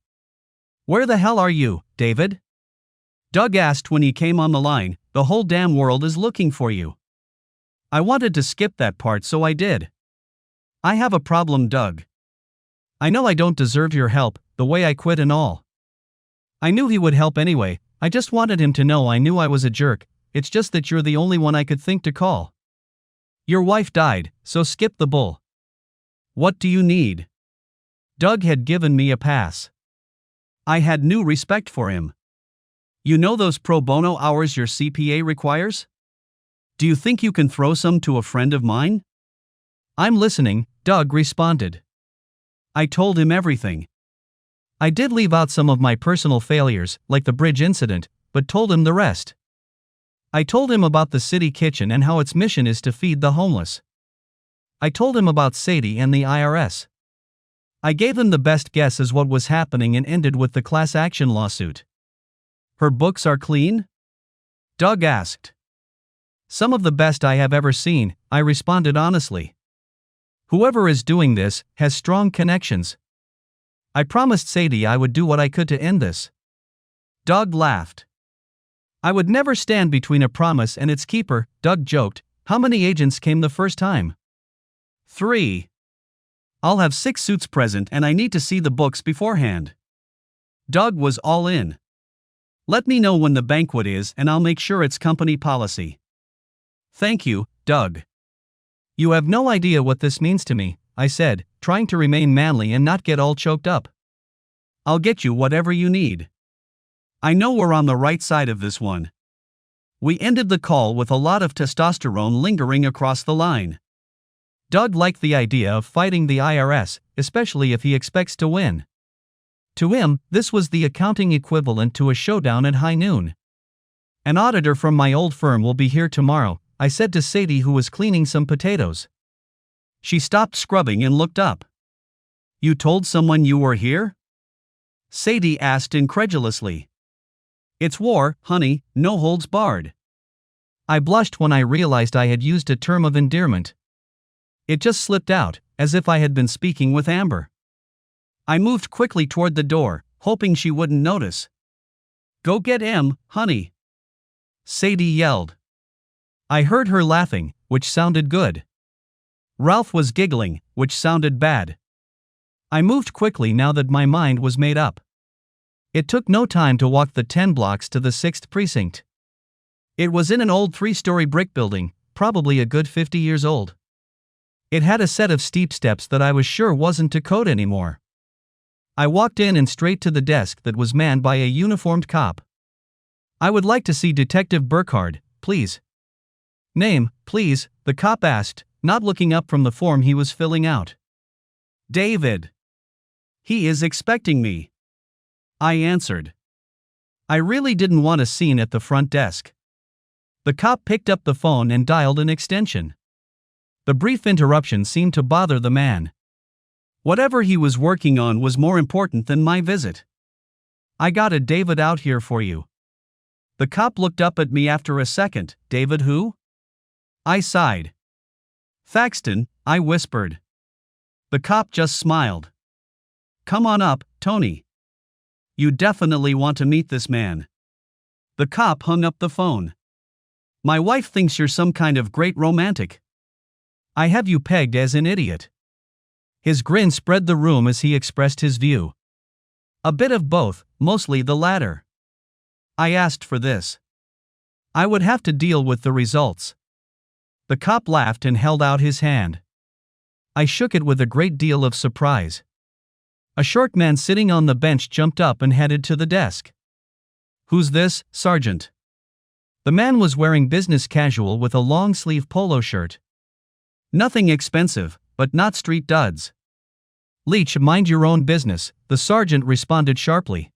A: Where the hell are you, David? Doug asked when he came on the line. The whole damn world is looking for you. I wanted to skip that part, so I did. I have a problem, Doug. I know I don't deserve your help, the way I quit and all. I knew he would help anyway, I just wanted him to know I knew I was a jerk, it's just that you're the only one I could think to call. Your wife died, so skip the bull. What do you need? Doug had given me a pass. I had new respect for him. You know those pro bono hours your CPA requires? Do you think you can throw some to a friend of mine? I'm listening, Doug responded. I told him everything. I did leave out some of my personal failures, like the bridge incident, but told him the rest. I told him about the city kitchen and how its mission is to feed the homeless. I told him about Sadie and the IRS. I gave him the best guess as what was happening and ended with the class action lawsuit. Her books are clean? Doug asked. Some of the best I have ever seen, I responded honestly. Whoever is doing this has strong connections. I promised Sadie I would do what I could to end this. Doug laughed. I would never stand between a promise and its keeper, Doug joked. How many agents came the first time? 3. I'll have 6 suits present and I need to see the books beforehand. Doug was all in. Let me know when the banquet is and I'll make sure it's company policy. Thank you, Doug. You have no idea what this means to me, I said, trying to remain manly and not get all choked up. I'll get you whatever you need. I know we're on the right side of this one. We ended the call with a lot of testosterone lingering across the line. Doug liked the idea of fighting the IRS, especially if he expects to win. To him, this was the accounting equivalent to a showdown at high noon. An auditor from my old firm will be here tomorrow, I said to Sadie, who was cleaning some potatoes. She stopped scrubbing and looked up. You told someone you were here? Sadie asked incredulously. It's war, honey, no holds barred. I blushed when I realized I had used a term of endearment. It just slipped out, as if I had been speaking with Amber. I moved quickly toward the door, hoping she wouldn't notice. Go get him, honey. Sadie yelled. I heard her laughing, which sounded good. Ralph was giggling, which sounded bad. I moved quickly now that my mind was made up. It took no time to walk the 10 blocks to the 6th precinct. It was in an old 3-story brick building, probably a good 50 years old. It had a set of steep steps that I was sure wasn't to code anymore. I walked in and straight to the desk that was manned by a uniformed cop. I would like to see Detective Burkhard, please. Name, please, the cop asked, not looking up from the form he was filling out. David. He is expecting me. I answered. I really didn't want a scene at the front desk. The cop picked up the phone and dialed an extension. The brief interruption seemed to bother the man. Whatever he was working on was more important than my visit. I got a David out here for you. The cop looked up at me after a second. David who? I sighed. Thaxton, I whispered. The cop just smiled. Come on up, Tony. You definitely want to meet this man. The cop hung up the phone. My wife thinks you're some kind of great romantic. I have you pegged as an idiot. His grin spread the room as he expressed his view. A bit of both, mostly the latter. I asked for this. I would have to deal with the results. The cop laughed and held out his hand. I shook it with a great deal of surprise. A short man sitting on the bench jumped up and headed to the desk. "Who's this, Sergeant?" The man was wearing business casual with a long-sleeve polo shirt. "Nothing expensive, but not street duds." "Leach, mind your own business," the sergeant responded sharply.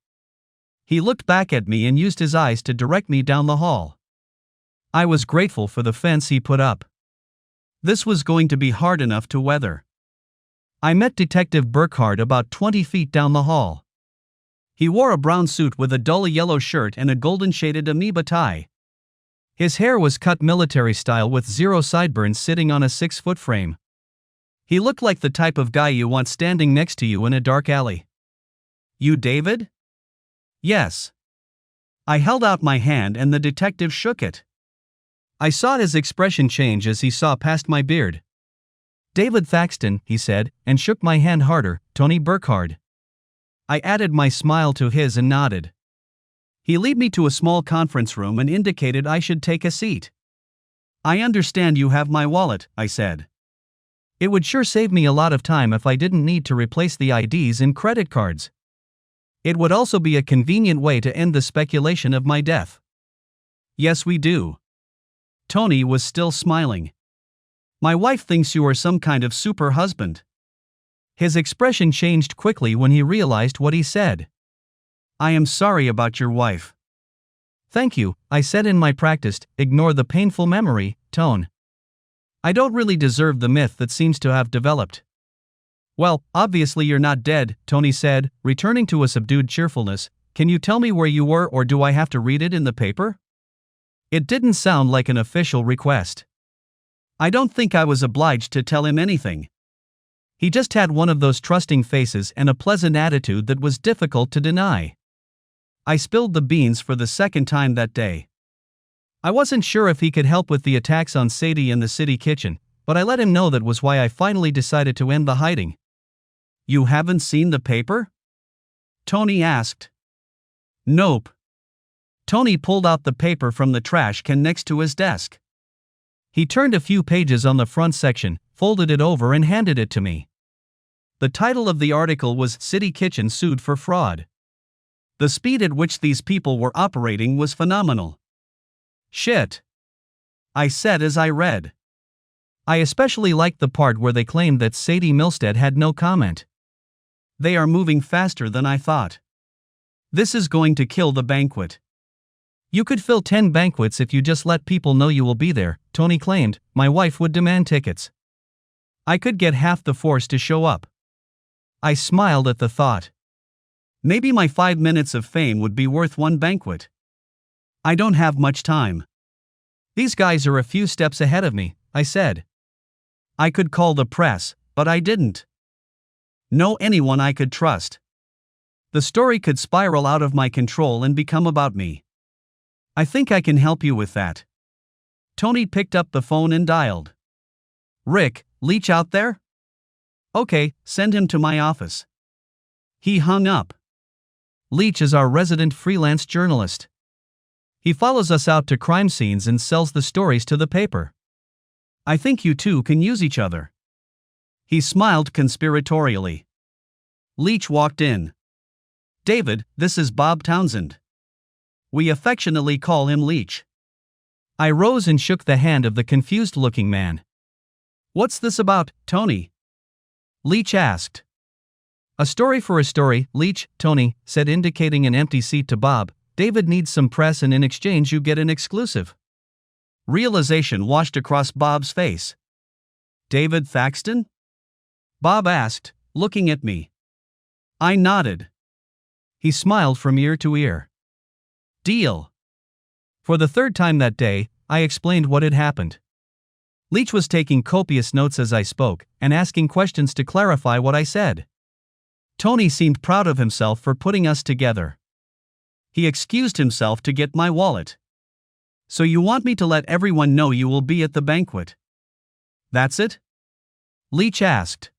A: He looked back at me and used his eyes to direct me down the hall. I was grateful for the fence he put up. This was going to be hard enough to weather. I met Detective Burkhardt about 20 feet down the hall. He wore a brown suit with a dull yellow shirt and a golden-shaded amoeba tie. His hair was cut military style with 0 sideburns sitting on a 6-foot frame. He looked like the type of guy you want standing next to you in a dark alley. "You David?" "Yes." I held out my hand and the detective shook it. I saw his expression change as he saw past my beard. "David Thaxton," he said, and shook my hand harder. "Tony Burkhardt." I added my smile to his and nodded. He led me to a small conference room and indicated I should take a seat. "I understand you have my wallet," I said. "It would sure save me a lot of time if I didn't need to replace the IDs and credit cards. It would also be a convenient way to end the speculation of my death." "Yes, we do." Tony was still smiling. "My wife thinks you are some kind of super husband." His expression changed quickly when he realized what he said. "I am sorry about your wife." "Thank you," I said in my practiced, ignore the painful memory, tone. "I don't really deserve the myth that seems to have developed." "Well, obviously you're not dead," Tony said, returning to a subdued cheerfulness. "Can you tell me where you were, or do I have to read it in the paper?" It didn't sound like an official request. I don't think I was obliged to tell him anything. He just had one of those trusting faces and a pleasant attitude that was difficult to deny. I spilled the beans for the second time that day. I wasn't sure if he could help with the attacks on Sadie in the city kitchen, but I let him know that was why I finally decided to end the hiding. "You haven't seen the paper?" Tony asked. "Nope." Tony pulled out the paper from the trash can next to his desk. He turned a few pages on the front section, folded it over and handed it to me. The title of the article was "City Kitchen Sued for Fraud." The speed at which these people were operating was phenomenal. "Shit," I said as I read. I especially liked the part where they claimed that Sadie Milstead had no comment. "They are moving faster than I thought. This is going to kill the banquet." "You could fill 10 banquets if you just let people know you will be there," Tony claimed. "My wife would demand tickets. I could get half the force to show up." I smiled at the thought. Maybe my 5 minutes of fame would be worth one banquet. "I don't have much time. These guys are a few steps ahead of me," I said. I could call the press, but I didn't. Know anyone I could trust. The story could spiral out of my control and become about me. "I think I can help you with that." Tony picked up the phone and dialed. "Rick, Leach out there?" "Okay, send him to my office." He hung up. Leach is our resident freelance journalist. He follows us out to crime scenes and sells the stories to the paper. I think you two can use each other. He smiled conspiratorially. Leach walked in. "David, this is Bob Townsend. We affectionately call him Leach." I rose and shook the hand of the confused-looking man. "What's this about, Tony?" Leach asked. "A story for a story, Leach," Tony said, indicating an empty seat to Bob. "David needs some press and in exchange you get an exclusive." Realization washed across Bob's face. "David Thaxton?" Bob asked, looking at me. I nodded. He smiled from ear to ear. "Deal." For the third time that day, I explained what had happened. Leach was taking copious notes as I spoke, and asking questions to clarify what I said. Tony seemed proud of himself for putting us together. He excused himself to get my wallet. "So you want me to let everyone know you will be at the banquet?" "That's it?" Leach asked.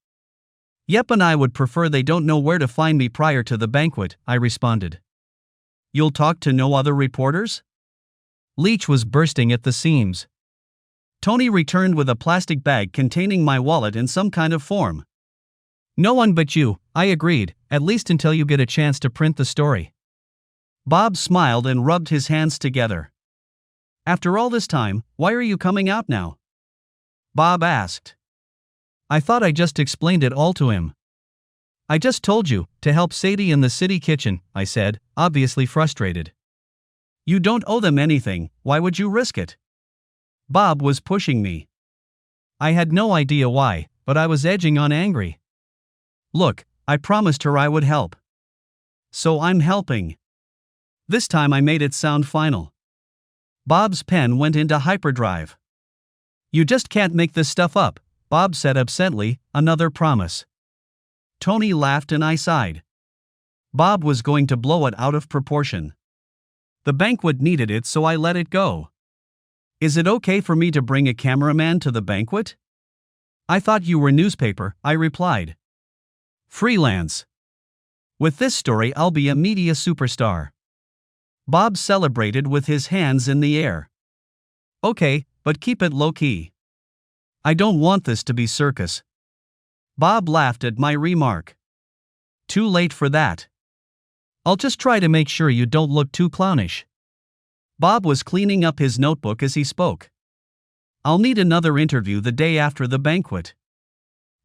A: "Yep, and I would prefer they don't know where to find me prior to the banquet," I responded. "You'll talk to no other reporters?" Leach was bursting at the seams. Tony returned with a plastic bag containing my wallet in some kind of form. No one but you, I agreed, at least until you get a chance to print the story. Bob smiled and rubbed his hands together. After all this time, why are you coming out now? Bob asked. I thought I just explained it all to him. I just told you, to help Sadie in the city kitchen, I said, obviously frustrated. You don't owe them anything, why would you risk it? Bob was pushing me. I had no idea why, but I was edging on angry. Look, I promised her I would help. So I'm helping. This time I made it sound final. Bob's pen went into hyperdrive. You just can't make this stuff up, Bob said absently, another promise. Tony laughed and I sighed. Bob was going to blow it out of proportion. The banquet needed it, so I let it go. Is it okay for me to bring a cameraman to the banquet? I thought you were newspaper, I replied. Freelance. With this story I'll be a media superstar. Bob celebrated with his hands in the air. Okay, but keep it low-key. I don't want this to be circus. Bob laughed at my remark. Too late for that. I'll just try to make sure you don't look too clownish. Bob was cleaning up his notebook as he spoke. I'll need another interview the day after the banquet.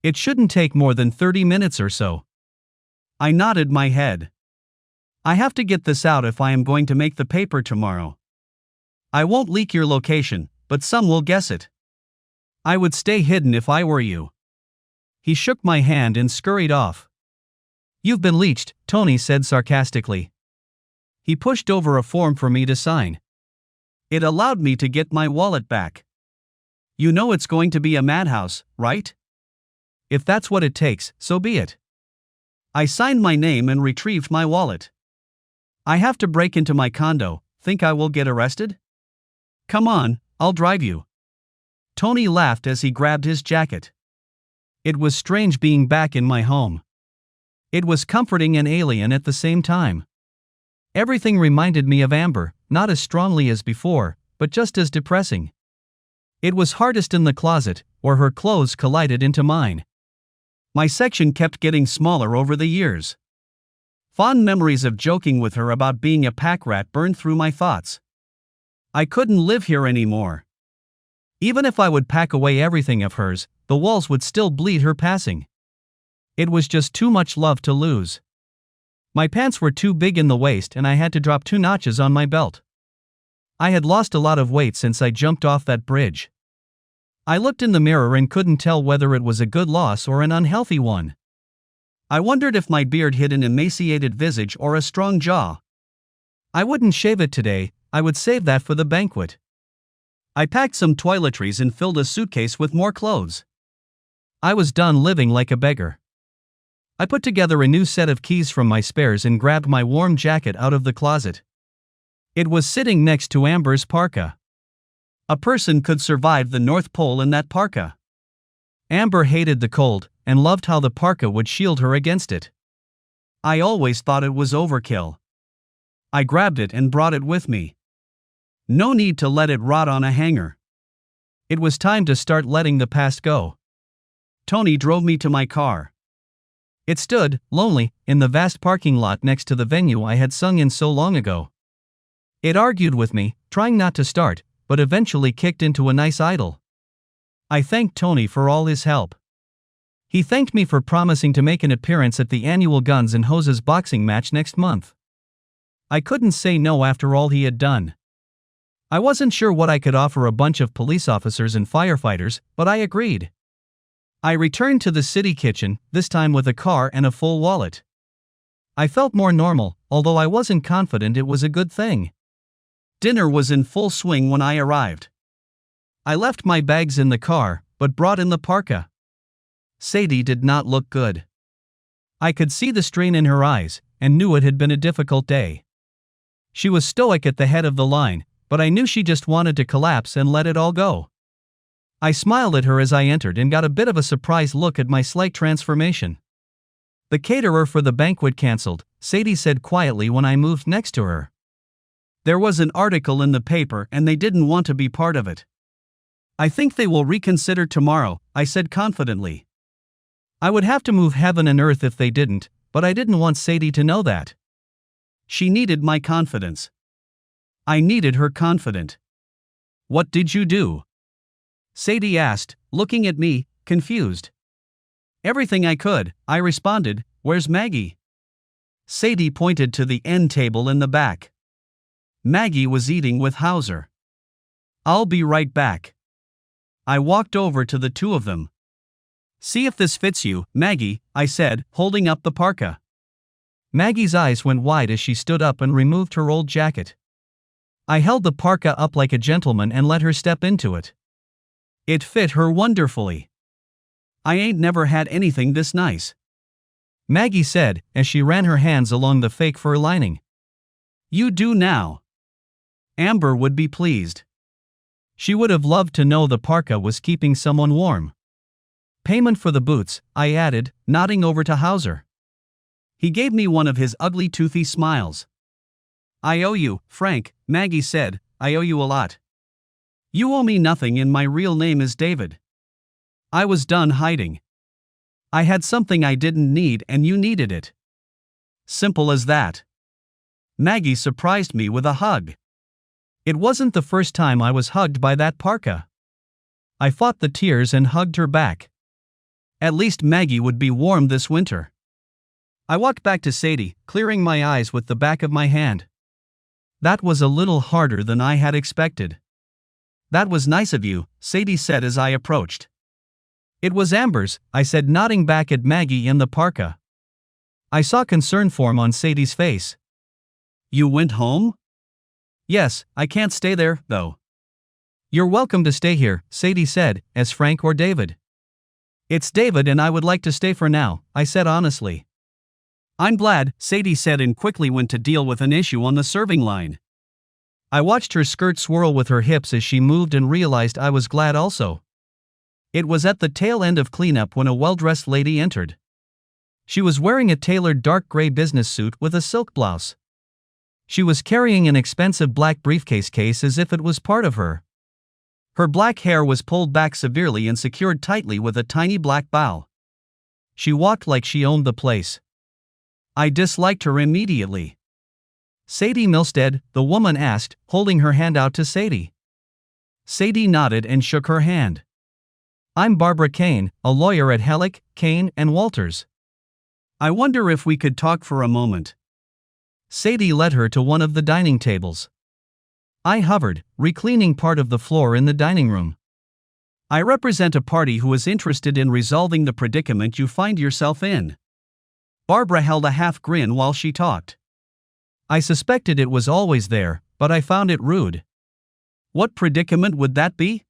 A: It shouldn't take more than 30 minutes or so. I nodded my head. I have to get this out if I am going to make the paper tomorrow. I won't leak your location, but some will guess it. I would stay hidden if I were you. He shook my hand and scurried off. You've been leached, Tony said sarcastically. He pushed over a form for me to sign. It allowed me to get my wallet back. You know it's going to be a madhouse, right? If that's what it takes, so be it. I signed my name and retrieved my wallet. I have to break into my condo, think I will get arrested? Come on, I'll drive you. Tony laughed as he grabbed his jacket. It was strange being back in my home. It was comforting and alien at the same time. Everything reminded me of Amber, not as strongly as before, but just as depressing. It was hardest in the closet, where her clothes collided into mine. My section kept getting smaller over the years. Fond memories of joking with her about being a pack rat burned through my thoughts. I couldn't live here anymore. Even if I would pack away everything of hers, the walls would still bleed her passing. It was just too much love to lose. My pants were too big in the waist and I had to drop 2 notches on my belt. I had lost a lot of weight since I jumped off that bridge. I looked in the mirror and couldn't tell whether it was a good loss or an unhealthy one. I wondered if my beard hid an emaciated visage or a strong jaw. I wouldn't shave it today, I would save that for the banquet. I packed some toiletries and filled a suitcase with more clothes. I was done living like a beggar. I put together a new set of keys from my spares and grabbed my warm jacket out of the closet. It was sitting next to Amber's parka. A person could survive the North Pole in that parka. Amber hated the cold and loved how the parka would shield her against it. I always thought it was overkill. I grabbed it and brought it with me. No need to let it rot on a hanger. It was time to start letting the past go. Tony drove me to my car. It stood, lonely, in the vast parking lot next to the venue I had sung in so long ago. It argued with me, trying not to start, but eventually kicked into a nice idle. I thanked Tony for all his help. He thanked me for promising to make an appearance at the annual Guns N' Hoses boxing match next month. I couldn't say no after all he had done. I wasn't sure what I could offer a bunch of police officers and firefighters, but I agreed. I returned to the city kitchen, this time with a car and a full wallet. I felt more normal, although I wasn't confident it was a good thing. Dinner was in full swing when I arrived. I left my bags in the car, but brought in the parka. Sadie did not look good. I could see the strain in her eyes, and knew it had been a difficult day. She was stoic at the head of the line, but I knew she just wanted to collapse and let it all go. I smiled at her as I entered and got a bit of a surprised look at my slight transformation. The caterer for the banquet canceled, Sadie said quietly when I moved next to her. There was an article in the paper and they didn't want to be part of it. I think they will reconsider tomorrow, I said confidently. I would have to move heaven and earth if they didn't, but I didn't want Sadie to know that. She needed my confidence. I needed her confident. What did you do? Sadie asked, looking at me, confused. Everything I could, I responded. Where's Maggie? Sadie pointed to the end table in the back. Maggie was eating with Hauser. I'll be right back. I walked over to the two of them. See if this fits you, Maggie, I said, holding up the parka. Maggie's eyes went wide as she stood up and removed her old jacket. I held the parka up like a gentleman and let her step into it. It fit her wonderfully. I ain't never had anything this nice, Maggie said, as she ran her hands along the fake fur lining. You do now. Amber would be pleased. She would have loved to know the parka was keeping someone warm. Payment for the boots, I added, nodding over to Hauser. He gave me one of his ugly toothy smiles. I owe you, Frank, Maggie said. I owe you a lot. You owe me nothing and my real name is David. I was done hiding. I had something I didn't need and you needed it. Simple as that. Maggie surprised me with a hug. It wasn't the first time I was hugged by that parka. I fought the tears and hugged her back. At least Maggie would be warm this winter. I walked back to Sadie, clearing my eyes with the back of my hand. That was a little harder than I had expected. That was nice of you, Sadie said as I approached. It was Amber's, I said, nodding back at Maggie in the parka. I saw concern form on Sadie's face. You went home? Yes, I can't stay there, though. You're welcome to stay here, Sadie said, as Frank or David. It's David and I would like to stay for now, I said honestly. I'm glad, Sadie said and quickly went to deal with an issue on the serving line. I watched her skirt swirl with her hips as she moved and realized I was glad also. It was at the tail end of cleanup when a well-dressed lady entered. She was wearing a tailored dark gray business suit with a silk blouse. She was carrying an expensive black briefcase case as if it was part of her. Her black hair was pulled back severely and secured tightly with a tiny black bow. She walked like she owned the place. I disliked her immediately. Sadie Milstead, the woman asked, holding her hand out to Sadie. Sadie nodded and shook her hand. I'm Barbara Kane, a lawyer at Hellick, Kane & Walters. I wonder if we could talk for a moment. Sadie led her to one of the dining tables. I hovered, reclining part of the floor in the dining room. I represent a party who is interested in resolving the predicament you find yourself in. Barbara held a half grin while she talked. I suspected it was always there, but I found it rude. What predicament would that be?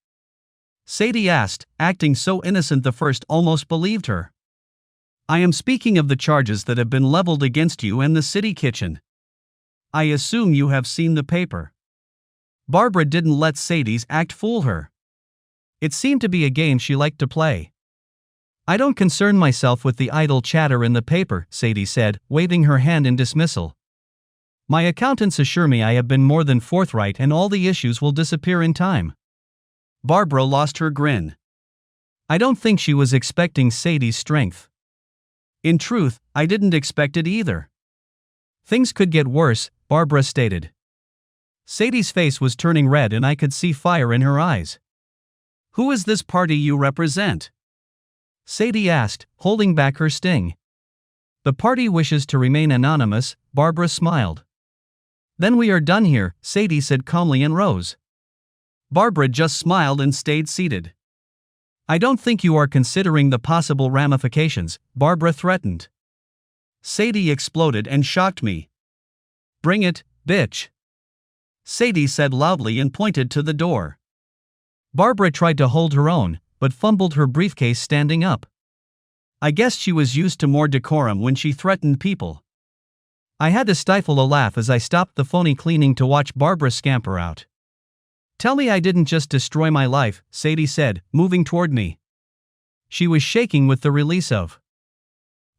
A: Sadie asked, acting so innocent the first almost believed her. I am speaking of the charges that have been leveled against you and the city kitchen. I assume you have seen the paper. Barbara didn't let Sadie's act fool her. It seemed to be a game she liked to play. I don't concern myself with the idle chatter in the paper, Sadie said, waving her hand in dismissal. My accountants assure me I have been more than forthright and all the issues will disappear in time. Barbara lost her grin. I don't think she was expecting Sadie's strength. In truth, I didn't expect it either. Things could get worse, Barbara stated. Sadie's face was turning red and I could see fire in her eyes. Who is this party you represent? Sadie asked, holding back her sting. The party wishes to remain anonymous, Barbara smiled. Then we are done here, Sadie said calmly and rose. Barbara just smiled and stayed seated. I don't think you are considering the possible ramifications, Barbara threatened. Sadie exploded and shocked me. Bring it, bitch. Sadie said loudly and pointed to the door. Barbara tried to hold her own, but fumbled her briefcase standing up. I guess she was used to more decorum when she threatened people. I had to stifle a laugh as I stopped the phony cleaning to watch Barbara scamper out. Tell me I didn't just destroy my life, Sadie said, moving toward me. She was shaking with the release of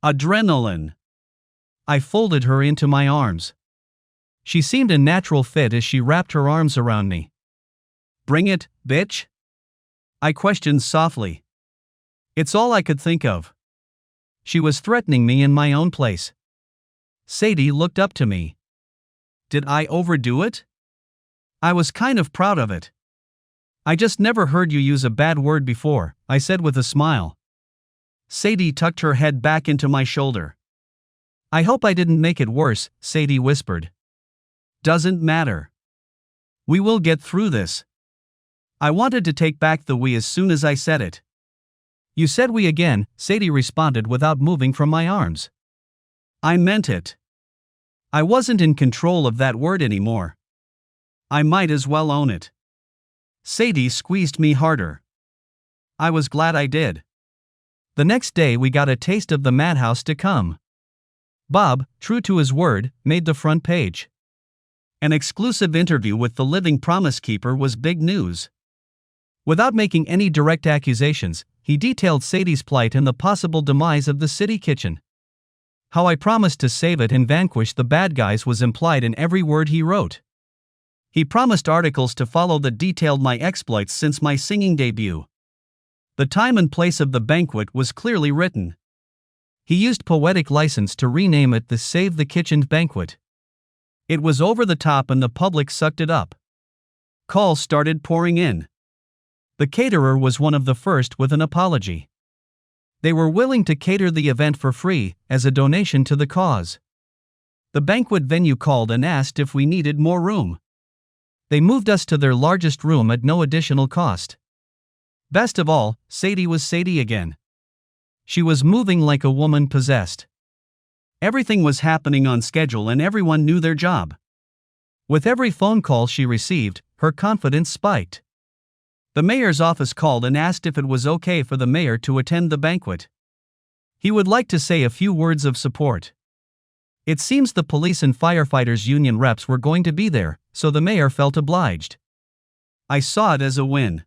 A: adrenaline. I folded her into my arms. She seemed a natural fit as she wrapped her arms around me. Bring it, bitch? I questioned softly. It's all I could think of. She was threatening me in my own place. Sadie looked up to me. Did I overdo it? I was kind of proud of it. I just never heard you use a bad word before, I said with a smile. Sadie tucked her head back into my shoulder. I hope I didn't make it worse, Sadie whispered. Doesn't matter. We will get through this. I wanted to take back the we as soon as I said it. You said we again, Sadie responded without moving from my arms. I meant it. I wasn't in control of that word anymore. I might as well own it. Sadie squeezed me harder. I was glad I did. The next day we got a taste of the madhouse to come. Bob, true to his word, made the front page. An exclusive interview with the living Promise Keeper was big news. Without making any direct accusations, he detailed Sadie's plight and the possible demise of the city kitchen. How I promised to save it and vanquish the bad guys was implied in every word he wrote. He promised articles to follow that detailed my exploits since my singing debut. The time and place of the banquet was clearly written. He used poetic license to rename it the Save the Kitchen Banquet. It was over the top and the public sucked it up. Calls started pouring in. The caterer was one of the first with an apology. They were willing to cater the event for free, as a donation to the cause. The banquet venue called and asked if we needed more room. They moved us to their largest room at no additional cost. Best of all, Sadie was Sadie again. She was moving like a woman possessed. Everything was happening on schedule and everyone knew their job. With every phone call she received, her confidence spiked. The mayor's office called and asked if it was okay for the mayor to attend the banquet. He would like to say a few words of support. It seems the police and firefighters union reps were going to be there, so the mayor felt obliged. I saw it as a win.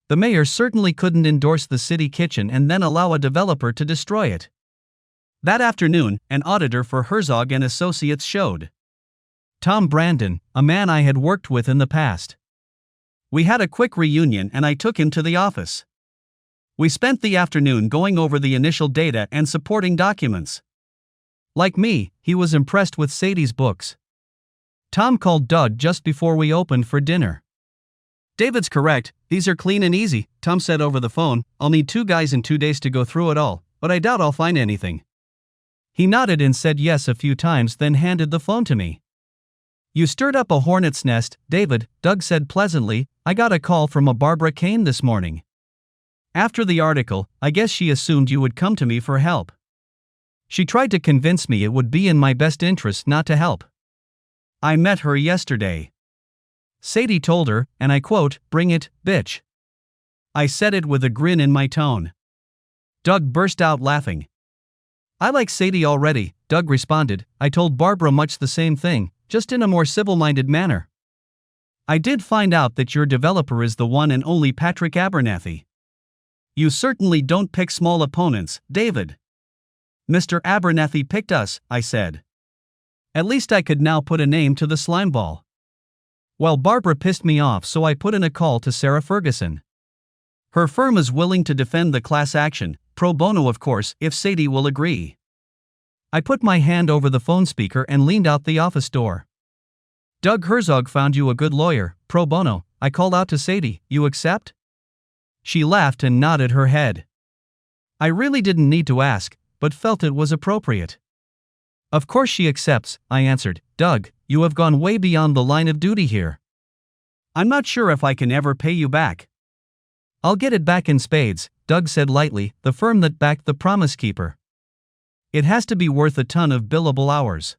A: The mayor certainly couldn't endorse the city kitchen and then allow a developer to destroy it. That afternoon, an auditor for Herzog and Associates showed. Tom Brandon, a man I had worked with in the past. We had a quick reunion and I took him to the office. We spent the afternoon going over the initial data and supporting documents. Like me, he was impressed with Sadie's books. Tom called Doug just before we opened for dinner. David's correct, these are clean and easy, Tom said over the phone. I'll need 2 guys in 2 days to go through it all, but I doubt I'll find anything. He nodded and said yes a few times, then handed the phone to me. You stirred up a hornet's nest, David, Doug said pleasantly. I got a call from a Barbara Kane this morning. After the article, I guess she assumed you would come to me for help. She tried to convince me it would be in my best interest not to help. I met her yesterday. Sadie told her, and I quote, "Bring it, bitch." I said it with a grin in my tone. Doug burst out laughing. I like Sadie already, Doug responded. I told Barbara much the same thing, just in a more civil-minded manner. I did find out that your developer is the one and only Patrick Abernathy. You certainly don't pick small opponents, David. Mr. Abernathy picked us, I said. At least I could now put a name to the slimeball. Well, Barbara pissed me off, so I put in a call to Sarah Ferguson. Her firm is willing to defend the class action, pro bono of course, if Sadie will agree. I put my hand over the phone speaker and leaned out the office door. Doug Herzog found you a good lawyer, pro bono, I called out to Sadie. You accept? She laughed and nodded her head. I really didn't need to ask, but felt it was appropriate. Of course she accepts, I answered. Doug, you have gone way beyond the line of duty here. I'm not sure if I can ever pay you back. I'll get it back in spades, Doug said lightly, the firm that backed the Promise Keeper. It has to be worth a ton of billable hours.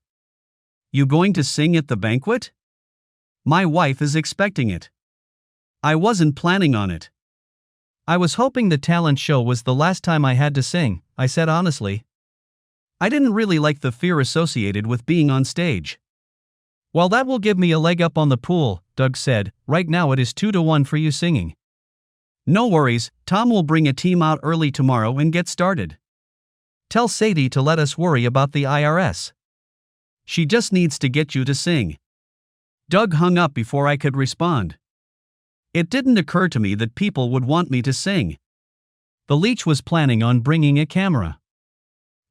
A: You going to sing at the banquet? My wife is expecting it. I wasn't planning on it. I was hoping the talent show was the last time I had to sing, I said honestly. I didn't really like the fear associated with being on stage. Well, that will give me a leg up on the pool, Doug said. Right now it is 2-1 for you singing. No worries, Tom will bring a team out early tomorrow and get started. Tell Sadie to let us worry about the IRS. She just needs to get you to sing. Doug hung up before I could respond. It didn't occur to me that people would want me to sing. The leech was planning on bringing a camera.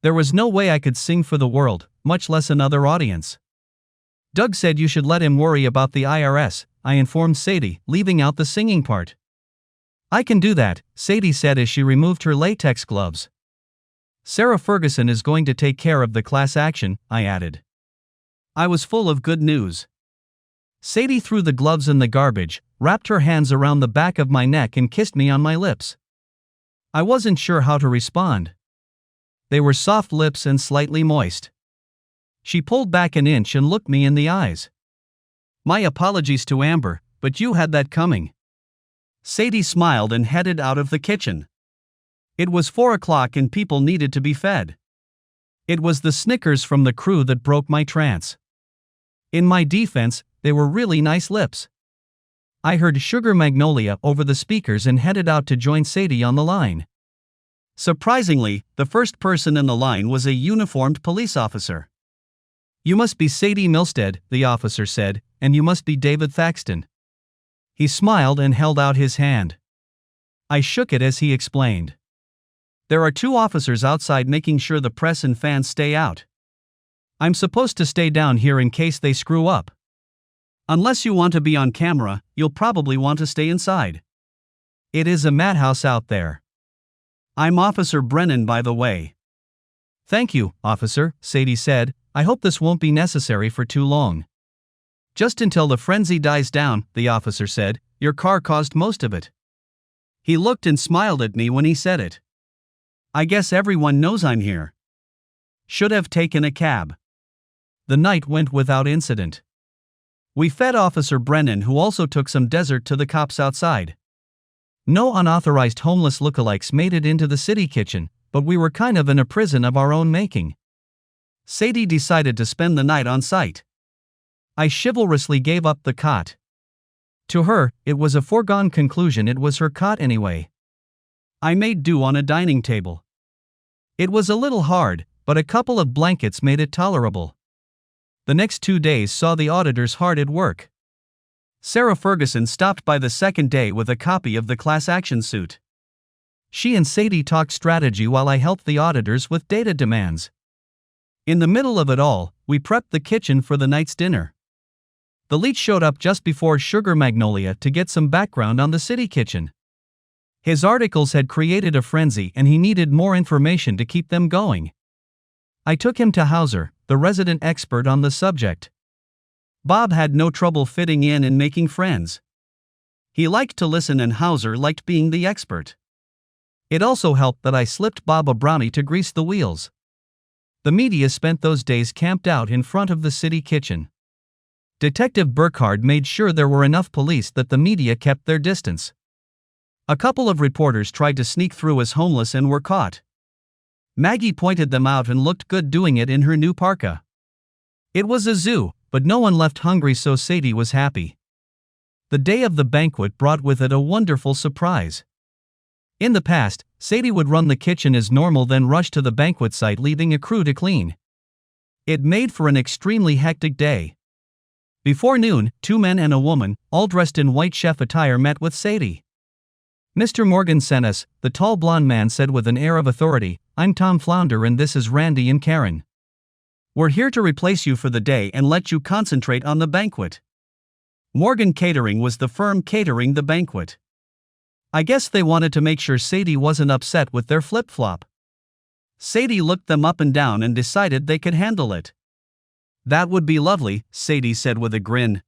A: There was no way I could sing for the world, much less another audience. Doug said you should let him worry about the IRS, I informed Sadie, leaving out the singing part. I can do that, Sadie said as she removed her latex gloves. Sarah Ferguson is going to take care of the class action, I added. I was full of good news. Sadie threw the gloves in the garbage, wrapped her hands around the back of my neck and kissed me on my lips. I wasn't sure how to respond. They were soft lips and slightly moist. She pulled back an inch and looked me in the eyes. My apologies to Amber, but you had that coming. Sadie smiled and headed out of the kitchen. It was 4 o'clock and people needed to be fed. It was the snickers from the crew that broke my trance. In my defense, they were really nice lips. I heard Sugar Magnolia over the speakers and headed out to join Sadie on the line. Surprisingly, the first person in the line was a uniformed police officer. You must be Sadie Milstead, the officer said, and you must be David Thaxton. He smiled and held out his hand. I shook it as he explained. There are 2 officers outside making sure the press and fans stay out. I'm supposed to stay down here in case they screw up. Unless you want to be on camera, you'll probably want to stay inside. It is a madhouse out there. I'm Officer Brennan, by the way. Thank you, officer, Sadie said. I hope this won't be necessary for too long. Just until the frenzy dies down, the officer said. Your car caused most of it. He looked and smiled at me when he said it. I guess everyone knows I'm here. Should have taken a cab. The night went without incident. We fed Officer Brennan, who also took some dessert to the cops outside. No unauthorized homeless lookalikes made it into the city kitchen, but we were kind of in a prison of our own making. Sadie decided to spend the night on site. I chivalrously gave up the cot. To her, it was a foregone conclusion it was her cot anyway. I made do on a dining table. It was a little hard, but a couple of blankets made it tolerable. The next 2 days saw the auditors hard at work. Sarah Ferguson stopped by the second day with a copy of the class action suit. She and Sadie talked strategy while I helped the auditors with data demands. In the middle of it all, we prepped the kitchen for the night's dinner. The lead showed up just before Sugar Magnolia to get some background on the city kitchen. His articles had created a frenzy and he needed more information to keep them going. I took him to Hauser, the resident expert on the subject. Bob had no trouble fitting in and making friends. He liked to listen and Hauser liked being the expert. It also helped that I slipped Bob a brownie to grease the wheels. The media spent those days camped out in front of the city kitchen. Detective Burkhard made sure there were enough police that the media kept their distance. A couple of reporters tried to sneak through as homeless and were caught. Maggie pointed them out and looked good doing it in her new parka. It was a zoo, but no one left hungry, so Sadie was happy. The day of the banquet brought with it a wonderful surprise. In the past, Sadie would run the kitchen as normal, then rush to the banquet site, leaving a crew to clean. It made for an extremely hectic day. Before noon, 2 men and a woman, all dressed in white chef attire, met with Sadie. Mr. Morgan sent us, the tall blonde man said with an air of authority. I'm Tom Flounder and this is Randy and Karen. We're here to replace you for the day and let you concentrate on the banquet. Morgan Catering was the firm catering the banquet. I guess they wanted to make sure Sadie wasn't upset with their flip-flop. Sadie looked them up and down and decided they could handle it. That would be lovely, Sadie said with a grin.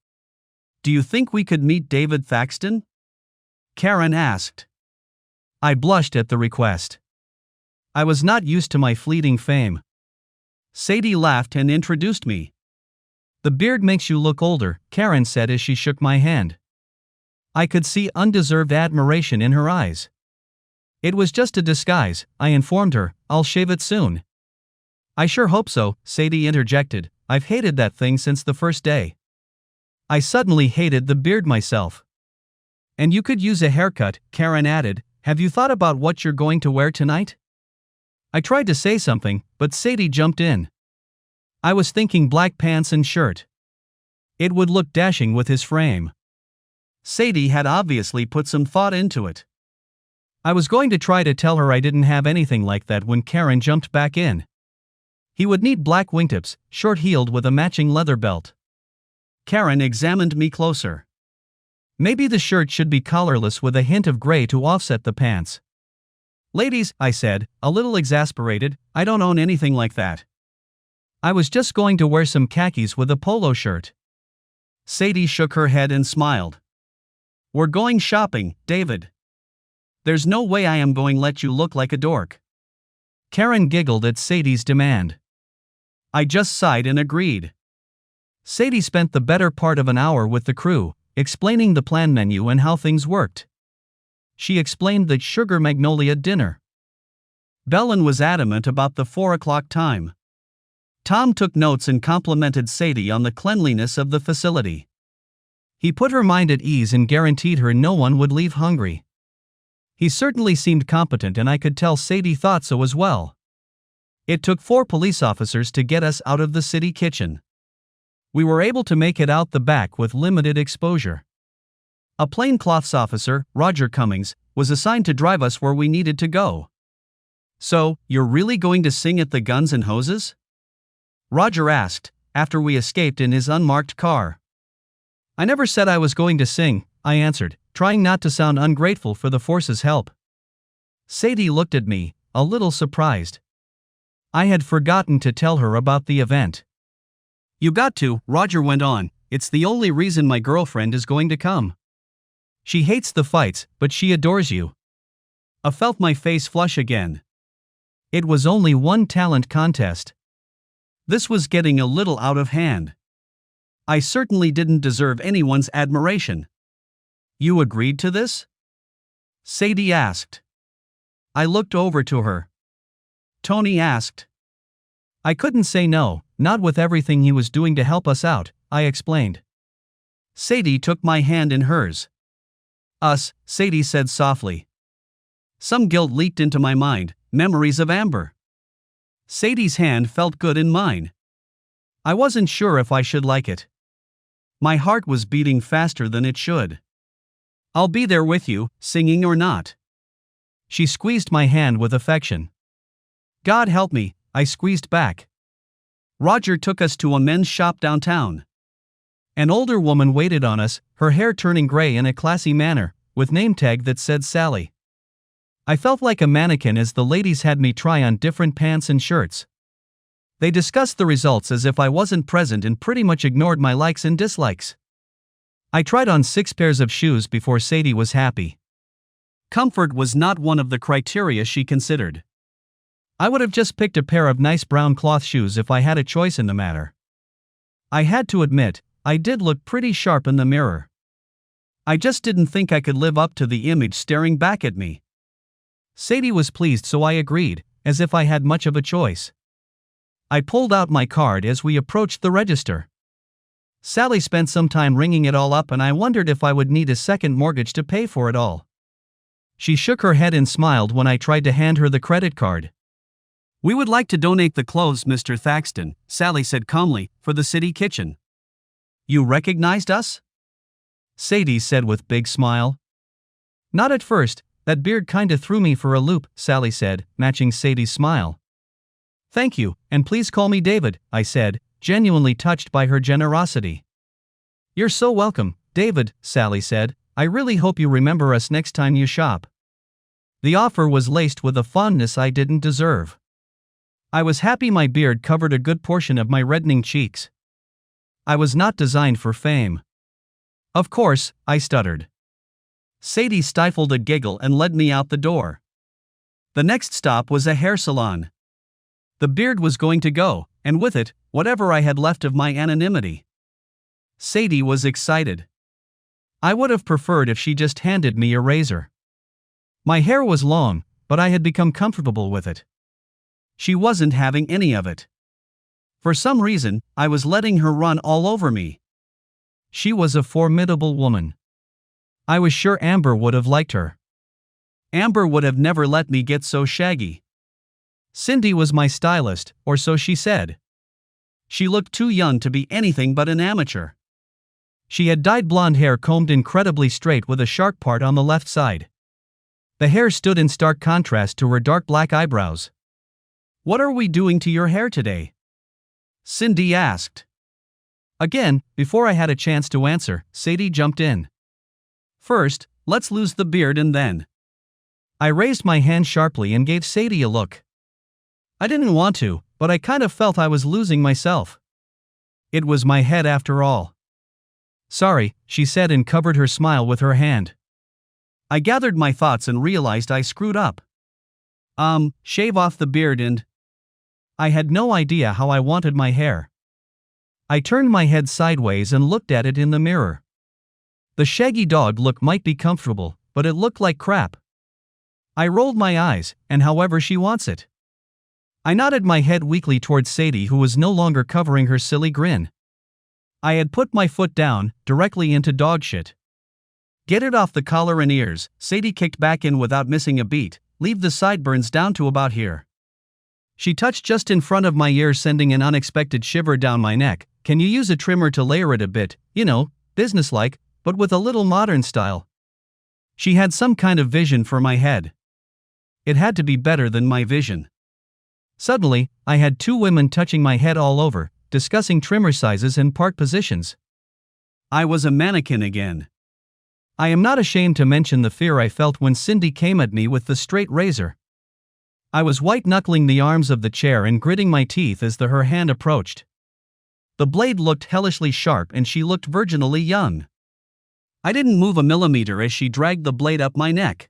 A: Do you think we could meet David Thaxton? Karen asked. I blushed at the request. I was not used to my fleeting fame. Sadie laughed and introduced me. The beard makes you look older, Karen said as she shook my hand. I could see undeserved admiration in her eyes. It was just a disguise, I informed her. I'll shave it soon. I sure hope so, Sadie interjected. I've hated that thing since the first day. I suddenly hated the beard myself. And you could use a haircut, Karen added. Have you thought about what you're going to wear tonight? I tried to say something, but Sadie jumped in. I was thinking black pants and shirt. It would look dashing with his frame. Sadie had obviously put some thought into it. I was going to try to tell her I didn't have anything like that when Karen jumped back in. He would need black wingtips, short-heeled with a matching leather belt. Karen examined me closer. Maybe the shirt should be collarless with a hint of gray to offset the pants. Ladies, I said, a little exasperated, I don't own anything like that. I was just going to wear some khakis with a polo shirt. Sadie shook her head and smiled. We're going shopping, David. There's no way I am going to let you look like a dork. Karen giggled at Sadie's demand. I just sighed and agreed. Sadie spent the better part of an hour with the crew, explaining the plan menu and how things worked. She explained the sugar magnolia dinner. Belen was adamant about the 4 o'clock time. Tom took notes and complimented Sadie on the cleanliness of the facility. He put her mind at ease and guaranteed her no one would leave hungry. He certainly seemed competent, and I could tell Sadie thought so as well. It took 4 police officers to get us out of the city kitchen. We were able to make it out the back with limited exposure. A plainclothes officer, Roger Cummings, was assigned to drive us where we needed to go. So, you're really going to sing at the Guns N' Hoses? Roger asked, after we escaped in his unmarked car. I never said I was going to sing, I answered, trying not to sound ungrateful for the force's help. Sadie looked at me, a little surprised. I had forgotten to tell her about the event. You got to, Roger went on, it's the only reason my girlfriend is going to come. She hates the fights, but she adores you. I felt my face flush again. It was only one talent contest. This was getting a little out of hand. I certainly didn't deserve anyone's admiration. You agreed to this? Sadie asked. I looked over to her. Tony asked. I couldn't say no, not with everything he was doing to help us out, I explained. Sadie took my hand in hers. Us, Sadie said softly. Some guilt leaked into my mind, memories of Amber. Sadie's hand felt good in mine. I wasn't sure if I should like it. My heart was beating faster than it should. I'll be there with you, singing or not. She squeezed my hand with affection. God help me, I squeezed back. Roger took us to a men's shop downtown. An older woman waited on us, her hair turning gray in a classy manner, with name tag that said Sally. I felt like a mannequin as the ladies had me try on different pants and shirts. They discussed the results as if I wasn't present and pretty much ignored my likes and dislikes. I tried on 6 pairs of shoes before Sadie was happy. Comfort was not one of the criteria she considered. I would have just picked a pair of nice brown cloth shoes if I had a choice in the matter. I had to admit, I did look pretty sharp in the mirror. I just didn't think I could live up to the image staring back at me. Sadie was pleased, so I agreed, as if I had much of a choice. I pulled out my card as we approached the register. Sally spent some time ringing it all up, and I wondered if I would need a second mortgage to pay for it all. She shook her head and smiled when I tried to hand her the credit card. We would like to donate the clothes, Mr. Thaxton, Sally said calmly, for the city kitchen. You recognized us? Sadie said with big smile. Not at first, that beard kinda threw me for a loop, Sally said, matching Sadie's smile. Thank you, and please call me David, I said, genuinely touched by her generosity. You're so welcome, David, Sally said. I really hope you remember us next time you shop. The offer was laced with a fondness I didn't deserve. I was happy my beard covered a good portion of my reddening cheeks. I was not designed for fame. Of course, I stuttered. Sadie stifled a giggle and led me out the door. The next stop was a hair salon. The beard was going to go, and with it, whatever I had left of my anonymity. Sadie was excited. I would have preferred if she just handed me a razor. My hair was long, but I had become comfortable with it. She wasn't having any of it. For some reason, I was letting her run all over me. She was a formidable woman. I was sure Amber would have liked her. Amber would have never let me get so shaggy. Cindy was my stylist, or so she said. She looked too young to be anything but an amateur. She had dyed blonde hair combed incredibly straight with a sharp part on the left side. The hair stood in stark contrast to her dark black eyebrows. "What are we doing to your hair today?" Cindy asked. Again, before I had a chance to answer, Sadie jumped in. "First, let's lose the beard and then." I raised my hand sharply and gave Sadie a look. I didn't want to, but I kind of felt I was losing myself. It was my head after all. "Sorry," she said and covered her smile with her hand. I gathered my thoughts and realized I screwed up. Shave off the beard and... I had no idea how I wanted my hair. I turned my head sideways and looked at it in the mirror. The shaggy dog look might be comfortable, but it looked like crap. I rolled my eyes, and however she wants it. I nodded my head weakly towards Sadie, who was no longer covering her silly grin. I had put my foot down, directly into dog shit. "Get it off the collar and ears," Sadie kicked back in without missing a beat. "Leave the sideburns down to about here." She touched just in front of my ear, sending an unexpected shiver down my neck. "Can you use a trimmer to layer it a bit, businesslike, but with a little modern style?" She had some kind of vision for my head. It had to be better than my vision. Suddenly, I had two women touching my head all over, discussing trimmer sizes and part positions. I was a mannequin again. I am not ashamed to mention the fear I felt when Cindy came at me with the straight razor. I was white-knuckling the arms of the chair and gritting my teeth as her hand approached. The blade looked hellishly sharp and she looked virginally young. I didn't move a millimeter as she dragged the blade up my neck.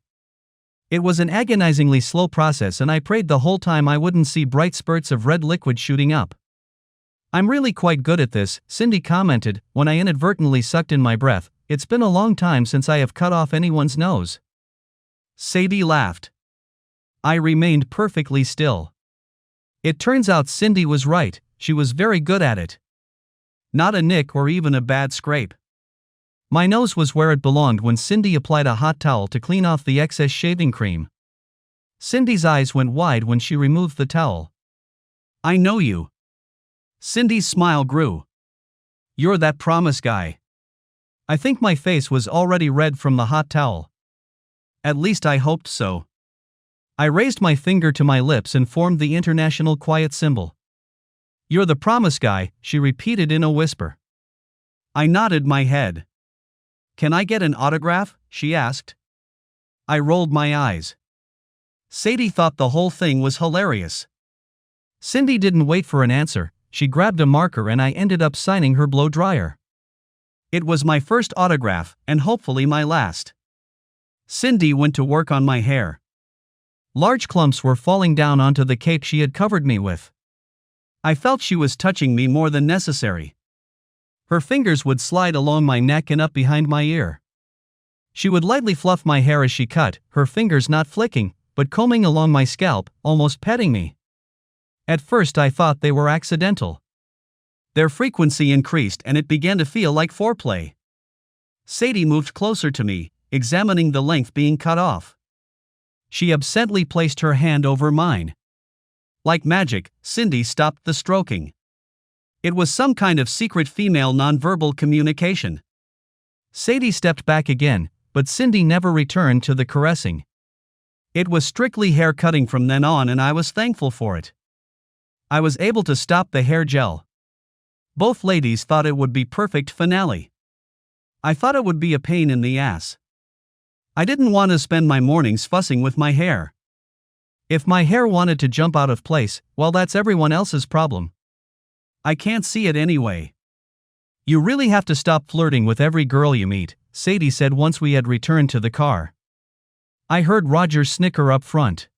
A: It was an agonizingly slow process and I prayed the whole time I wouldn't see bright spurts of red liquid shooting up. "I'm really quite good at this," Cindy commented, when I inadvertently sucked in my breath. "It's been a long time since I have cut off anyone's nose." Sadie laughed. I remained perfectly still. It turns out Cindy was right, she was very good at it. Not a nick or even a bad scrape. My nose was where it belonged when Cindy applied a hot towel to clean off the excess shaving cream. Cindy's eyes went wide when she removed the towel. "I know you." Cindy's smile grew. "You're that promise guy." I think my face was already red from the hot towel. At least I hoped so. I raised my finger to my lips and formed the international quiet symbol. "You're the promise guy," she repeated in a whisper. I nodded my head. "Can I get an autograph?" she asked. I rolled my eyes. Sadie thought the whole thing was hilarious. Cindy didn't wait for an answer, she grabbed a marker and I ended up signing her blow dryer. It was my first autograph, and hopefully my last. Cindy went to work on my hair. Large clumps were falling down onto the cape she had covered me with. I felt she was touching me more than necessary. Her fingers would slide along my neck and up behind my ear. She would lightly fluff my hair as she cut, her fingers not flicking, but combing along my scalp, almost petting me. At first I thought they were accidental. Their frequency increased and it began to feel like foreplay. Sadie moved closer to me, examining the length being cut off. She absently placed her hand over mine. Like magic, Cindy stopped the stroking. It was some kind of secret female nonverbal communication. Sadie stepped back again, but Cindy never returned to the caressing. It was strictly hair cutting from then on and I was thankful for it. I was able to stop the hair gel. Both ladies thought it would be perfect finale. I thought it would be a pain in the ass. I didn't want to spend my mornings fussing with my hair. If my hair wanted to jump out of place, well, that's everyone else's problem. I can't see it anyway. "You really have to stop flirting with every girl you meet," Sadie said once we had returned to the car. I heard Roger snicker up front.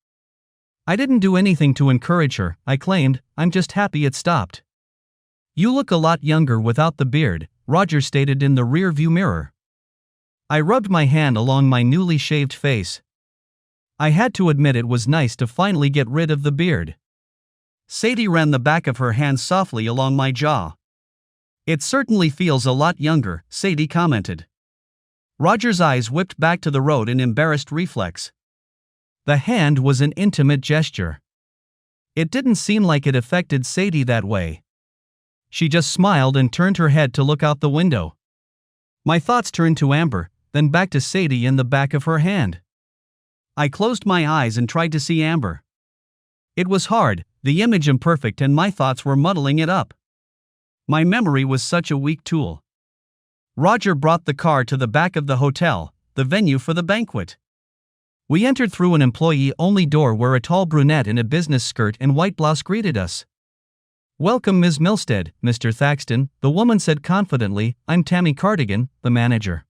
A: I didn't do anything to encourage her, I claimed, I'm just happy it stopped. "You look a lot younger without the beard," Roger stated in the rear view mirror. I rubbed my hand along my newly shaved face. I had to admit it was nice to finally get rid of the beard. Sadie ran the back of her hand softly along my jaw. "It certainly feels a lot younger," Sadie commented. Roger's eyes whipped back to the road in embarrassed reflex. The hand was an intimate gesture. It didn't seem like it affected Sadie that way. She just smiled and turned her head to look out the window. My thoughts turned to Amber, then back to Sadie in the back of her hand. I closed my eyes and tried to see Amber. It was hard, The image imperfect and my thoughts were muddling it up. My memory was such a weak tool. Roger brought the car to the back of the hotel, the venue for the banquet. We entered through an employee-only door where a tall brunette in a business skirt and white blouse greeted us. "Welcome, Ms. Milstead, Mr. Thaxton," the woman said confidently. "I'm Tammy Cardigan, the manager.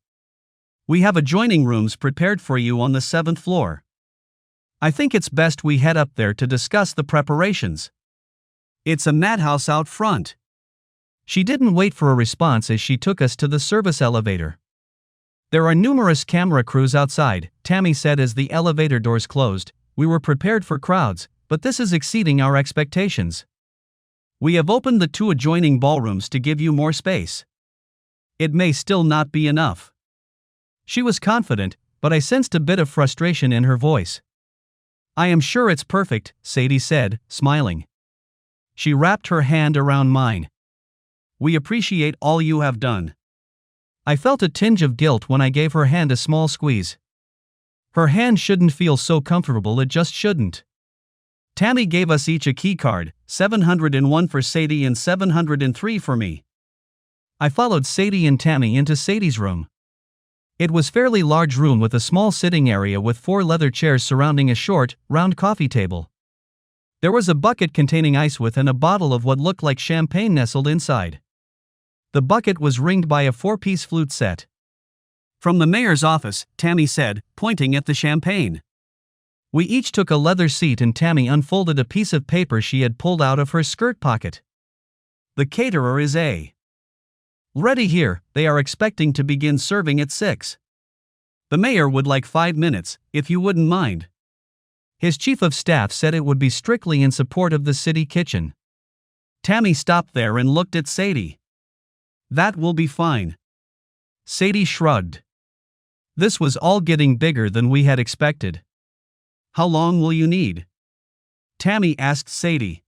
A: We have adjoining rooms prepared for you on the 7th floor. I think it's best we head up there to discuss the preparations. It's a madhouse out front." She didn't wait for a response as she took us to the service elevator. "There are numerous camera crews outside," Tammy said as the elevator doors closed. "We were prepared for crowds, but this is exceeding our expectations. We have opened the 2 adjoining ballrooms to give you more space. It may still not be enough." She was confident, but I sensed a bit of frustration in her voice. "I am sure it's perfect," Sadie said, smiling. She wrapped her hand around mine. "We appreciate all you have done." I felt a tinge of guilt when I gave her hand a small squeeze. Her hand shouldn't feel so comfortable, it just shouldn't. Tammy gave us each a key card, 701 for Sadie and 703 for me. I followed Sadie and Tammy into Sadie's room. It was a fairly large room with a small sitting area with 4 leather chairs surrounding a short, round coffee table. There was a bucket containing ice with and a bottle of what looked like champagne nestled inside. The bucket was ringed by a 4-piece flute set. "From the mayor's office," Tammy said, pointing at the champagne. We each took a leather seat and Tammy unfolded a piece of paper she had pulled out of her skirt pocket. "The caterer is ready here. They are expecting to begin serving at 6. The mayor would like 5 minutes, if you wouldn't mind. His chief of staff said it would be strictly in support of the city kitchen." Tammy stopped there and looked at Sadie. "That will be fine." Sadie shrugged. This was all getting bigger than we had expected. "How long will you need?" Tammy asked Sadie.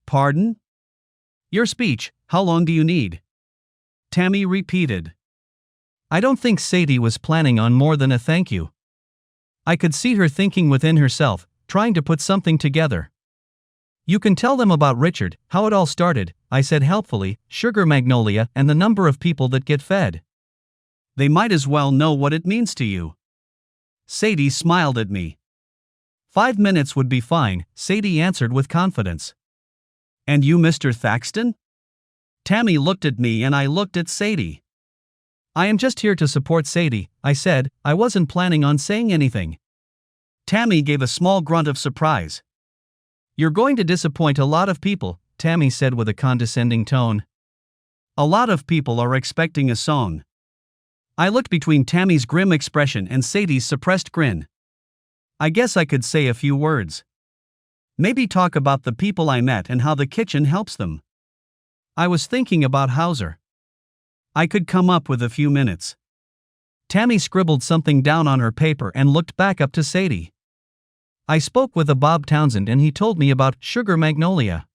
A: "Pardon?" "Your speech, how long do you need?" Tammy repeated. I don't think Sadie was planning on more than a thank you. I could see her thinking within herself, trying to put something together. "You can tell them about Richard, how it all started," I said helpfully, "Sugar Magnolia and the number of people that get fed. They might as well know what it means to you." Sadie smiled at me. 5 minutes would be fine," Sadie answered with confidence. "And you, Mr. Thaxton?" Tammy looked at me and I looked at Sadie. "I am just here to support Sadie," I said. I wasn't planning on saying anything. Tammy gave a small grunt of surprise. "You're going to disappoint a lot of people," Tammy said with a condescending tone. "A lot of people are expecting a song." I looked between Tammy's grim expression and Sadie's suppressed grin. I guess I could say a few words. Maybe talk about the people I met and how the kitchen helps them. I was thinking about Hauser. I could come up with a few minutes. Tammy scribbled something down on her paper and looked back up to Sadie. "I spoke with a Bob Townsend and he told me about Sugar Magnolia.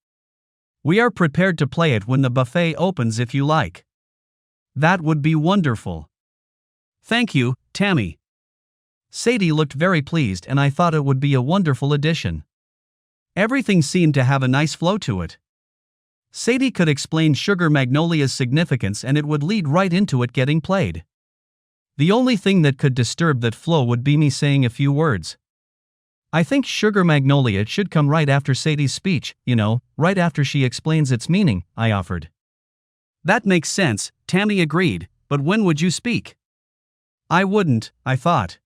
A: We are prepared to play it when the buffet opens if you like." "That would be wonderful." "Thank you, Tammy." Sadie looked very pleased and I thought it would be a wonderful addition. Everything seemed to have a nice flow to it. Sadie could explain Sugar Magnolia's significance and it would lead right into it getting played. The only thing that could disturb that flow would be me saying a few words. "I think Sugar Magnolia should come right after Sadie's speech, right after she explains its meaning," I offered. "That makes sense," Tammy agreed, "but when would you speak?" I wouldn't, I thought.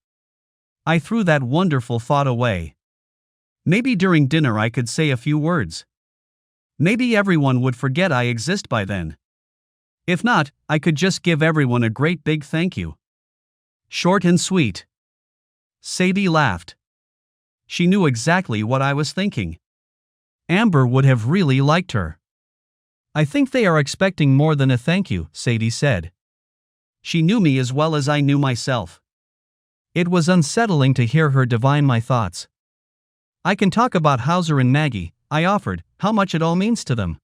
A: I threw that wonderful thought away. Maybe during dinner I could say a few words. Maybe everyone would forget I exist by then. If not, I could just give everyone a great big thank you. Short and sweet. Sadie laughed. She knew exactly what I was thinking. Amber would have really liked her. "I think they are expecting more than a thank you," Sadie said. She knew me as well as I knew myself. It was unsettling to hear her divine my thoughts. "I can talk about Hauser and Maggie," I offered, "how much it all means to them.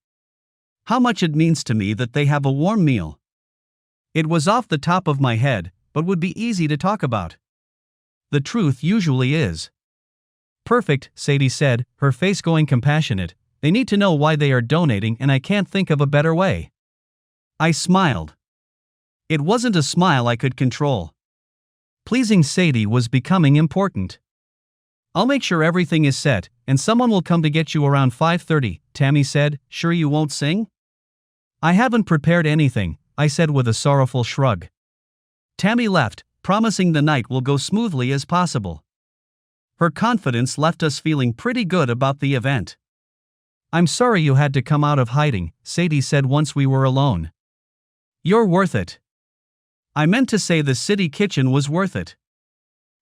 A: How much it means to me that they have a warm meal." It was off the top of my head, but would be easy to talk about. The truth usually is. Perfect, Sadie said, her face going compassionate. They need to know why they are donating and I can't think of a better way. I smiled. It wasn't a smile I could control. Pleasing Sadie was becoming important. I'll make sure everything is set, and someone will come to get you around 5:30, Tammy said. Sure you won't sing? I haven't prepared anything, I said with a sorrowful shrug. Tammy left, promising the night will go smoothly as possible. Her confidence left us feeling pretty good about the event. I'm sorry you had to come out of hiding, Sadie said once we were alone. You're worth it. I meant to say the city kitchen was worth it.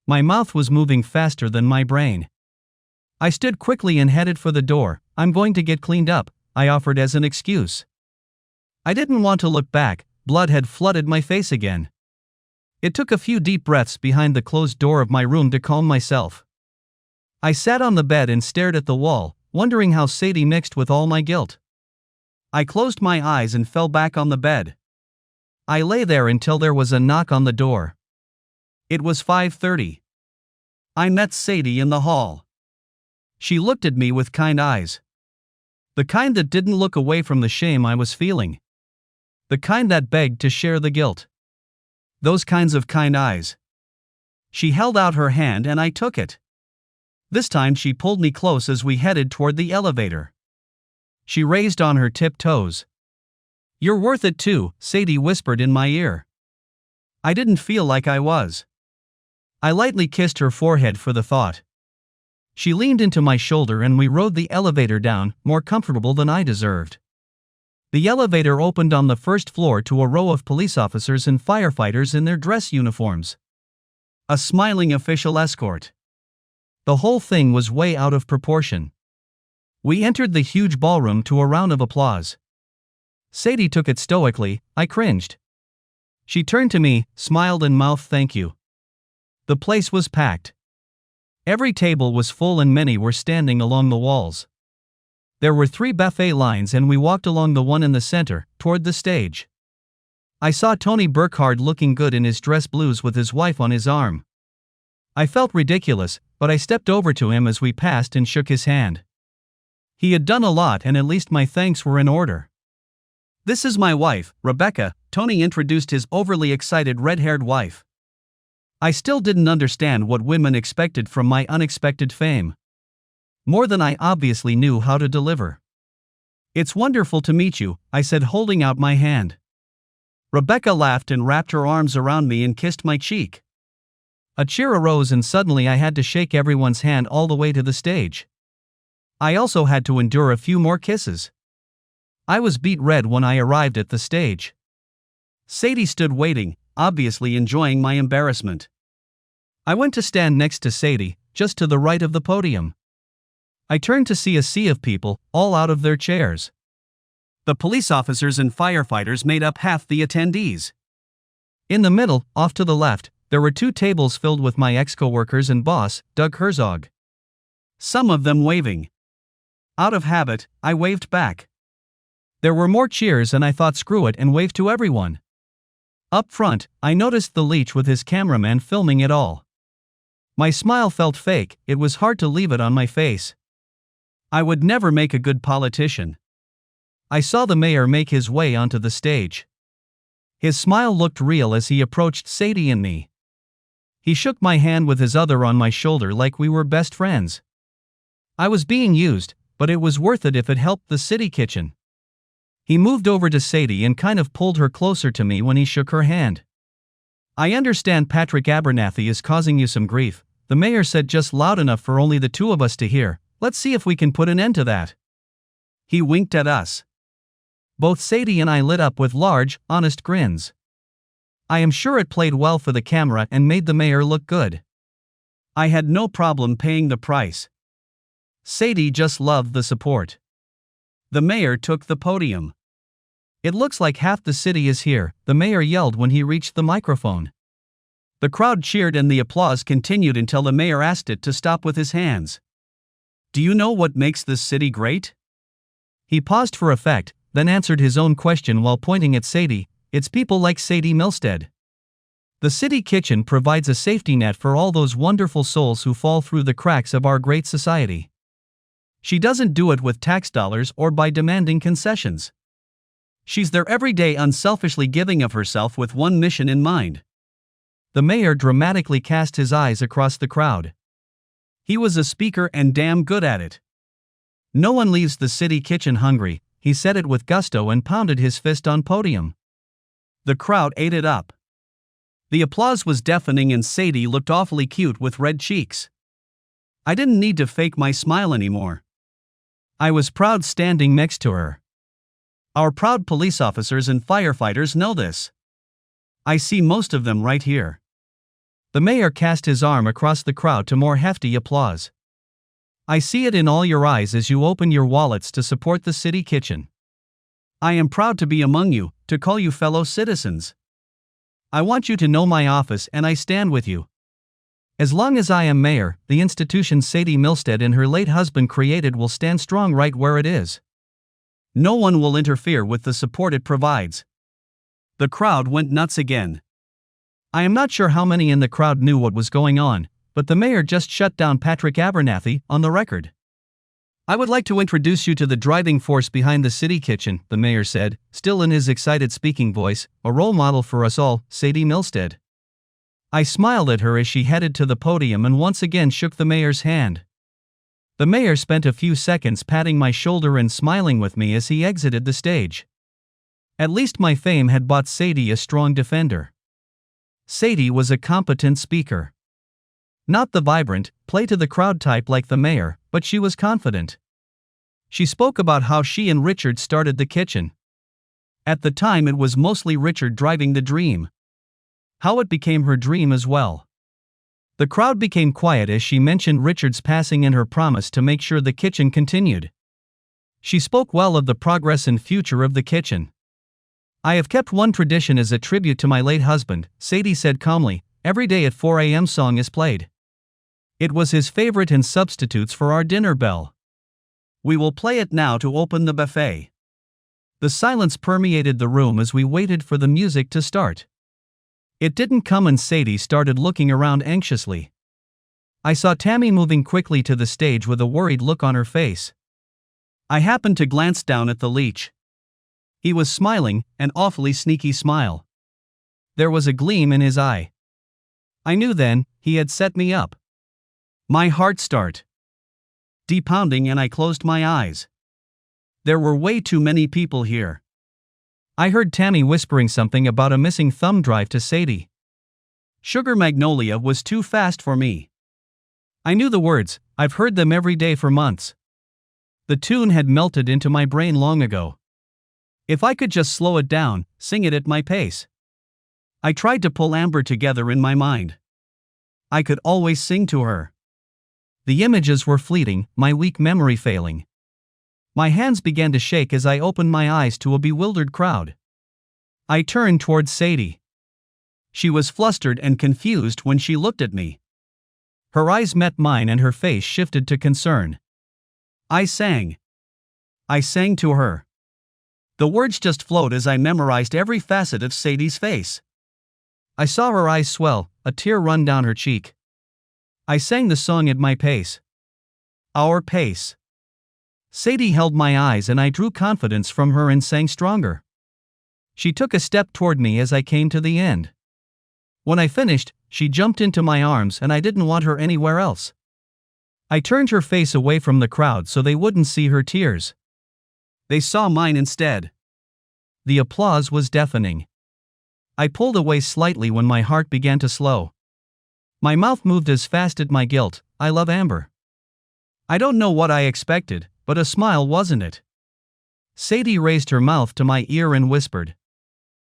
A: My mouth was moving faster than my brain. I stood quickly and headed for the door. I'm going to get cleaned up, I offered as an excuse. I didn't want to look back, blood had flooded my face again. It took a few deep breaths behind the closed door of my room to calm myself. I sat on the bed and stared at the wall, wondering how Sadie mixed with all my guilt. I closed my eyes and fell back on the bed. I lay there until there was a knock on the door. It was 5:30. I met Sadie in the hall. She looked at me with kind eyes. The kind that didn't look away from the shame I was feeling. The kind that begged to share the guilt. Those kinds of kind eyes. She held out her hand and I took it. This time she pulled me close as we headed toward the elevator. She raised on her tiptoes. You're worth it too, Sadie whispered in my ear. I didn't feel like I was. I lightly kissed her forehead for the thought. She leaned into my shoulder and we rode the elevator down, more comfortable than I deserved. The elevator opened on the first floor to a row of police officers and firefighters in their dress uniforms. A smiling official escort. The whole thing was way out of proportion. We entered the huge ballroom to a round of applause. Sadie took it stoically. I cringed. She turned to me, smiled and mouthed thank you. The place was packed. Every table was full and many were standing along the walls. There were 3 buffet lines and we walked along the one in the center, toward the stage. I saw Tony Burkhard looking good in his dress blues with his wife on his arm. I felt ridiculous, but I stepped over to him as we passed and shook his hand. He had done a lot and at least my thanks were in order. This is my wife, Rebecca, Tony introduced his overly excited red-haired wife. I still didn't understand what women expected from my unexpected fame. More than I obviously knew how to deliver. It's wonderful to meet you, I said holding out my hand. Rebecca laughed and wrapped her arms around me and kissed my cheek. A cheer arose and suddenly I had to shake everyone's hand all the way to the stage. I also had to endure a few more kisses. I was beet red when I arrived at the stage. Sadie stood waiting, obviously enjoying my embarrassment. I went to stand next to Sadie, just to the right of the podium. I turned to see a sea of people, all out of their chairs. The police officers and firefighters made up half the attendees. In the middle, off to the left, there were 2 tables filled with my ex-coworkers and boss, Doug Herzog. Some of them waving. Out of habit, I waved back. There were more cheers and I thought screw it and waved to everyone. Up front, I noticed the leech with his cameraman filming it all. My smile felt fake, it was hard to leave it on my face. I would never make a good politician. I saw the mayor make his way onto the stage. His smile looked real as he approached Sadie and me. He shook my hand with his other on my shoulder like we were best friends. I was being used, but it was worth it if it helped the city kitchen. He moved over to Sadie and kind of pulled her closer to me when he shook her hand. I understand Patrick Abernathy is causing you some grief, the mayor said just loud enough for only the 2 of us to hear. Let's see if we can put an end to that. He winked at us. Both Sadie and I lit up with large, honest grins. I am sure it played well for the camera and made the mayor look good. I had no problem paying the price. Sadie just loved the support. The mayor took the podium. It looks like half the city is here, the mayor yelled when he reached the microphone. The crowd cheered and the applause continued until the mayor asked it to stop with his hands. Do you know what makes this city great? He paused for effect, then answered his own question while pointing at Sadie. It's people like Sadie Milstead. The city kitchen provides a safety net for all those wonderful souls who fall through the cracks of our great society. She doesn't do it with tax dollars or by demanding concessions. She's there every day, unselfishly giving of herself with one mission in mind. The mayor dramatically cast his eyes across the crowd. He was a speaker and damn good at it. No one leaves the city kitchen hungry, he said it with gusto and pounded his fist on podium. The crowd ate it up. The applause was deafening and Sadie looked awfully cute with red cheeks. I didn't need to fake my smile anymore. I was proud standing next to her. Our proud police officers and firefighters know this. I see most of them right here. The mayor cast his arm across the crowd to more hefty applause. I see it in all your eyes as you open your wallets to support the city kitchen. I am proud to be among you, to call you fellow citizens. I want you to know my office and I stand with you. As long as I am mayor, the institution Sadie Milstead and her late husband created will stand strong right where it is. No one will interfere with the support it provides. The crowd went nuts again. I am not sure how many in the crowd knew what was going on, but the mayor just shut down Patrick Abernathy on the record. I would like to introduce you to the driving force behind the city kitchen, the mayor said, still in his excited speaking voice, a role model for us all, Sadie Milstead. I smiled at her as she headed to the podium and once again shook the mayor's hand. The mayor spent a few seconds patting my shoulder and smiling with me as he exited the stage. At least my fame had bought Sadie a strong defender. Sadie was a competent speaker. Not the vibrant, play-to-the-crowd type like the mayor, but she was confident. She spoke about how she and Richard started the kitchen. At the time it was mostly Richard driving the dream. How it became her dream as well. The crowd became quiet as she mentioned Richard's passing and her promise to make sure the kitchen continued. She spoke well of the progress and future of the kitchen. I have kept one tradition as a tribute to my late husband, Sadie said calmly. Every day at 4 a.m. song is played. It was his favorite and substitutes for our dinner bell. We will play it now to open the buffet. The silence permeated the room as we waited for the music to start. It didn't come and Sadie started looking around anxiously. I saw Tammy moving quickly to the stage with a worried look on her face. I happened to glance down at the leech. He was smiling, an awfully sneaky smile. There was a gleam in his eye. I knew then, he had set me up. My heart started pounding and I closed my eyes. There were way too many people here. I heard Tammy whispering something about a missing thumb drive to Sadie. Sugar Magnolia was too fast for me. I knew the words, I've heard them every day for months. The tune had melted into my brain long ago. If I could just slow it down, sing it at my pace. I tried to pull Amber together in my mind. I could always sing to her. The images were fleeting, my weak memory failing. My hands began to shake as I opened my eyes to a bewildered crowd. I turned towards Sadie. She was flustered and confused when she looked at me. Her eyes met mine and her face shifted to concern. I sang. I sang to her. The words just flowed as I memorized every facet of Sadie's face. I saw her eyes swell, a tear run down her cheek. I sang the song at my pace. Our pace. Sadie held my eyes and I drew confidence from her and sang stronger. She took a step toward me as I came to the end. When I finished, she jumped into my arms and I didn't want her anywhere else. I turned her face away from the crowd so they wouldn't see her tears. They saw mine instead. The applause was deafening. I pulled away slightly when my heart began to slow. My mouth moved as fast at my guilt. I love Amber. I don't know what I expected, but a smile wasn't it. Sadie raised her mouth to my ear and whispered.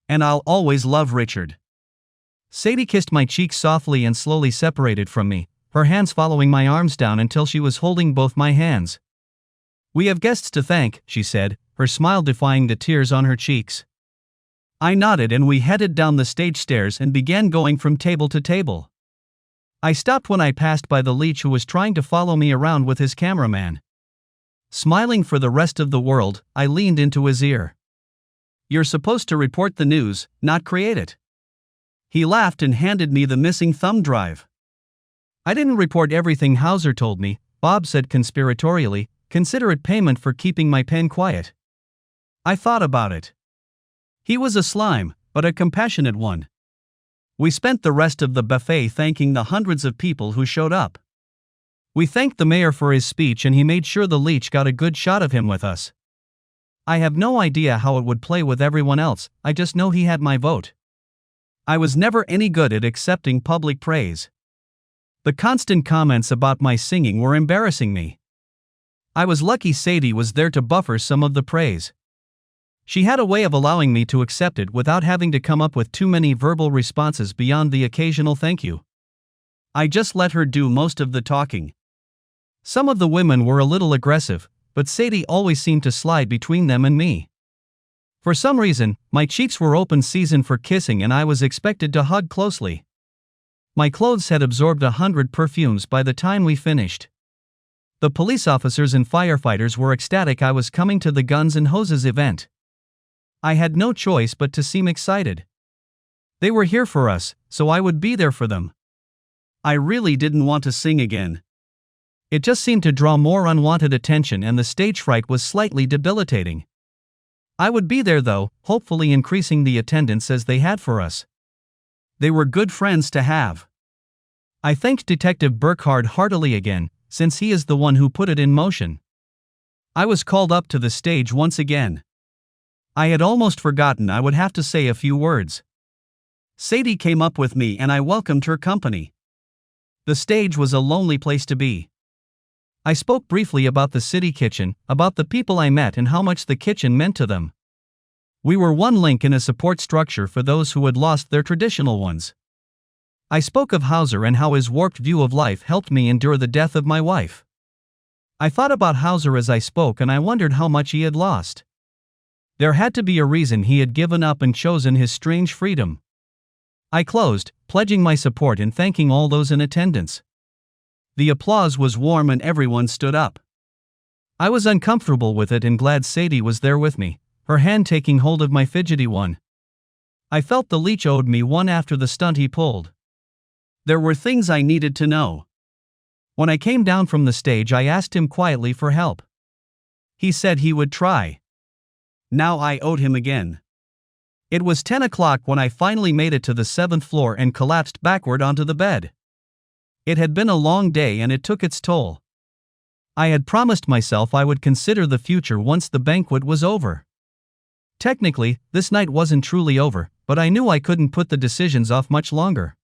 A: And I'll always love Richard. Sadie kissed my cheek softly and slowly separated from me, her hands following my arms down until she was holding both my hands. We have guests to thank, she said, her smile defying the tears on her cheeks. I nodded and we headed down the stage stairs and began going from table to table. I stopped when I passed by the leech who was trying to follow me around with his cameraman. Smiling for the rest of the world, I leaned into his ear. You're supposed to report the news, not create it. He laughed and handed me the missing thumb drive. I didn't report everything Hauser told me, Bob said conspiratorially, consider it payment for keeping my pen quiet. I thought about it. He was a slime, but a compassionate one. We spent the rest of the buffet thanking the hundreds of people who showed up. We thanked the mayor for his speech and he made sure the leech got a good shot of him with us. I have no idea how it would play with everyone else, I just know he had my vote. I was never any good at accepting public praise. The constant comments about my singing were embarrassing me. I was lucky Sadie was there to buffer some of the praise. She had a way of allowing me to accept it without having to come up with too many verbal responses beyond the occasional thank you. I just let her do most of the talking. Some of the women were a little aggressive, but Sadie always seemed to slide between them and me. For some reason, my cheeks were open season for kissing and I was expected to hug closely. My clothes had absorbed 100 perfumes by the time we finished. The police officers and firefighters were ecstatic I was coming to the Guns and Hoses event. I had no choice but to seem excited. They were here for us, so I would be there for them. I really didn't want to sing again. It just seemed to draw more unwanted attention and the stage fright was slightly debilitating. I would be there though, hopefully increasing the attendance as they had for us. They were good friends to have. I thanked Detective Burkhardt heartily again, since he is the one who put it in motion. I was called up to the stage once again. I had almost forgotten I would have to say a few words. Sadie came up with me and I welcomed her company. The stage was a lonely place to be. I spoke briefly about the city kitchen, about the people I met and how much the kitchen meant to them. We were one link in a support structure for those who had lost their traditional ones. I spoke of Hauser and how his warped view of life helped me endure the death of my wife. I thought about Hauser as I spoke and I wondered how much he had lost. There had to be a reason he had given up and chosen his strange freedom. I closed, pledging my support and thanking all those in attendance. The applause was warm and everyone stood up. I was uncomfortable with it and glad Sadie was there with me, her hand taking hold of my fidgety one. I felt the leech owed me one after the stunt he pulled. There were things I needed to know. When I came down from the stage, I asked him quietly for help. He said he would try. Now I owed him again. It was 10 o'clock when I finally made it to the 7th floor and collapsed backward onto the bed. It had been a long day and it took its toll. I had promised myself I would consider the future once the banquet was over. Technically, this night wasn't truly over, but I knew I couldn't put the decisions off much longer.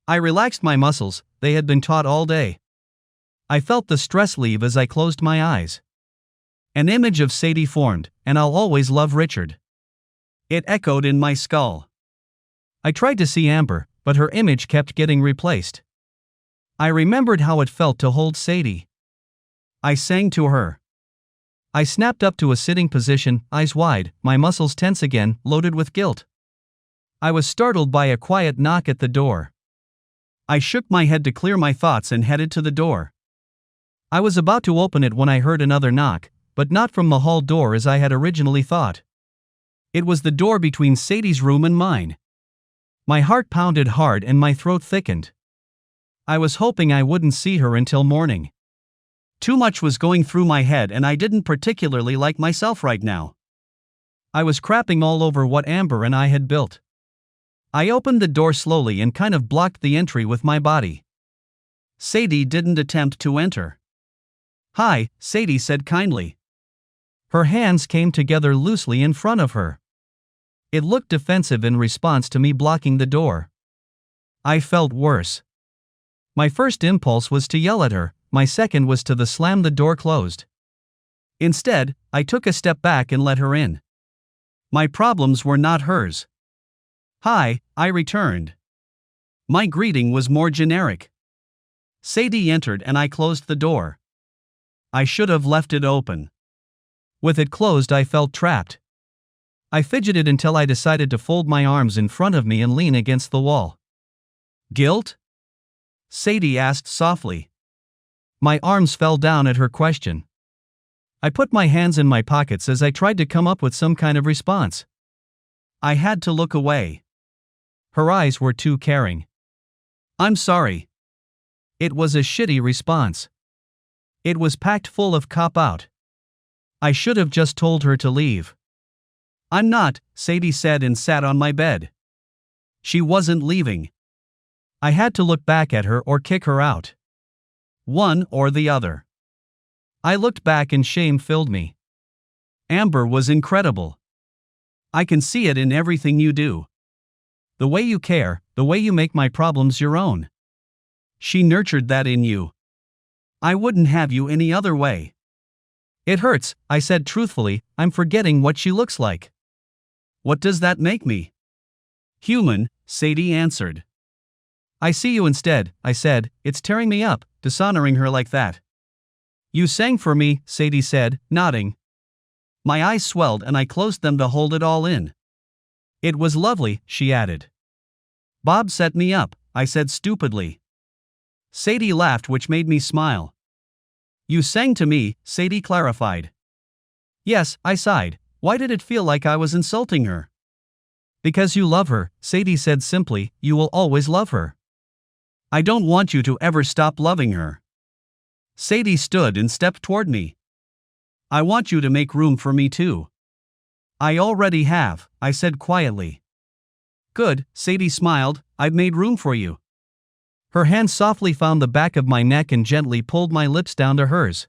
A: I relaxed my muscles, they had been taut all day. I felt the stress leave as I closed my eyes. An image of Sadie formed, and I'll always love Richard. It echoed in my skull. I tried to see Amber, but her image kept getting replaced. I remembered how it felt to hold Sadie. I sang to her. I snapped up to a sitting position, eyes wide, my muscles tense again, loaded with guilt. I was startled by a quiet knock at the door. I shook my head to clear my thoughts and headed to the door. I was about to open it when I heard another knock, but not from the hall door as I had originally thought. It was the door between Sadie's room and mine. My heart pounded hard and my throat thickened. I was hoping I wouldn't see her until morning. Too much was going through my head and I didn't particularly like myself right now. I was crapping all over what Amber and I had built. I opened the door slowly and kind of blocked the entry with my body. Sadie didn't attempt to enter. "Hi," Sadie said kindly. Her hands came together loosely in front of her. It looked defensive in response to me blocking the door. I felt worse. My first impulse was to yell at her, my second was to slam the door closed. Instead, I took a step back and let her in. My problems were not hers. "Hi," I returned. My greeting was more generic. Sadie entered and I closed the door. I should have left it open. With it closed, I felt trapped. I fidgeted until I decided to fold my arms in front of me and lean against the wall. "Guilt?" Sadie asked softly. My arms fell down at her question. I put my hands in my pockets as I tried to come up with some kind of response. I had to look away. Her eyes were too caring. "I'm sorry." It was a shitty response. It was packed full of cop-out. I should have just told her to leave. "I'm not," Sadie said and sat on my bed. She wasn't leaving. I had to look back at her or kick her out. One or the other. I looked back and shame filled me. Amber was incredible. "I can see it in everything you do. The way you care, the way you make my problems your own. She nurtured that in you. I wouldn't have you any other way." "It hurts," I said truthfully. "I'm forgetting what she looks like." "What does that make me?" "Human," Sadie answered. "I see you instead," I said. "It's tearing me up, dishonoring her like that." "You sang for me," Sadie said, nodding. My eyes swelled and I closed them to hold it all in. "It was lovely," she added. "Bob set me up," I said stupidly. Sadie laughed, which made me smile. "You sang to me," Sadie clarified. "Yes," I sighed. Why did it feel like I was insulting her? "Because you love her," Sadie said simply. "You will always love her." "I don't want you to ever stop loving her." Sadie stood and stepped toward me. "I want you to make room for me too." "I already have," I said quietly. "Good," Sadie smiled. "I've made room for you." Her hand softly found the back of my neck and gently pulled my lips down to hers.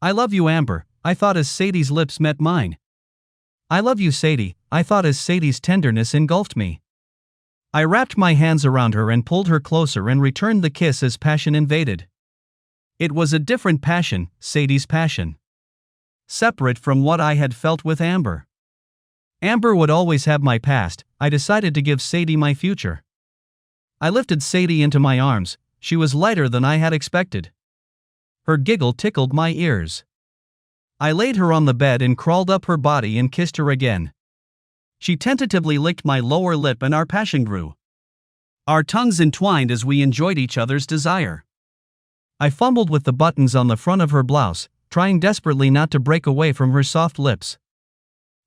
A: "I love you, Amber," I thought as Sadie's lips met mine. "I love you, Sadie," I thought as Sadie's tenderness engulfed me. I wrapped my hands around her and pulled her closer and returned the kiss as passion invaded. It was a different passion, Sadie's passion. Separate from what I had felt with Amber. Amber would always have my past. I decided to give Sadie my future. I lifted Sadie into my arms. She was lighter than I had expected. Her giggle tickled my ears. I laid her on the bed and crawled up her body and kissed her again. She tentatively licked my lower lip and our passion grew. Our tongues entwined as we enjoyed each other's desire. I fumbled with the buttons on the front of her blouse, trying desperately not to break away from her soft lips.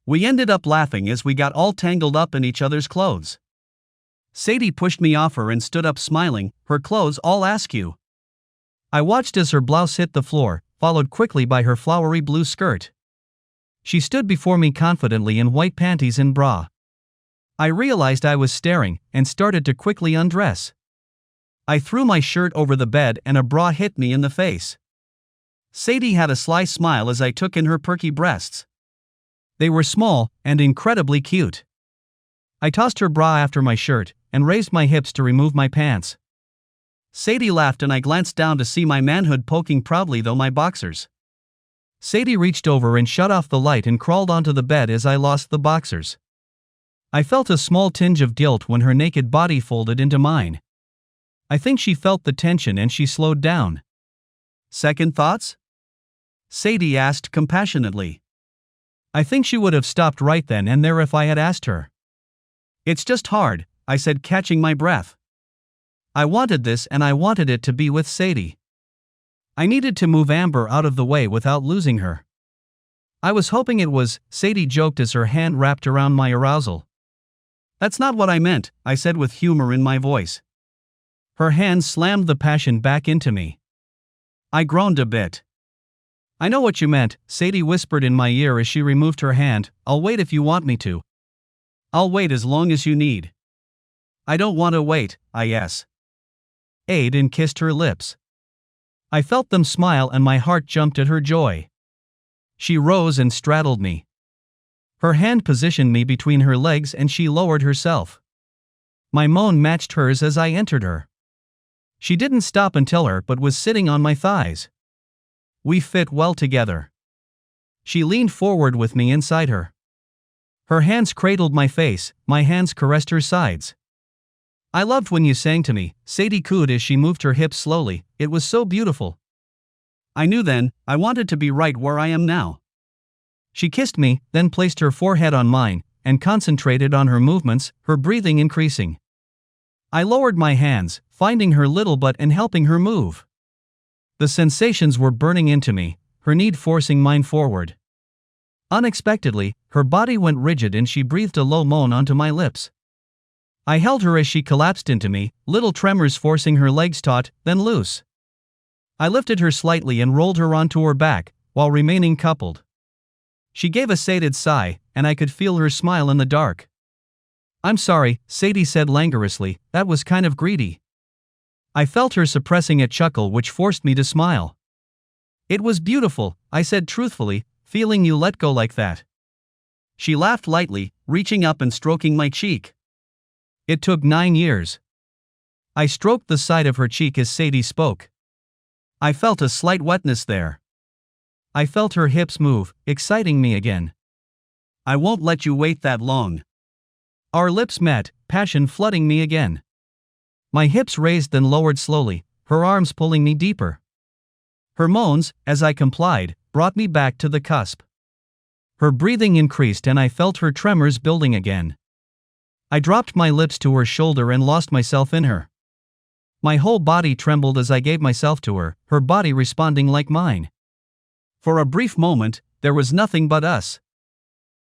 A: We ended up laughing as we got all tangled up in each other's clothes. Sadie pushed me off her and stood up smiling, her clothes all askew. I watched as her blouse hit the floor, followed quickly by her flowery blue skirt. She stood before me confidently in white panties and bra. I realized I was staring and started to quickly undress. I threw my shirt over the bed and a bra hit me in the face. Sadie had a sly smile as I took in her perky breasts. They were small and incredibly cute. I tossed her bra after my shirt and raised my hips to remove my pants. Sadie laughed and I glanced down to see my manhood poking proudly through my boxers. Sadie reached over and shut off the light and crawled onto the bed as I lost the boxers. I felt a small tinge of guilt when her naked body folded into mine. I think she felt the tension and she slowed down. "Second thoughts?" Sadie asked compassionately. I think she would have stopped right then and there if I had asked her. "It's just hard," I said, catching my breath. I wanted this and I wanted it to be with Sadie. I needed to move Amber out of the way without losing her. I was hoping it was, Sadie joked as her hand wrapped around my arousal. "That's not what I meant," I said with humor in my voice. Her hand slammed the passion back into me. I groaned a bit. "I know what you meant," Sadie whispered in my ear as she removed her hand. "I'll wait if you want me to." "I'll wait as long as you need." "I don't want to wait," I yes. Ate and kissed her lips. I felt them smile and my heart jumped at her joy. She rose and straddled me. Her hand positioned me between her legs and she lowered herself. My moan matched hers as I entered her. She didn't stop until her but was sitting on my thighs. We fit well together. She leaned forward with me inside her. Her hands cradled my face, my hands caressed her sides. "I loved when you sang to me," Sadie cooed as she moved her hips slowly. "It was so beautiful." I knew then, I wanted to be right where I am now. She kissed me, then placed her forehead on mine, and concentrated on her movements, her breathing increasing. I lowered my hands, finding her little butt and helping her move. The sensations were burning into me, her need forcing mine forward. Unexpectedly, her body went rigid and she breathed a low moan onto my lips. I held her as she collapsed into me, little tremors forcing her legs taut, then loose. I lifted her slightly and rolled her onto her back, while remaining coupled. She gave a sated sigh, and I could feel her smile in the dark. "I'm sorry," Sadie said languorously, "that was kind of greedy." I felt her suppressing a chuckle which forced me to smile. "It was beautiful," I said truthfully, "feeling you let go like that." She laughed lightly, reaching up and stroking my cheek. "It took 9 years." I stroked the side of her cheek as Sadie spoke. I felt a slight wetness there. I felt her hips move, exciting me again. "I won't let you wait that long." Our lips met, passion flooding me again. My hips raised then lowered slowly, her arms pulling me deeper. Her moans, as I complied, brought me back to the cusp. Her breathing increased and I felt her tremors building again. I dropped my lips to her shoulder and lost myself in her. My whole body trembled as I gave myself to her, her body responding like mine. For a brief moment, there was nothing but us.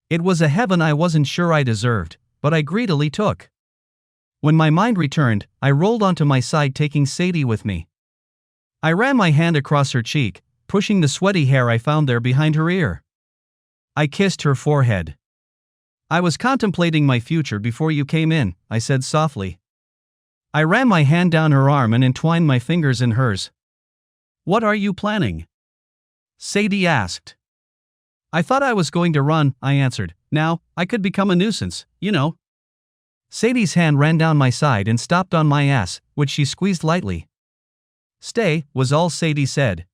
A: It was a heaven I wasn't sure I deserved, but I greedily took. When my mind returned, I rolled onto my side, taking Sadie with me. I ran my hand across her cheek, pushing the sweaty hair I found there behind her ear. I kissed her forehead. "I was contemplating my future before you came in," I said softly. I ran my hand down her arm and entwined my fingers in hers. "What are you planning?" Sadie asked. "I thought I was going to run," I answered. "Now, I could become a nuisance, you know." Sadie's hand ran down my side and stopped on my ass, which she squeezed lightly. "Stay," was all Sadie said.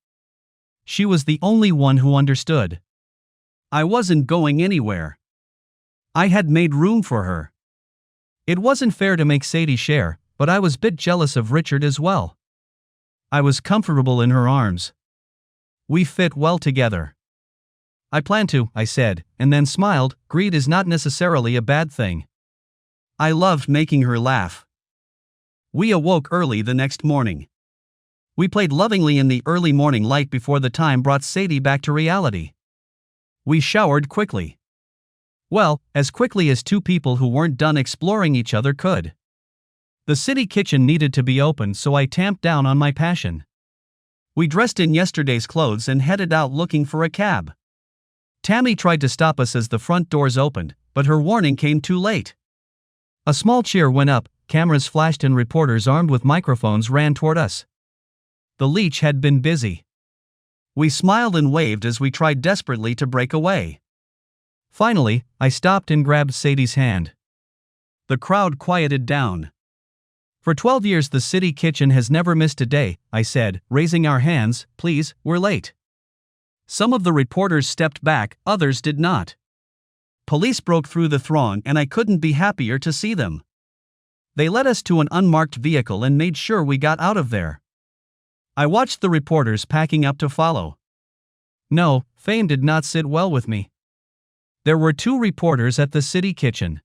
A: She was the only one who understood. I wasn't going anywhere. I had made room for her. It wasn't fair to make Sadie share, but I was a bit jealous of Richard as well. I was comfortable in her arms. We fit well together. "I plan to," I said, and then smiled. Greed is not necessarily a bad thing. I loved making her laugh. We awoke early the next morning. We played lovingly in the early morning light before the time brought Sadie back to reality. We showered quickly. Well, as quickly as two people who weren't done exploring each other could. The city kitchen needed to be opened, so I tamped down on my passion. We dressed in yesterday's clothes and headed out looking for a cab. Tammy tried to stop us as the front doors opened, but her warning came too late. A small cheer went up, cameras flashed and reporters armed with microphones ran toward us. The leech had been busy. We smiled and waved as we tried desperately to break away. Finally, I stopped and grabbed Sadie's hand. The crowd quieted down. "For 12 years the city kitchen has never missed a day," I said, raising our hands. "Please, we're late." Some of the reporters stepped back, others did not. Police broke through the throng and I couldn't be happier to see them. They led us to an unmarked vehicle and made sure we got out of there. I watched the reporters packing up to follow. No, fame did not sit well with me. There were 2 reporters at the city kitchen.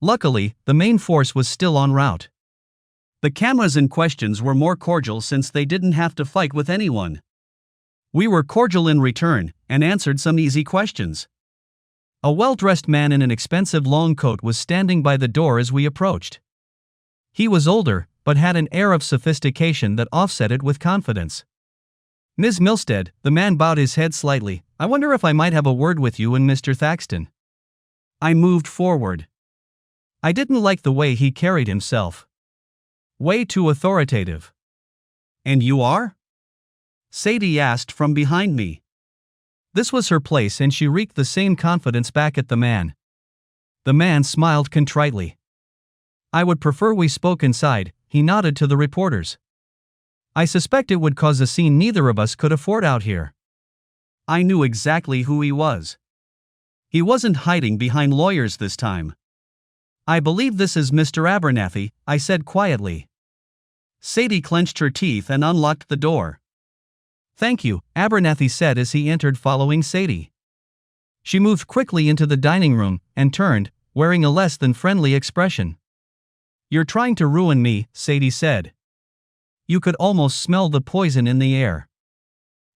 A: Luckily, the main force was still en route. The cameras and questions were more cordial since they didn't have to fight with anyone. We were cordial in return, and answered some easy questions. A well-dressed man in an expensive long coat was standing by the door as we approached. He was older, but had an air of sophistication that offset it with confidence. "Ms. Milstead," the man bowed his head slightly, "I wonder if I might have a word with you and Mr. Thaxton." I moved forward. I didn't like the way he carried himself. Way too authoritative. "And you are?" Sadie asked from behind me. This was her place and she wreaked the same confidence back at the man. The man smiled contritely. "I would prefer we spoke inside," he nodded to the reporters. "I suspect it would cause a scene neither of us could afford out here." I knew exactly who he was. He wasn't hiding behind lawyers this time. "I believe this is Mr. Abernathy," I said quietly. Sadie clenched her teeth and unlocked the door. "Thank you," Abernathy said as he entered following Sadie. She moved quickly into the dining room and turned, wearing a less than friendly expression. "You're trying to ruin me," Sadie said. You could almost smell the poison in the air.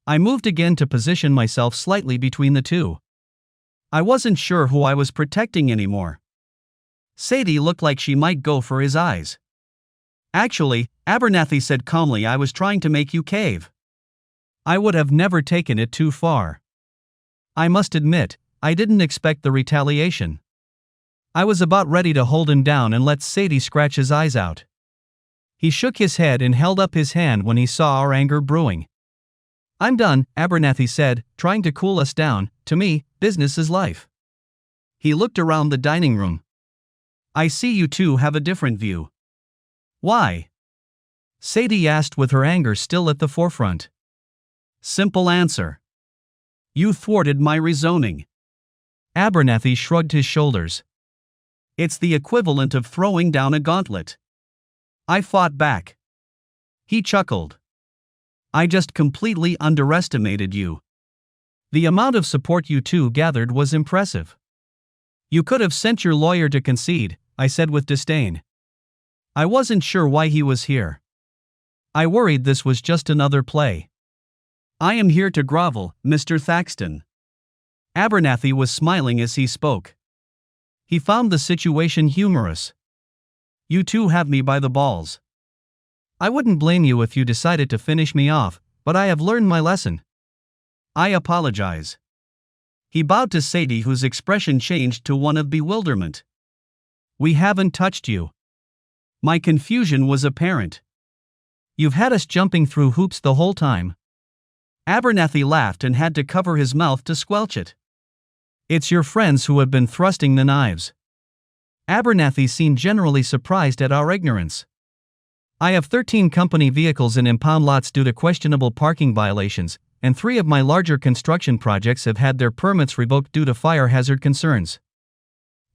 A: I moved again to position myself slightly between the two. I wasn't sure who I was protecting anymore. Sadie looked like she might go for his eyes. Actually, Abernathy said calmly, I was trying to make you cave. I would have never taken it too far. I must admit, I didn't expect the retaliation. I was about ready to hold him down and let Sadie scratch his eyes out. He shook his head and held up his hand when he saw our anger brewing. I'm done, Abernathy said, trying to cool us down. To me, business is life. He looked around the dining room. I see you two have a different view. Why? Sadie asked with her anger still at the forefront. Simple answer. You thwarted my rezoning. Abernathy shrugged his shoulders. It's the equivalent of throwing down a gauntlet. I fought back. He chuckled. I just completely underestimated you. The amount of support you two gathered was impressive. You could have sent your lawyer to concede, I said with disdain. I wasn't sure why he was here. I worried this was just another play. I am here to grovel, Mr. Thaxton. Abernathy was smiling as he spoke. He found the situation humorous. You two have me by the balls. I wouldn't blame you if you decided to finish me off, but I have learned my lesson. I apologize. He bowed to Sadie, whose expression changed to one of bewilderment. We haven't touched you. My confusion was apparent. You've had us jumping through hoops the whole time. Abernathy laughed and had to cover his mouth to squelch it. It's your friends who have been thrusting the knives. Abernathy seemed generally surprised at our ignorance. I have 13 company vehicles in impound lots due to questionable parking violations, and 3 of my larger construction projects have had their permits revoked due to fire hazard concerns.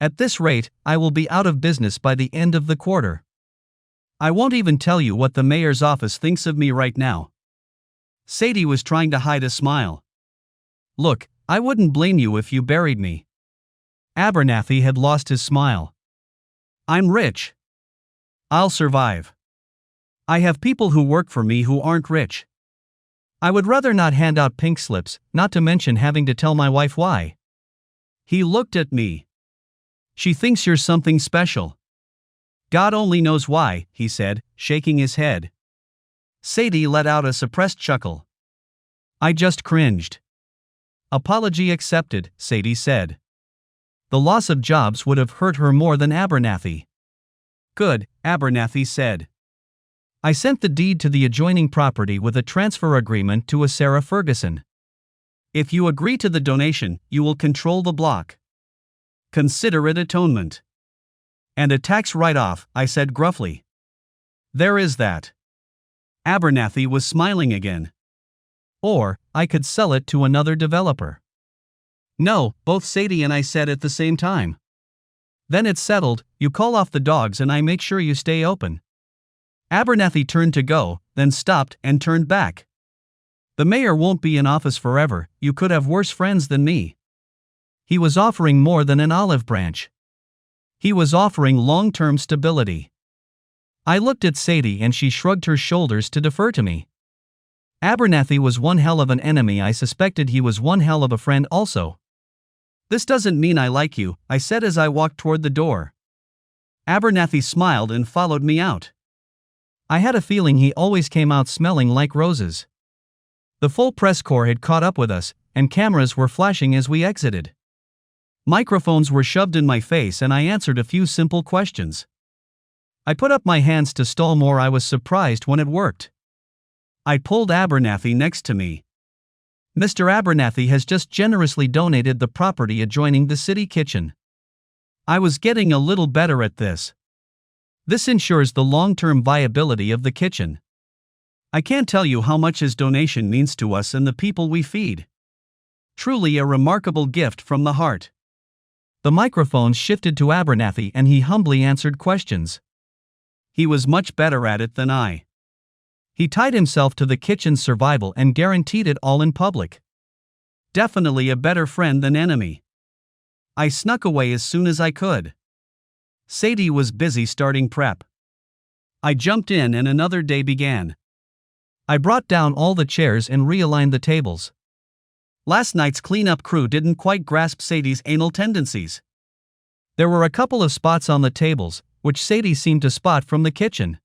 A: At this rate, I will be out of business by the end of the quarter. I won't even tell you what the mayor's office thinks of me right now. Sadie was trying to hide a smile. Look, I wouldn't blame you if you buried me. Abernathy had lost his smile. I'm rich. I'll survive. I have people who work for me who aren't rich. I would rather not hand out pink slips, not to mention having to tell my wife why. He looked at me. She thinks you're something special. God only knows why, he said, shaking his head. Sadie let out a suppressed chuckle. I just cringed. Apology accepted, Sadie said. The loss of jobs would have hurt her more than Abernathy. Good, Abernathy said. I sent the deed to the adjoining property with a transfer agreement to a Sarah Ferguson. If you agree to the donation, you will control the block. Consider it atonement. And a tax write-off, I said gruffly. There is that. Abernathy was smiling again. Or, I could sell it to another developer. No, both Sadie and I said at the same time. Then it's settled, you call off the dogs and I make sure you stay open. Abernathy turned to go, then stopped and turned back. The mayor won't be in office forever, you could have worse friends than me. He was offering more than an olive branch. He was offering long-term stability. I looked at Sadie and she shrugged her shoulders to defer to me. Abernathy was one hell of an enemy. I suspected he was one hell of a friend also. This doesn't mean I like you, I said as I walked toward the door. Abernathy smiled and followed me out. I had a feeling he always came out smelling like roses. The full press corps had caught up with us, and cameras were flashing as we exited. Microphones were shoved in my face and I answered a few simple questions. I put up my hands to stall more. I was surprised when it worked. I pulled Abernathy next to me. Mr. Abernathy has just generously donated the property adjoining the city kitchen. I was getting a little better at this. This ensures the long-term viability of the kitchen. I can't tell you how much his donation means to us and the people we feed. Truly a remarkable gift from the heart. The microphone shifted to Abernathy and he humbly answered questions. He was much better at it than I. He tied himself to the kitchen's survival and guaranteed it all in public. Definitely a better friend than enemy. I snuck away as soon as I could. Sadie was busy starting prep. I jumped in and another day began. I brought down all the chairs and realigned the tables. Last night's cleanup crew didn't quite grasp Sadie's anal tendencies. There were a couple of spots on the tables, which Sadie seemed to spot from the kitchen.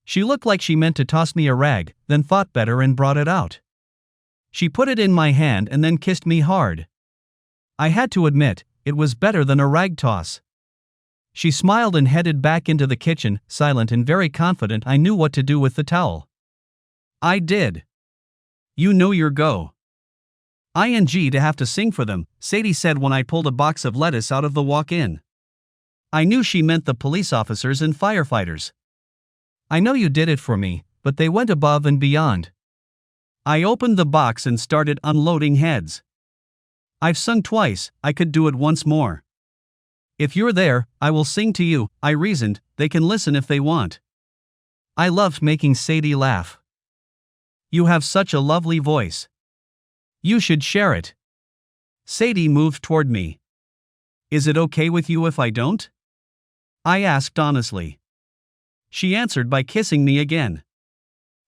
A: She looked like she meant to toss me a rag, then thought better and brought it out. She put it in my hand and then kissed me hard. I had to admit, it was better than a rag toss. She smiled and headed back into the kitchen, silent and very confident I knew what to do with the towel. I did. You know your go. ING to have to sing for them, Sadie said when I pulled a box of lettuce out of the walk-in. I knew she meant the police officers and firefighters. I know you did it for me, but they went above and beyond. I opened the box and started unloading heads. I've sung twice, I could do it once more. If you're there, I will sing to you, I reasoned, they can listen if they want. I loved making Sadie laugh. You have such a lovely voice. You should share it. Sadie moved toward me. Is it okay with you if I don't? I asked honestly. She answered by kissing me again.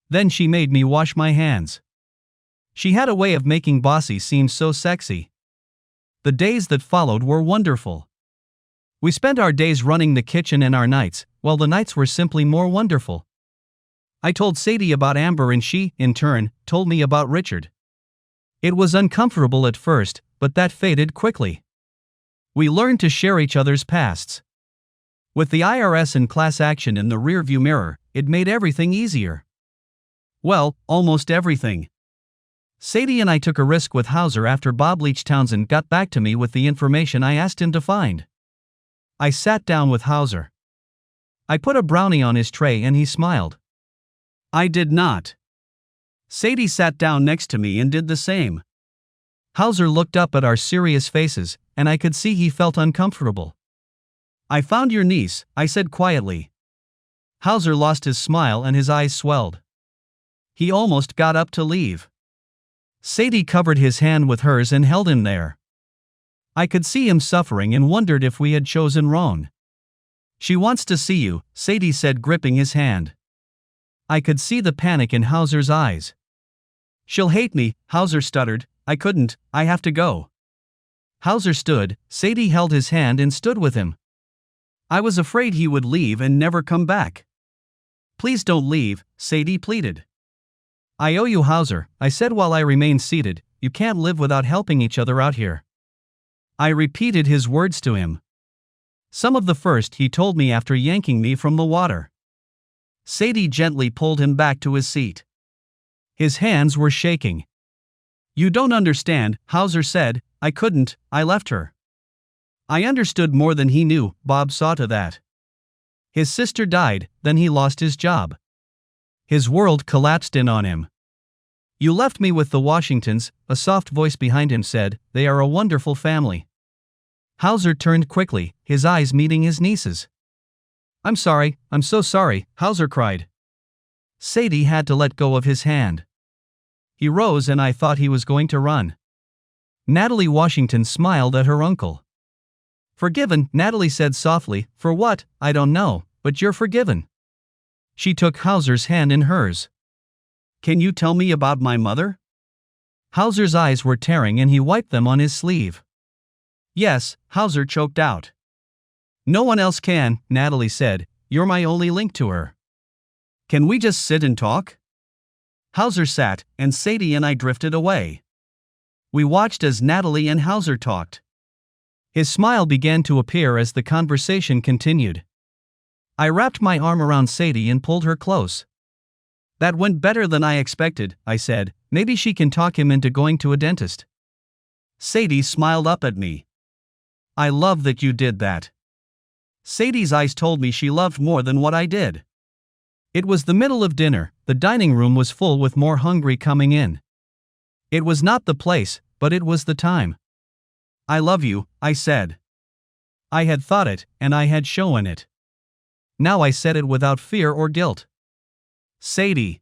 A: Then she made me wash my hands. She had a way of making bossy seem so sexy. The days that followed were wonderful. We spent our days running the kitchen and our nights, while the nights were simply more wonderful. I told Sadie about Amber and she, in turn, told me about Richard. It was uncomfortable at first, but that faded quickly. We learned to share each other's pasts. With the IRS and class action in the rearview mirror, it made everything easier. Well, almost everything. Sadie and I took a risk with Hauser after Bob Leach Townsend got back to me with the information I asked him to find. I sat down with Hauser. I put a brownie on his tray and he smiled. I did not. Sadie sat down next to me and did the same. Hauser looked up at our serious faces, and I could see he felt uncomfortable. I found your niece, I said quietly. Hauser lost his smile and his eyes swelled. He almost got up to leave. Sadie covered his hand with hers and held him there. I could see him suffering and wondered if we had chosen wrong. She wants to see you, Sadie said, gripping his hand. I could see the panic in Hauser's eyes. She'll hate me, Hauser stuttered. I couldn't, I have to go. Hauser stood, Sadie held his hand and stood with him. I was afraid he would leave and never come back. Please don't leave, Sadie pleaded. I owe you, Hauser, I said while I remained seated. You can't live without helping each other out here. I repeated his words to him. Some of the first he told me after yanking me from the water. Sadie gently pulled him back to his seat. His hands were shaking. You don't understand, Hauser said. I couldn't, I left her. I understood more than he knew, Bob saw to that. His sister died, then he lost his job. His world collapsed in on him. You left me with the Washingtons, a soft voice behind him said. They are a wonderful family. Hauser turned quickly, his eyes meeting his niece's. I'm sorry, I'm so sorry, Hauser cried. Sadie had to let go of his hand. He rose and I thought he was going to run. Natalie Washington smiled at her uncle. Forgiven, Natalie said softly. For what, I don't know, but you're forgiven. She took Hauser's hand in hers. Can you tell me about my mother? Hauser's eyes were tearing and he wiped them on his sleeve. Yes, Hauser choked out. No one else can, Natalie said. You're my only link to her. Can we just sit and talk? Hauser sat, and Sadie and I drifted away. We watched as Natalie and Hauser talked. His smile began to appear as the conversation continued. I wrapped my arm around Sadie and pulled her close. That went better than I expected, I said. Maybe she can talk him into going to a dentist. Sadie smiled up at me. I love that you did that. Sadie's eyes told me she loved more than what I did. It was the middle of dinner, the dining room was full with more hungry coming in. It was not the place, but it was the time. I love you, I said. I had thought it, and I had shown it. Now I said it without fear or guilt. Sadie.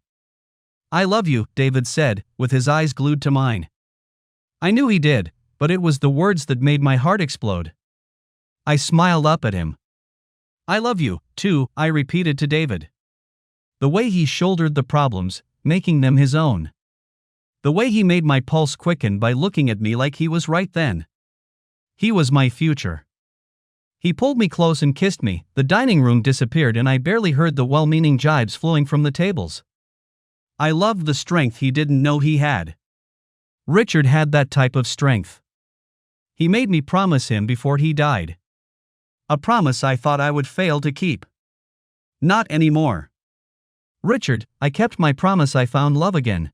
A: I love you, David said, with his eyes glued to mine. I knew he did, but it was the words that made my heart explode. I smiled up at him. I love you, too, I repeated to David. The way he shouldered the problems, making them his own. The way he made my pulse quicken by looking at me like he was right then. He was my future. He pulled me close and kissed me. The dining room disappeared and I barely heard the well-meaning jibes flowing from the tables. I loved the strength he didn't know he had. Richard had that type of strength. He made me promise him before he died. A promise I thought I would fail to keep. Not anymore. Richard, I kept my promise. I found love again.